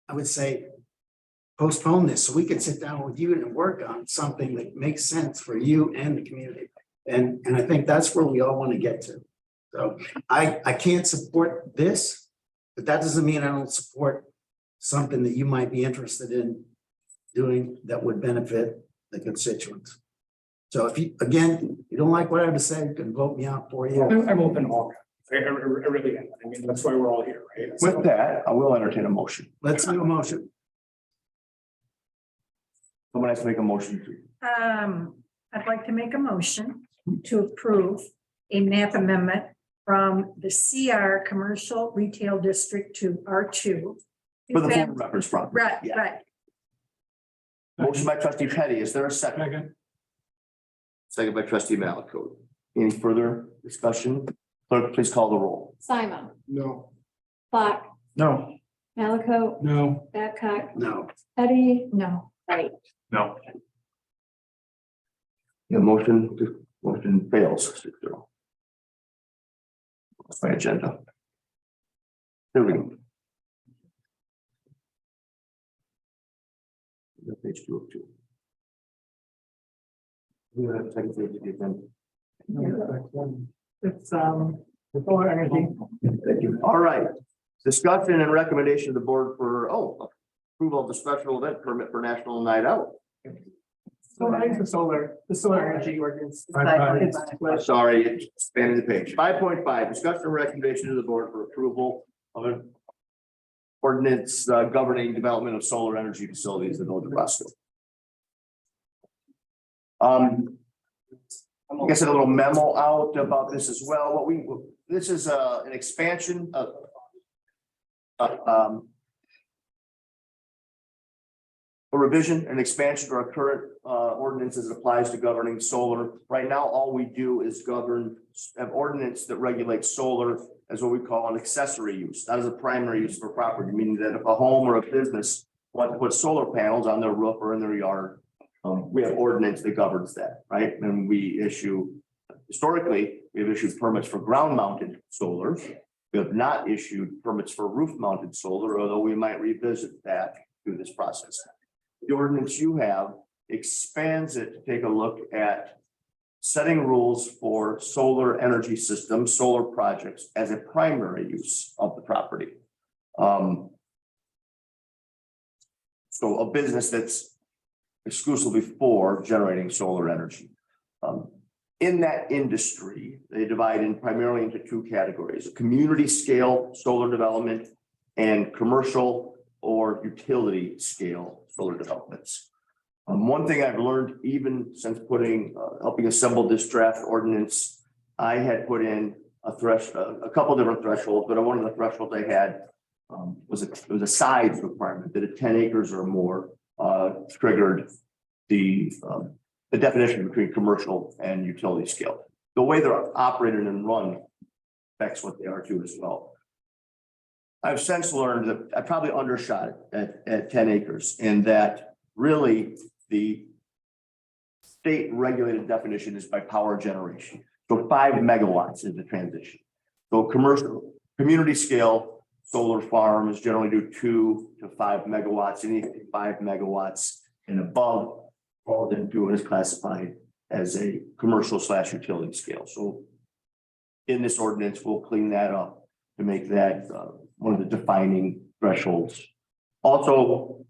I would say, postpone this so we can sit down with you and work on something that makes sense for you and the community. And I think that's where we all want to get to. So I can't support this, but that doesn't mean I don't support something that you might be interested in doing that would benefit the constituents. So if you, again, you don't like what I have to say, you can vote me out for you. I'm open to all. I really am. I mean, that's why we're all here, right? With that, I will entertain a motion. Let's do a motion. Someone has to make a motion to. I'd like to make a motion to approve a map amendment from the CR Commercial Retail District to R2. For the former reference property. Right, Yeah. right. Motion by trustee Petty. Is there a second? Second by trustee Malaco. Any further discussion? Clerk, please call the roll. Simon, No. Flock, No. Malaco, No. Babcock, No. Petty, No. Wright. No. The motion fails. 6-0. That's my agenda. There we go. Page 202. We have a second page of the agenda. It's, the solar energy. Thank you. All right. Discussion and recommendation of the board for, approval of the special event permit for National Night Out. So I think the solar energy ordinance. Sorry, it's spanning the page. 5.5, discussion and recommendation to the board for approval of an ordinance governing development of solar energy facilities in the village of Roscoe. I guess a little memo out about this as well. This is an expansion of a revision, an expansion to our current ordinance as it applies to governing solar. Right now, all we do is have ordinance that regulates solar as what we call an accessory use, not as a primary use for property, meaning that if a home or a business wants to put solar panels on their roof or in their yard, we have ordinance that governs that, right? And historically, we have issued permits for ground mounted solar. We have not issued permits for roof mounted solar, although we might revisit that through this process. The ordinance you have expands it to take a look at setting rules for solar energy systems, solar projects as a primary use of the property. So a business that's exclusively for generating solar energy. In that industry, they divide in primarily into two categories: community scale solar development and commercial or utility scale solar developments. One thing I've learned, even since helping assemble this draft ordinance, I had put in a couple different thresholds, but one of the thresholds I had was a size requirement that at 10 acres or more triggered the definition between commercial and utility scale. The way they're operated and run affects what they are too as well. I've since learned that I probably undershot it at 10 acres, and that really the state regulated definition is by power generation. So 5 megawatts is the transition. So commercial community scale solar farms generally do 2 to 5 megawatts, anything 5 megawatts and above falls into and is classified as a commercial / utility scale. So in this ordinance, we'll clean that up to make that one of the defining thresholds. Also,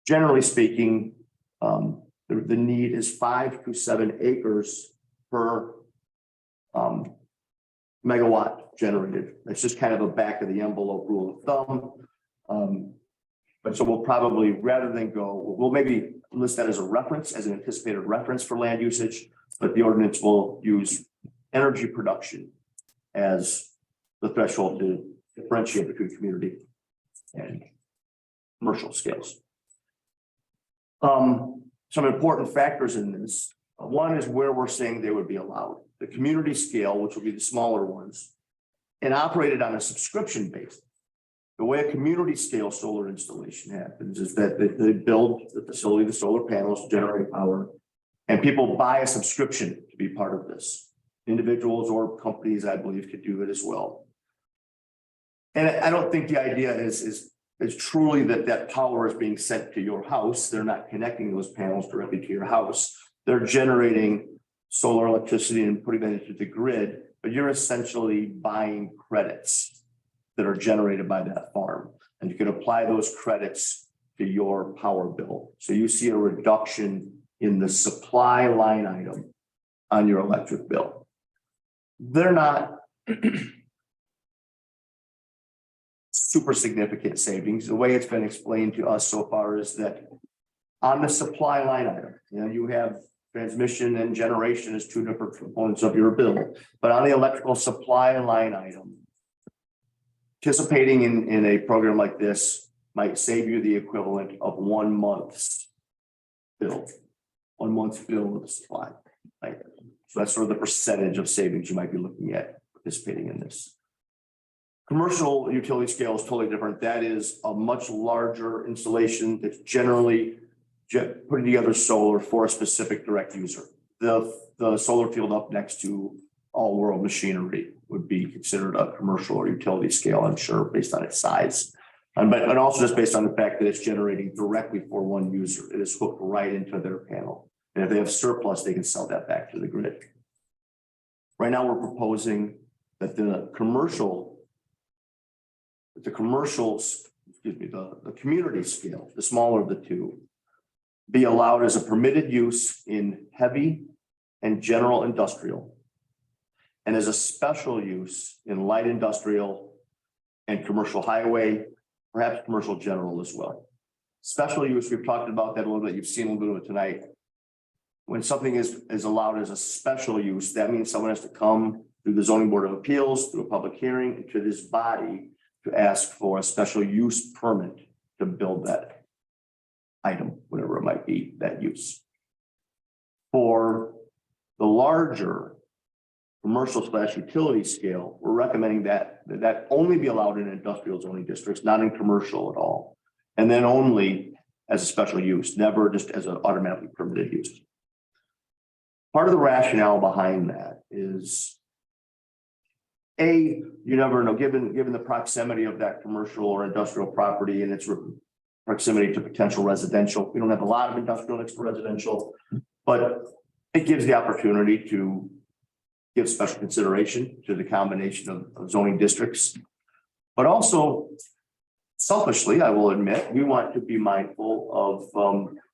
generally speaking, the need is 5 to 7 acres per megawatt generated. That's just kind of a back of the envelope rule of thumb. But so we'll probably, rather than we'll maybe list that as a reference, as an anticipated reference for land usage, but the ordinance will use energy production as the threshold to differentiate between community and commercial scales. Some important factors in this. One is where we're saying they would be allowed. The community scale, which will be the smaller ones, and operated on a subscription basis. The way a community scale solar installation happens is that they build the facility, the solar panels, generate power, and people buy a subscription to be part of this. Individuals or companies, I believe, could do it as well. And I don't think the idea is truly that power is being sent to your house. They're not connecting those panels directly to your house. They're generating solar electricity and putting that into the grid, but you're essentially buying credits that are generated by that farm. And you can apply those credits to your power bill. So you see a reduction in the supply line item on your electric bill. They're not super significant savings. The way it's been explained to us so far is that on the supply line item, you have transmission and generation as two different components of your bill, but on the electrical supply line item, participating in a program like this might save you the equivalent of 1 month's bill, 1 month's bill of the supply. Right? So that's sort of the percentage of savings you might be looking at participating in this. Commercial utility scale is totally different. That is a much larger installation that's generally putting together solar for a specific direct user. The solar field up next to all world machinery would be considered a commercial or utility scale, I'm sure, based on its size. But also just based on the fact that it's generating directly for one user. It is hooked right into their panel. And if they have surplus, they can sell that back to the grid. Right now, we're proposing that the community scale, the smaller of the two, be allowed as a permitted use in heavy and general industrial, and as a special use in light industrial and commercial highway, perhaps commercial general as well. Special use, we've talked about that a little bit. You've seen a little bit of it tonight. When something is allowed as a special use, that means someone has to come through the zoning board of appeals, through a public hearing, and to this body to ask for a special use permit to build that item, whatever it might be, that use. For the larger commercial / utility scale, we're recommending that only be allowed in industrial zoning districts, not in commercial at all. And then only as a special use, never just as an automatically permitted use. Part of the rationale behind that is, you never know, given the proximity of that commercial or industrial property and its proximity to potential residential. We don't have a lot of industrial next to residential, but it gives the opportunity to give special consideration to the combination of zoning districts. But also, selfishly, I will admit, we want to be mindful of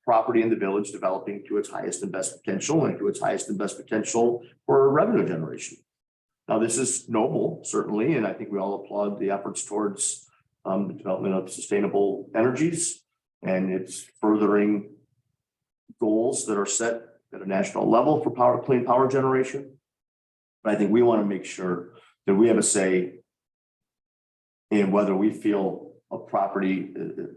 property in the village developing to its highest and best potential and to its highest and best potential for revenue generation. Now, this is noble, certainly, and I think we all applaud the efforts towards the development of sustainable energies, and it's furthering goals that are set at a national level for clean power generation. But I think we want to make sure that we have a say in whether we feel a property is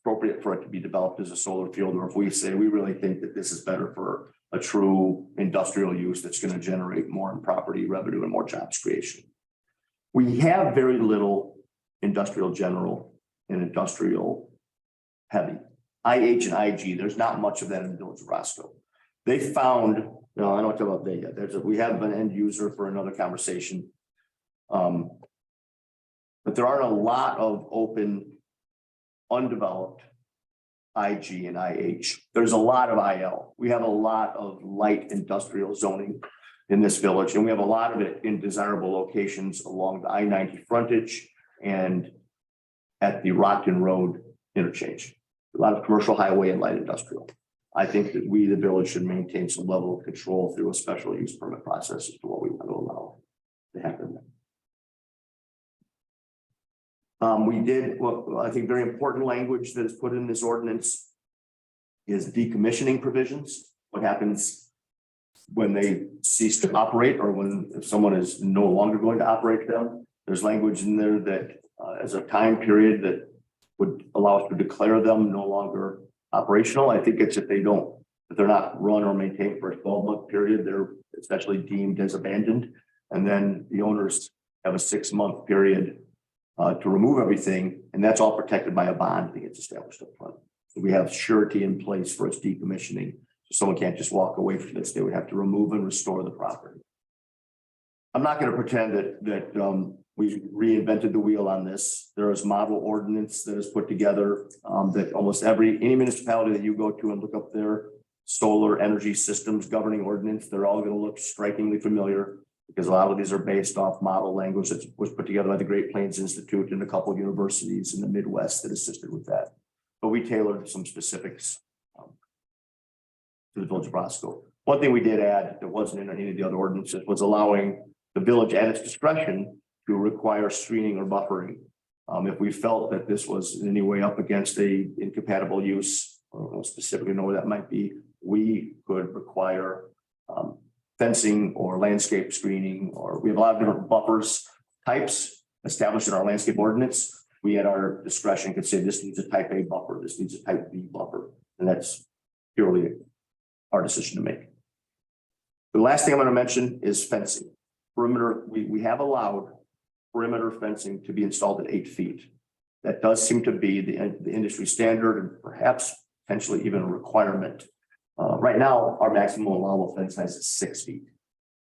appropriate for it to be developed as a solar field, or if we say we really think that this is better for a true industrial use that's going to generate more in property revenue and more jobs creation. We have very little industrial general and industrial heavy. IH and IG, there's not much of that in the village of Roscoe. They found, no, I don't talk about that yet. We have an end user for another conversation. But there aren't a lot of open, undeveloped IG and IH. There's a lot of IL. We have a lot of light industrial zoning in this village, and we have a lot of it in desirable locations along the I-90 frontage and at the Rockton Road interchange. A lot of commercial highway and light industrial. I think that we, the village, should maintain some level of control through a special use permit process as to what we want to allow to happen. We did, well, I think very important language that is put in this ordinance is decommissioning provisions. What happens when they cease to operate or when if someone is no longer going to operate them? There's language in there that as a time period that would allow us to declare them no longer operational. I think it's if they're not run or maintained for a 12-month period, they're essentially deemed as abandoned. And then the owners have a 6-month period to remove everything, and that's all protected by a bond that gets established up front. So we have surety in place for its decommissioning. So someone can't just walk away from this. They would have to remove and restore the property. I'm not going to pretend that we reinvented the wheel on this. There is model ordinance that is put together that almost any municipality that you go to and look up their solar energy systems governing ordinance, they're all going to look strikingly familiar because a lot of these are based off model language that was put together by the Great Plains Institute and a couple of universities in the Midwest that assisted with that. But we tailored some specifics to the village of Roscoe. One thing we did add that wasn't in any of the other ordinances was allowing the village at its discretion to require screening or buffering. If we felt that this was in any way up against a incompatible use, or specifically know what that might be, we could require fencing or landscape screening, or we have a lot of different buffers types established in our landscape ordinance. We at our discretion could say this needs a type A buffer, this needs a type B buffer, and that's purely our decision to make. The last thing I'm going to mention is fencing. Perimeter, we have allowed perimeter fencing to be installed at 8 feet. That does seem to be the industry standard and perhaps potentially even a requirement. Right now, our maximum allowable fence size is 6 feet.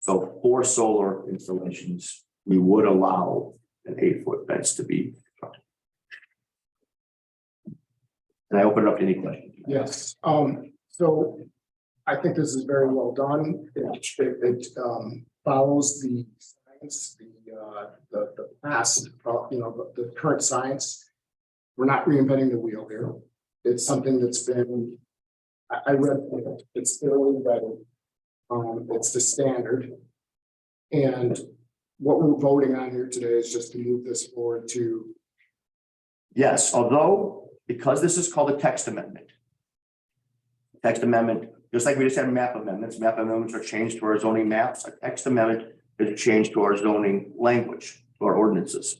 So for solar installations, we would allow an 8-foot fence to be constructed. And I open it up to any questions. Yes, so I think this is very well done. It follows the science, the past, the current science. We're not reinventing the wheel here. It's something that's been, I read, it's fairly vetted. It's the standard. And what we're voting on here today is just to move this forward to. Yes, although, because this is called a text amendment, just like we just had map amendments are changed to our zoning maps. A text amendment is a change to our zoning language, to our ordinances.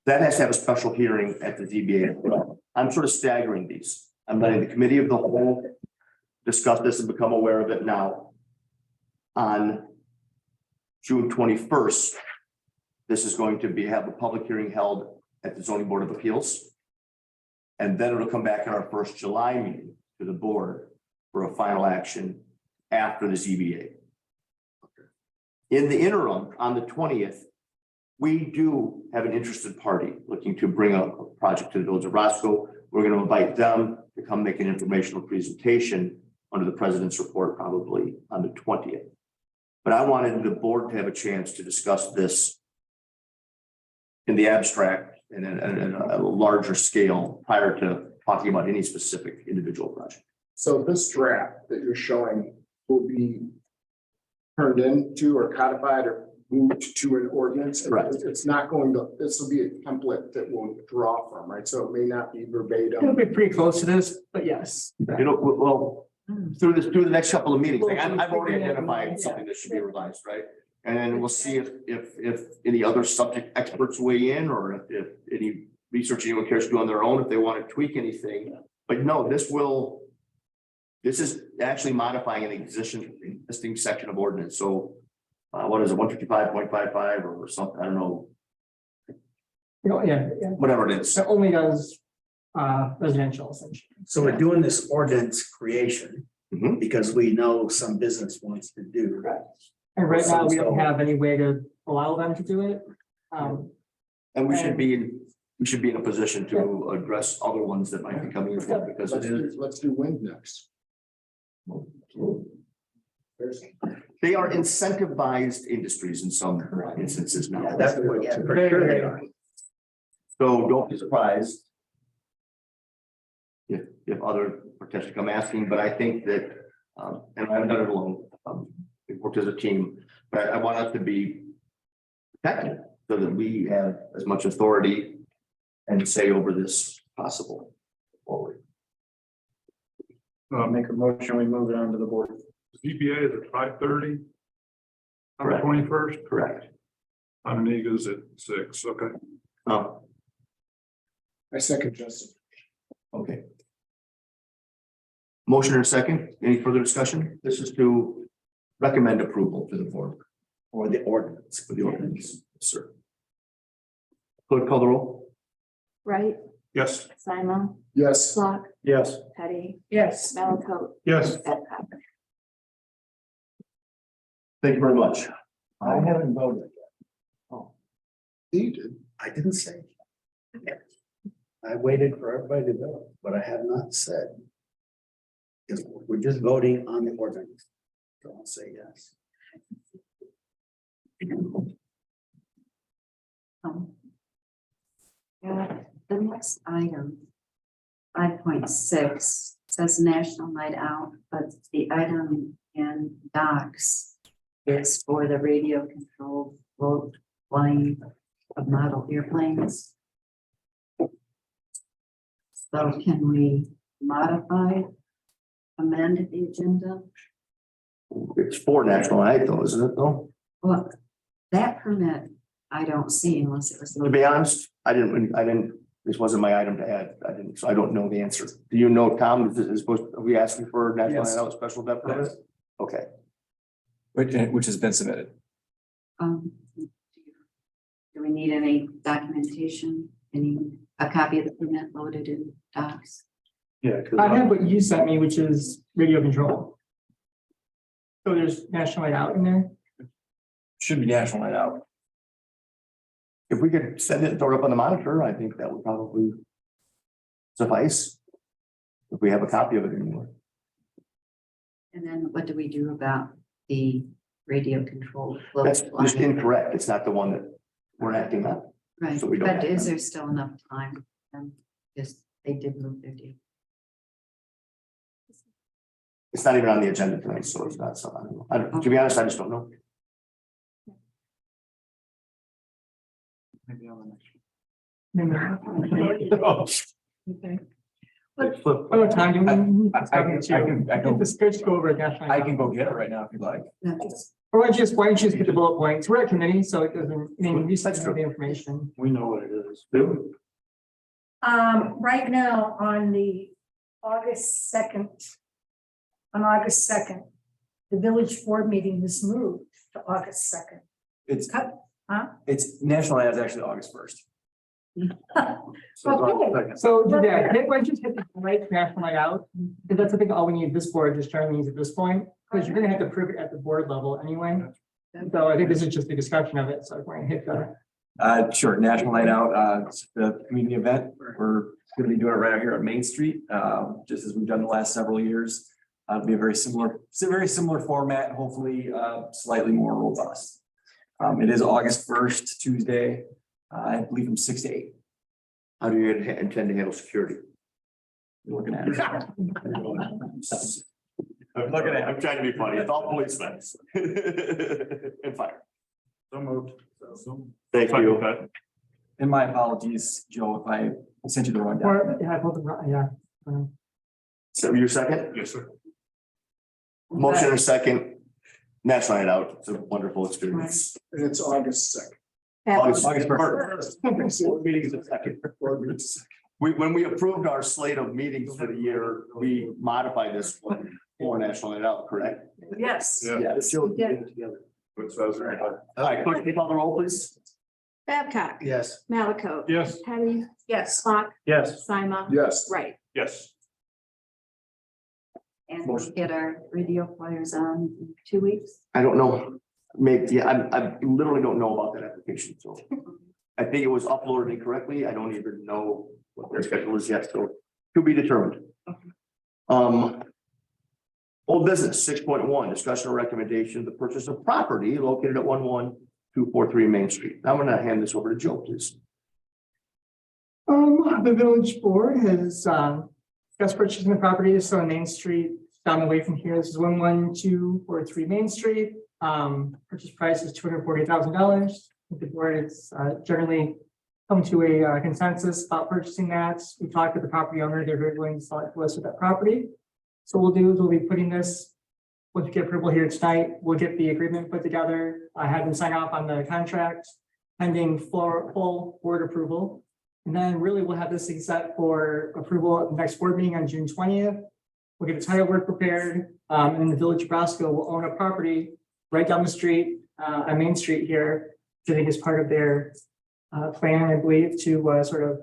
That has to have a special hearing at the ZBA. I'm sort of staggering these. I'm letting the committee of the whole discuss this and become aware of it now. On June 21st, this is going to have a public hearing held at the Zoning Board of Appeals. And then it'll come back in our first July meeting to the board for a final action after the ZBA. In the interim, on the 20th, we do have an interested party looking to bring a project to the village of Roscoe. We're going to invite them to come make an informational presentation under the president's report, probably on the 20th. But I wanted the board to have a chance to discuss this in the abstract and in a larger scale prior to talking about any specific individual project. So this draft that you're showing will be turned into or codified or moved to an ordinance. Right. It's not going to, this will be a template that we'll draw from, right? So it may not be verbatim. It'll be pretty close to this, but yes. Well, through the next couple of meetings, like I've already identified something that should be revised, right? And then we'll see if any other subject experts weigh in, or if any research anyone cares to do on their own, if they want to tweak anything. But no, this is actually modifying an existing section of ordinance. So what is it, 155.55 or something? I don't know. Yeah. Whatever it is. It only does residential essentially. So we're doing this ordinance creation Mhm. because we know some business wants to do. Correct. And right now, we don't have any way to allow them to do it. And we should be in a position to address other ones that might be coming as well, because it is. Let's do wind next. They are incentivized industries in some instances now. Yeah, that's what, yeah, for sure they are. So don't be surprised if other potentially come asking, but I think that, and I haven't done it alone, we worked as a team, but I want us to be protected so that we have as much authority and say over this possible forward. Make a motion, we move it on to the board. ZBA is at 5:30. Correct. 21st, Correct. Amiga's at 6, okay. Oh, I second Justin. okay. Motion and a second. Any further discussion? This is to recommend approval to the board or the ordinance for the ordinance, sir. Clerk call the roll. Right, Yes. Simon, Yes. Flock, Yes. Petty, Yes. Malaco, Yes. Babcock. Thank you very much. I haven't voted. He did. I didn't say. I waited for everybody to vote, but I have not said. Because we're just voting on the ordinance. So I'll say yes. The next item, 5.6, says National Night Out, but the item in docs is for the radio controlled float flying of model airplanes. So can we modify, amend the agenda? It's for national night though, isn't it though? Well, that permit, I don't see unless it was. To be honest, I didn't, this wasn't my item to add. I didn't, so I don't know the answer. Do you know, Tom, is supposed, are we asking for national night out special event permit? Okay. Which has been submitted. Do we need any documentation, a copy of the permit loaded in docs? Yeah. I have what you sent me, which is radio control. So there's National Night Out in there. Should be national night out. If we could send it and throw it up on the monitor, I think that would probably suffice. If we have a copy of it anymore. And then what do we do about the radio control? float That's just flying? incorrect. It's not the one that we're acting on. Right, so we don't but have is that. there still enough time? Just, they did move their date. It's not even on the agenda tonight, so it's not, so I don't know. To be honest, I just don't know. Maybe on the next Okay. Oh, Tom, you. I can Just go over it. National Night I Out. can go get it right now if you'd like. No, just- Or why don't you just get the bullet points? We're a committee, so it doesn't, I mean, you said the information. We know what it is. Right now on the August 2nd, on August 2nd, the village board meeting was moved to August 2nd. It's, Huh? it's national night is actually August 1st. Okay. So, yeah, why don't you hit the right National Night Out? Because that's, I think, all we need this board just trying to use at this point, because you're gonna have to prove it at the board level anyway. So I think this is just a discussion of it, so if we're gonna hit the. Sure, National Night Out, it's the community event. We're gonna be doing it right out here on Main Street, just as we've done the last several years. It'll be it's a very similar format, hopefully, slightly more robust. It is August 1st, Tuesday, I believe from 6 to 8. How do you intend to handle security? You're looking at it. I'm trying to be funny. It's all policemen. And fire. So moved. Thank you. And my apologies, Joe, if I sent you the wrong Or, document. yeah, both, yeah. So your second? Yes, sir. Motion and a second. National Night Out. It's a wonderful experience. And it's August 2nd. August August 1st. Board meeting is the second. When we approved our slate of meetings for the year, we modified this one for National Night Out, correct? Yes. Yeah. Yes. We did. What says there? All right, clerk, can you call the roll, please? Babcock, Yes. Malaco. Yes. Petty, Yes. Flock, Yes. Simon. Yes. Right, Yes. and we'll get our radio flyers on in 2 weeks. I don't know. Maybe, yeah, I literally don't know about that application, so. I think it was uploaded incorrectly. I don't even know what their schedule is yet, so to be determined. Old business, 6.1, discussion or recommendation, the purchase of property located at 11243 Main Street. Now I'm gonna hand this over to Joe, please. The village board has, discussed purchasing the property, so on Main Street, down the way from here, this is 11243 Main Street. Purchase price is $240,000. The board is generally come to a consensus about purchasing that. We talked with the property owner, they're very willing to sell it to us with that property. So we'll do is we'll be putting this, once we get approval here tonight, we'll get the agreement put together. I have them sign off on the contract, pending full board approval. And then really we'll have this thing set for approval at the next board meeting on June 20th. We'll get the title work prepared, and then the village of Roscoe will own a property right down the street, on Main Street here, which I think is part of their plan, I believe, to sort of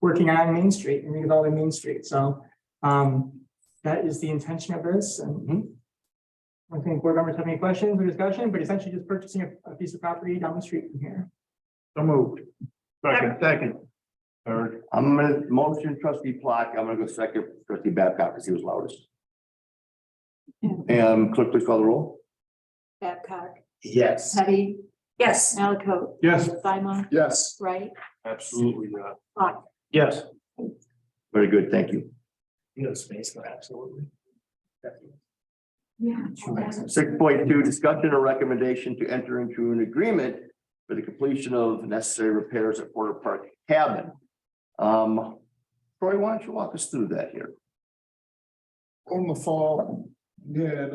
working on Main Street and redeveloping Main Street. So that is the intention of this. And I don't think board members have any questions or discussion, but essentially just purchasing a piece of property down the street from here. So moved. Second. Third. I'm gonna motion trustee Plock. I'm gonna go second trustee Babcock because he was loudest. And clerk, please call the roll. Babcock, Yes. Teddy, Yes. Malaco. Yes. Simon, Yes. Wright, Absolutely, yeah. Fox. Yes. Very good, thank you. You have space, but absolutely. Yeah. 6.2, discussion or recommendation to enter into an agreement for the completion of necessary repairs at Porter Park Cabin. Troy, why don't you walk us through that here? On the fall, we had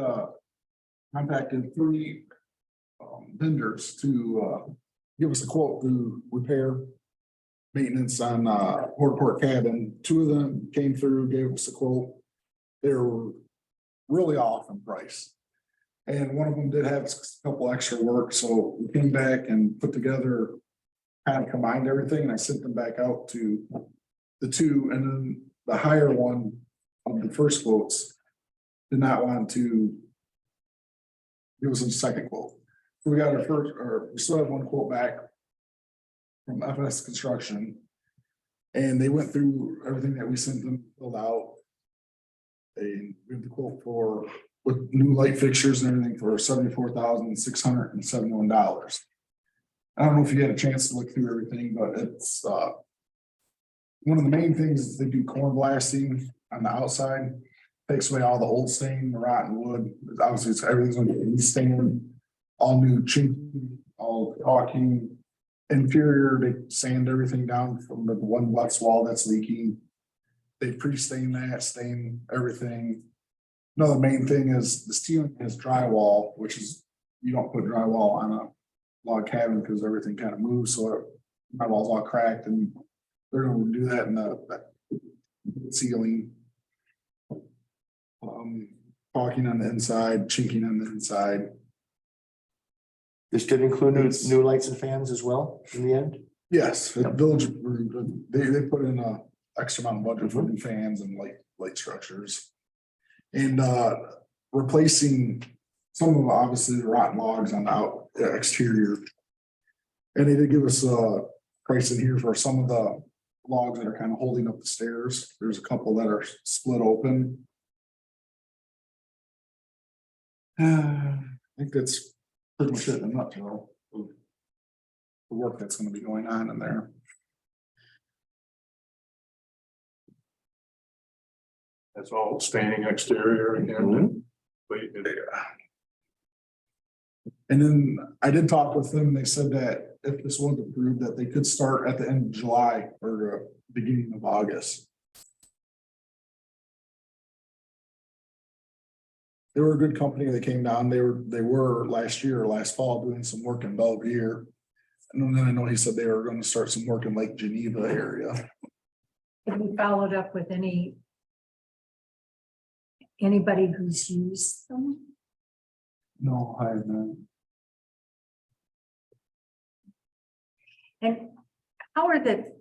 contacted three vendors to give us a quote to repair maintenance on Porter Park Cabin. Two of them came through, gave us a quote. They were really off in price. And one of them did have a couple extra work, so we came back and put together, kind of combined everything, and I sent them back out to the two, and then the higher one of the first quotes did not want to give us a second quote. So we got our first, or we still have one quote back from FS Construction, and they went through everything that we sent them, filled out. They gave the quote for with new light fixtures and everything for $74,671. I don't know if you had a chance to look through everything, but it's one of the main things is they do corn blasting on the outside, takes away all the old stain, the rotten wood. Obviously, it's everything's gonna be stained, all new chinking, all caulking. Interior, they sand everything down from the one west wall that's leaking. They pre-stain that, stain everything. Another main thing is the ceiling is drywall, which is, you don't put drywall on a log cabin because everything kind of moves, so drywall's all cracked, and they're gonna do that in the ceiling. Caulking on the inside, chinking on the inside. This did include new lights and fans as well in the end? Yes, the village, they put in a extra amount of budget for new fans and light structures. And replacing some of obviously the rotten logs on the exterior. And they did give us a price in here for some of the logs that are kind of holding up the stairs. There's a couple that are split open. I think that's pretty much it in a nutshell of the work that's going to be going on in there. That's all staining exterior again. And then I did talk with them, and they said that if this was approved, that they could start at the end of July or beginning of August. They were a good company. They came down. They were last fall doing some work in Belvedere. And then I know he said they were going to start some work in Lake Geneva area. Have you followed up with anybody who's used them? No, I haven't. And how are the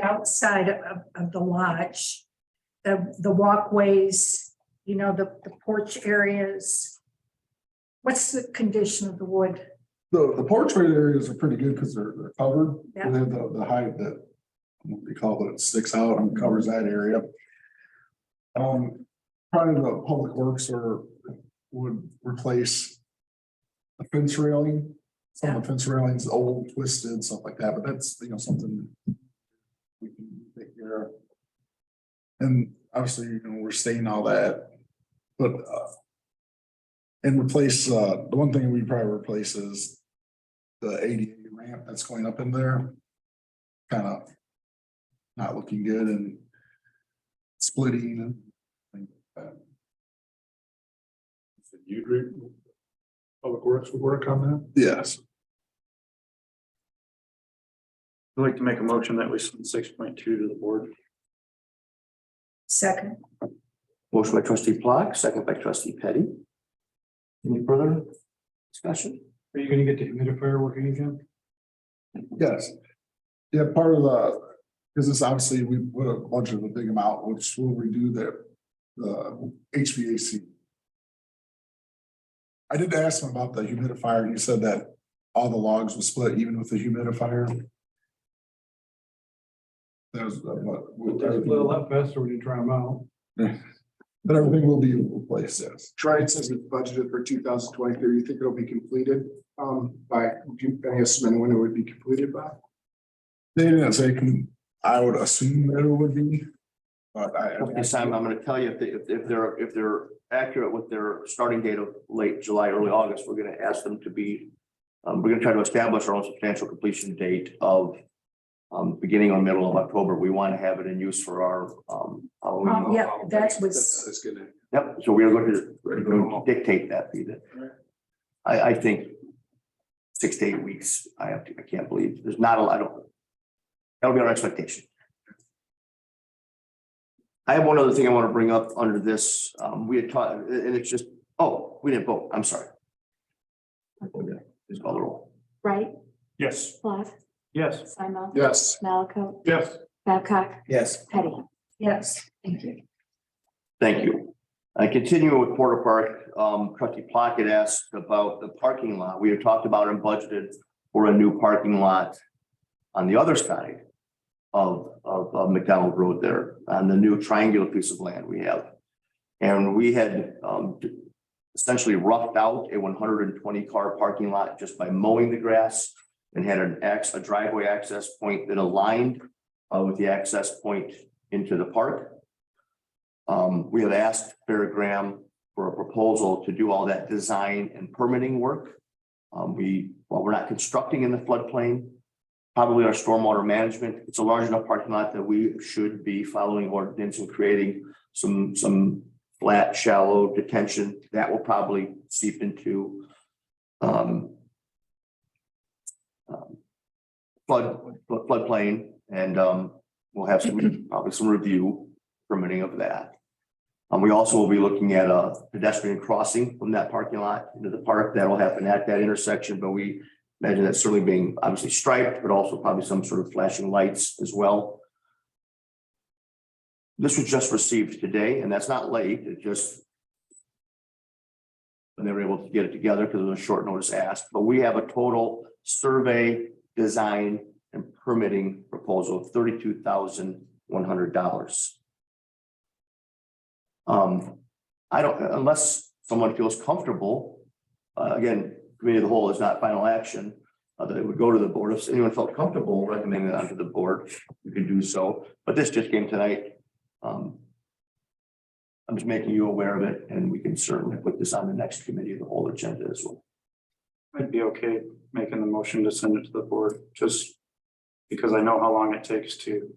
outside of the lodge, the walkways, the porch areas? What's the condition of the wood? The porchway areas are pretty good because they're covered. Yeah. They have the height that, what they call it, sticks out and covers that area. Probably the public works would replace the fence railing. Some of the fence railings old, twisted, stuff like that, but that's, something we can take care of. And obviously, we're staying all that, but and replace the one thing we probably replace is the ADA ramp that's going up in there. Kind of not looking good and splitting and things like that. You agree? Public Works would work on that? Yes. I'd like to make a motion that we send 6.2 to the board. Second. Motion by trustee Plock, second by trustee Petty. Any further discussion? Are you gonna get the humidifier working again? Yes. Yeah, part of the, because this obviously we put a budget of a big amount, which will redo the HVAC. I did ask him about the humidifier and he said that all the logs will split even with the humidifier. That was A lot faster when you try them out. but everything will be replaced, yes. Triton says it's budgeted for 2023. You think it'll be completed by, any estimate when it would be completed by? They didn't say, I would assume that it would be. But This time, I'm gonna tell you, if they're accurate with their starting date of late July, early August, we're gonna ask them to be, we're gonna try to establish our own substantial completion date of beginning or middle of October. We want to have it in use for our Halloween. Yeah, that was, That's good. Yep, so we're going to dictate that for you. I think 6 to 8 weeks, I can't believe, there's not a lot of, that'll be our expectation. I have one other thing I want to bring up under this, we had taught, and it's just, oh, we didn't vote, I'm sorry. Just call the roll. Right, Yes. Plock, Yes. Simon. Yes. Malcolm, Yes. Babcock, Yes. Petty. yes, thank you. Thank you. I continue with Porter Park. Trustee Plockett asked about the parking lot. We had talked about and budgeted for a new parking lot on the other side of McDonald Road there on the new triangular piece of land we have. And we had essentially roughed out a 120 car parking lot just by mowing the grass and had a driveway access point that aligned with the access point into the park. We have asked Fairgram for a proposal to do all that design and permitting work. While we're not constructing in the floodplain, probably our stormwater management, it's a large enough parking lot that we should be following ordinance and creating some flat, shallow detention that will probably seep into floodplain, and we'll have probably some review permitting of that. We also will be looking at a pedestrian crossing from that parking lot into the park. That'll happen at that intersection, but we imagine that certainly being obviously striped, but also probably some sort of flashing lights as well. This was just received today, and that's not late. It just when they were able to get it together because it was a short notice asked. But we have a total survey, design, and permitting proposal of $32,100. I don't, unless someone feels comfortable, again, committee of the whole is not final action, that it would go to the board. If anyone felt comfortable recommending it onto the board, you could do so. But this just came tonight. I'm just making you aware of it, and we can certainly put this on the next committee of the whole agenda as well. I'd be okay making the motion to send it to the board, just because I know how long it takes to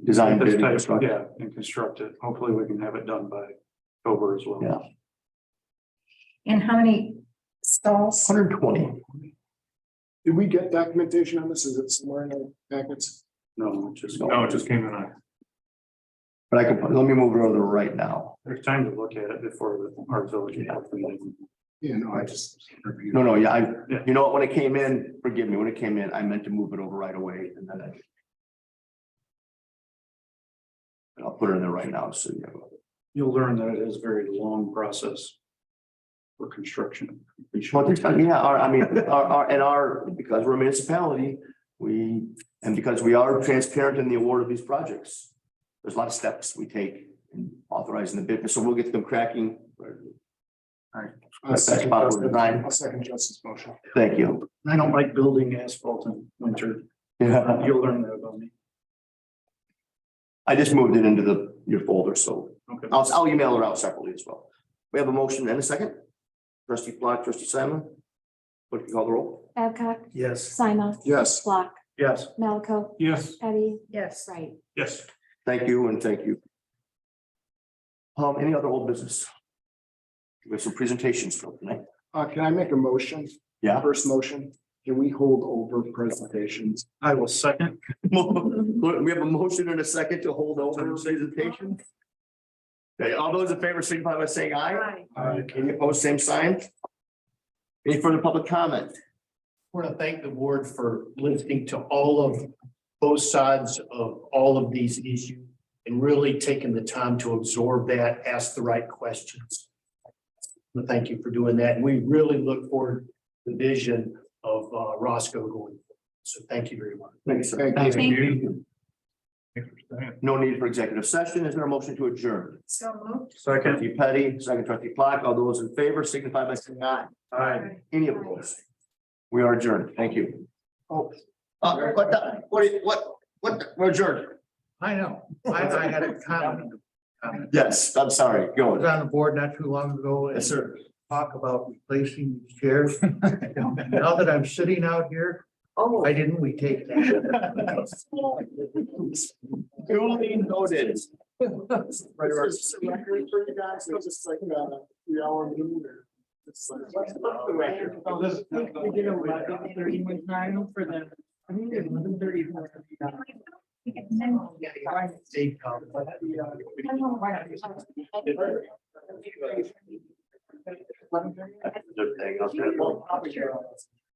Design, this bid, and type, construction. yeah, and construct it. Hopefully we can have it done by October as well. Yeah. And how many stalls? 120. Did we get documentation on this? Is it somewhere in the packets? No, it just came in. But I can, let me move it over right now. there's time to look at it before our village board meeting. Yeah, no, I just reviewed. No, yeah, Yeah. you know what, when it came in, forgive me, when it came in, I meant to move it over right away, and then I'll put it in there right now, so you know. You'll learn that it is a very long process for construction. Well, because we're a municipality, because we are transparent in the award of these projects, there's a lot of steps we take in authorizing the bid, so we'll get them cracking. All right. That's about the design. I'll second Justin's motion. Thank you. I don't like building asphalt in winter. Yeah, You'll learn that about me. I just moved it into your folder, so Okay. I'll email it out separately as well. We have a motion and a second. Trustee Plock, trustee Simon. Clerk, you call the roll? Babcock, Yes. Simon, Yes. Block, Yes. Malco, Yes. Eddie, Yes. Wright. Yes. Thank you and thank you. Any other old business? We have some presentations for tonight. Can I make a motion? Yeah. First motion, can we hold over presentations? I will second. We have a motion and a second to hold over the presentation. Okay, all those in favor signify by saying aye. Aye. Any opposed, same sign? Any further public comment? I want to thank the board for listening to all of both sides of all of these issues and really taking the time to absorb that, ask the right questions. Well, thank you for doing that. And we really look forward to the vision of Roscoe going forward. So thank you very much. Thanks, sir. Thank you. you. No need for executive session. Is there a motion to adjourn? So moved. Second. Trustee Petty, second trustee Clark. All those in favor signify by saying aye. Aye. Any opposed? We are adjourned. Thank you. Oh, We're adjourned. I know. I had a comment. Yes, I'm sorry. Go I was on. on the board not too long ago and Yes, sir. talk about replacing these chairs. Now that I'm sitting out here, why didn't we take that? Duly noted. Save comment. That's a good thing.